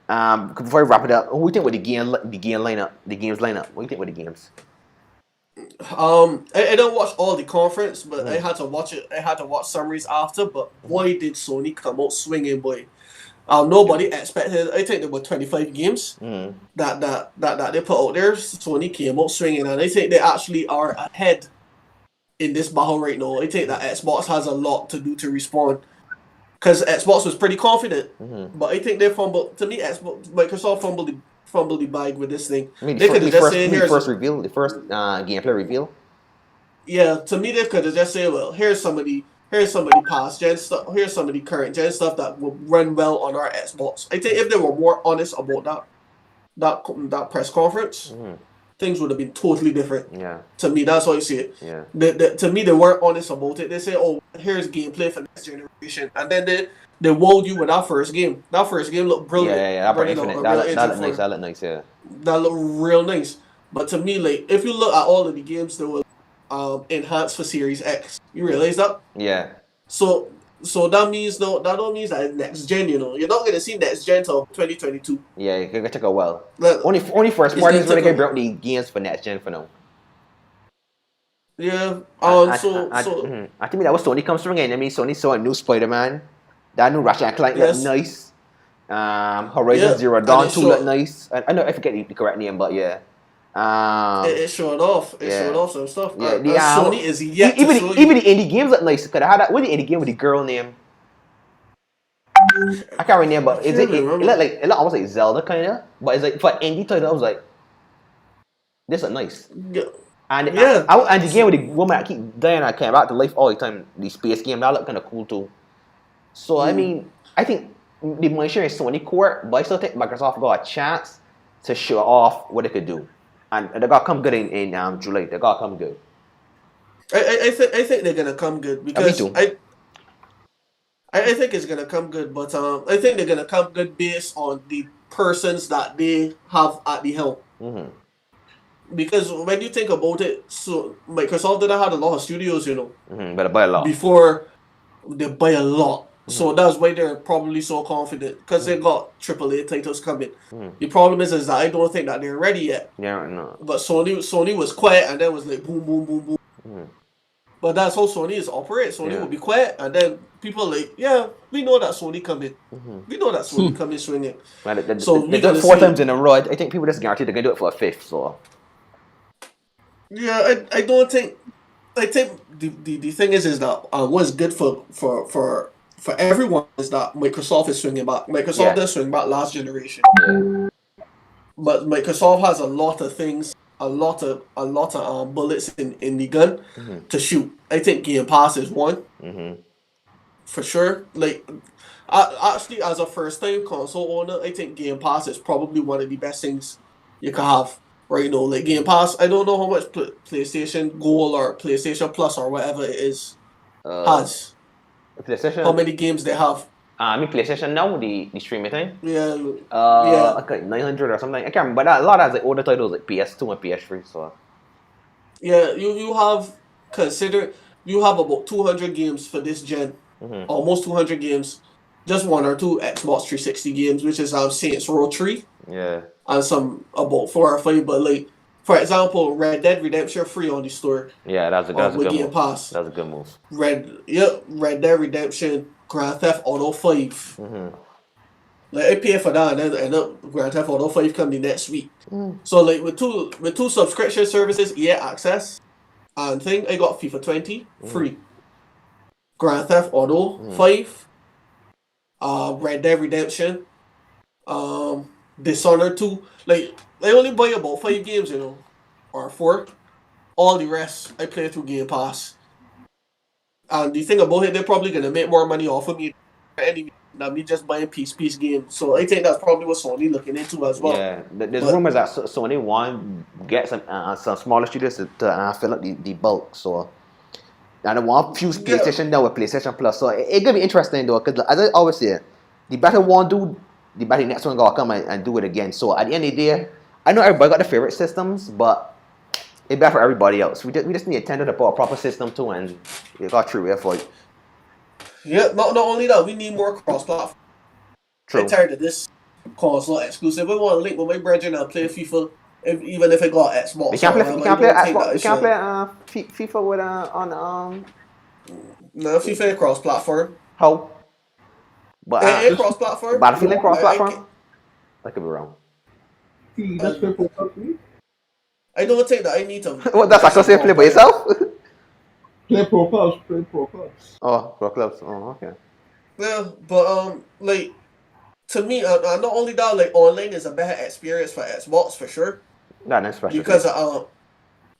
Before we wrap it up, what do you think with the games lineup? What do you think with the games? I don't watch all the conference, but I had to watch it. I had to watch summaries after. But boy, did Sony come out swinging, boy! Nobody expected. I think there were 25 games that they put out there. Sony came out swinging, and I think they actually are ahead in this battle right now. I think that Xbox has a lot to do to respond, because Xbox was pretty confident, but I think they fumbled. To me, Microsoft fumble the bag with this thing. I mean, They could have just said, the here's first reveal, the first gameplay reveal. yeah. To me, they could have just said, well, here's some of the past gen stuff. Here's some of the current gen stuff that will run well on our Xbox. I think if they were more honest about that press conference, things would have been totally different. Yeah. To me, that's how I see it. Yeah. To me, they weren't honest about it. They say, "Oh, here's gameplay for next generation," and then they wowed you with that first game. That first game looked brilliant. Yeah. That Running Infinite. a That real look engine nice. for- That look nice. Yeah. That looked real nice. But to me, like if you look at all of the games that were enhanced for Series X, you realize that. Yeah. So that means no, that don't mean that it's next gen. You know, you're not gonna see next gen till 2022. Yeah. It could take a while. Like, Only first it's parties gonna really take get built the games for next gen for now. yeah. I think that was Sony comes from again. I mean, Sony saw a new Spider-Man, that new Ratchet and Clank Yes. looked nice. Horizon Yeah, Zero and Dawn it 2 showed- looked nice. I know I forget the correct name, but yeah. It showed off. It yeah. showed off some stuff. Yeah, And Sony is yet even to show even you. the indie games look nice. Could I had that? What the indie game with the girl name? I can't remember. But it looked almost like Zelda kind of, but it's like for an indie title. I was like, this look nice. Yeah. And Yeah. and the game with the woman that keep dying and came back to life all the time, the space game, that looked kind of cool too. So I mean, I think the money share is Sony court, but I still think Microsoft got a chance to show off what they could do, and they got to come good in July. They got to come good. I think they're gonna come good because too. I think it's gonna come good, but I think they're gonna come good based on the persons that they have at the helm. Mm-hmm. Because when you think about it, so Microsoft didn't have a lot of studios, you know, But I buy a lot. before they buy a lot. So that's why they're probably so confident because they got AAA titles coming. The problem is that I don't think that they're ready yet. Yeah, no. But Sony was quiet and then was like boom, boom, boom, boom. But that's how Sony is operate. Sony will be quiet and then people like, yeah, we know that Sony coming. We know that Sony coming swinging. Man, they we do gonna it 4 see- times in a row. I think people just guaranteed they're gonna do it for a fifth. So Yeah, I don't think. I think the thing is that what's good for everyone is that Microsoft is swinging back. Microsoft did swing back last generation, but Microsoft has a lot of things, a lot of bullets in the gun to shoot. I think Game Pass is one for sure. Like, actually, as a first time console owner, I think Game Pass is probably one of the best things you can have. Right now, like Game Pass, I don't know how much PlayStation Gold or PlayStation Plus or whatever it is has. PlayStation. How many games they have? I mean PlayStation now the streaming thing. Yeah, like 900 or something. I can't remember. But a lot of like older titles like PS2 and PS3. So yeah. You have you have about 200 games for this gen, almost 200 games. Just one or two Xbox 360 games, which is Saints Row 3. Yeah. And some about 4 or 5, but like for example, Red Dead Redemption free on the store. Yeah, that's a good Game move. Pass. That's a good move. Red Dead Redemption, Grand Theft Auto 5. Like I pay for that and then end up Grand Theft Auto 5 come the next week. So like with two subscription services, EA Access and thing, I got FIFA 20 free. Grand Theft Auto 5, Red Dead Redemption, Dishonored 2. Like I only buy about 5 games, you know, or 4. All the rest I play through Game Pass. And the thing about it, they're probably gonna make more money off of me than me just buying piece games. So I think that's probably what Sony looking into as well. Yeah, there's rumors that Sony want get some smaller studios to fill up the bulk. So and they want fuse PlayStation now with PlayStation Plus. So it gonna be interesting though, because as I always say, the better one do, the better the next one gonna come and do it again. So at the end of the day, I know everybody got their favorite systems, but it's better for everybody else. We just need to tend to put a proper system too, and it got true for it. Yeah, not only that, we need more cross-platform. True. I'm tired of this console exclusive. I want to link with my brethren and play FIFA, even if I got Xbox. You can't play Xbox. You can't play FIFA with No, FIFA ain't cross-platform. how? But It ain't cross-platform. Battlefield ain't cross-platform. I could be wrong. That's play Pro Clubs, me. I don't think that I need to. What that's like say play by yourself? Play Pro Clubs. Play Pro Clubs. Oh, pro clubs. Oh, okay. Yeah, but like to me, not only that, like online is a better experience for Xbox for sure Not in special because case.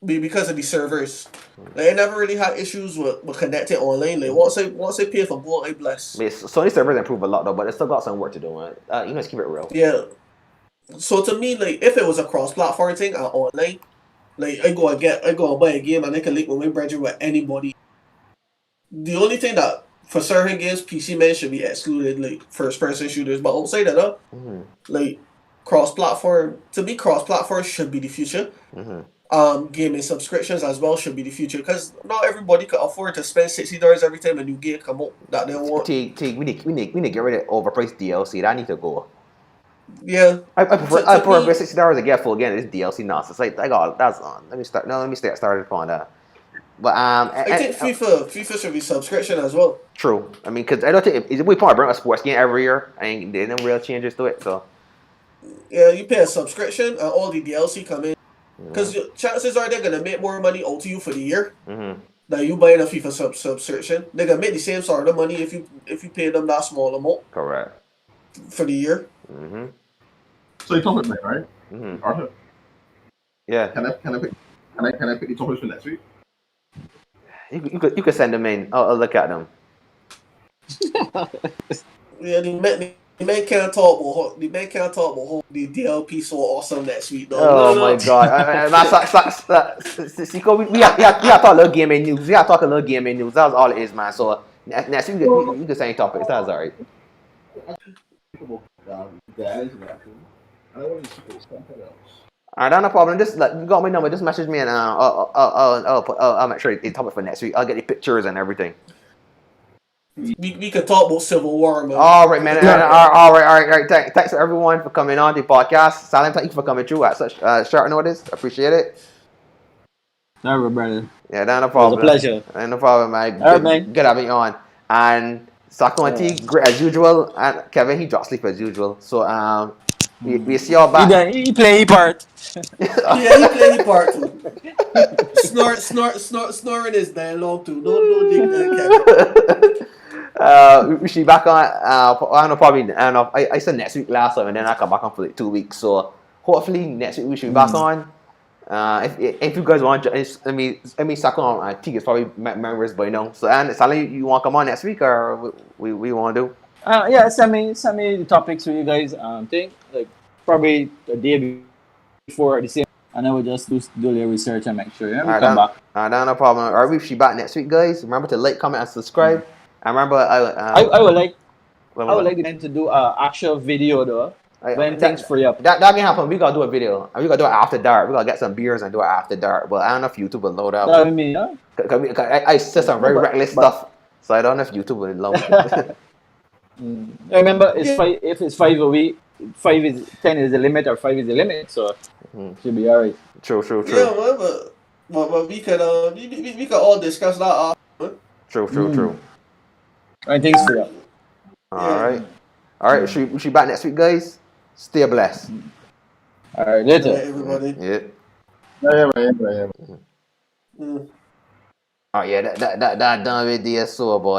because of the servers. Like I never really had issues with connecting online. Like once I pay for gold, I bless. I mean, Sony servers improved a lot though, but it's still got some work to do. Let's keep it real. Yeah. So to me, like if it was a cross-platform thing online, like I go and buy a game and I can link with my brethren with anybody. The only thing that for certain games PC men should be excluded, like first-person shooters, but outside of that, like cross-platform cross-platform should be the future. Gaming subscriptions as well should be the future because not everybody can afford to spend $60 every time a new game come out that they want. We need to get rid of overpriced DLC. That need to go. Yeah, I to prefer me, $60 to get full again. This DLC nonsense. Like I got that's on. Let me start started upon that. But I think FIFA should be subscription as well. true. I mean, because I don't think we probably bring a sports game every year. There's no real changes to it. So Yeah, you pay a subscription and all the DLC come in. Because chances are they're gonna make more money out of you for the year than you buying a FIFA subscription. They're gonna make the same sort of money if you pay them that small amount correct. for the year. So you topic, man, right? Arthur, Yeah, can I pick the topics for next week? you could send them in. I'll look at them. Yeah, the man can't talk about the DLP so awesome next week though. Oh No. my god! We have to talk a little gaming news. We have to talk a little gaming news. That's all it is, man. So next week you can send topics. That's alright. Alright, that's no problem. Just you got my number. Just message me and I'll make sure it's topic for next week. I'll get the pictures and everything. We could talk about Civil War, man. All right, man. All right. Thanks to everyone for coming on the podcast. Salim, thank you for coming through at such short notice. Appreciate it. Never, brother. Yeah, that's no It was a problem. pleasure. No problem, man. All right, man. Good having you on. And Sako and T, great as usual. And Kevin, he dropped sleep as usual. So we see y'all back. He play part. Yeah, he played the part too. Snoring is dialogue too. Don't dig that, Kevin. We should be back on. I don't know, probably. I don't know. I said next week last time, and then I come back on for like 2 weeks. So hopefully next week we should be back on. If you guys want, I mean, Sako and T is probably members by now. So, and Sally, you want to come on next week, or we want to do? Yeah, send me the topics for you guys. Think like probably the day before the same, and I will just do the research and make sure. Yeah, we come back. No problem. All right, we should be back next week, guys. Remember to like, comment, and subscribe. And remember, I would like them to do an actual video though. When things free up. That can happen. We gotta do a video. And we gotta do it after dark. We gotta get some beers and do it after dark. But I don't know if YouTube will load up. That would mean, huh? I said some very reckless stuff, so I don't know if YouTube will allow me. Remember, if it's 5 a week, 10 is the limit, or 5 is the limit, so should be alright. True. Yeah, man, but we could we could all discuss that after. True. Alright, thanks for that. All right. We should be back next week, guys. Stay blessed. Alright, later. Everybody. Yeah. Yeah. Mm. Oh yeah, that done with DSO, boy.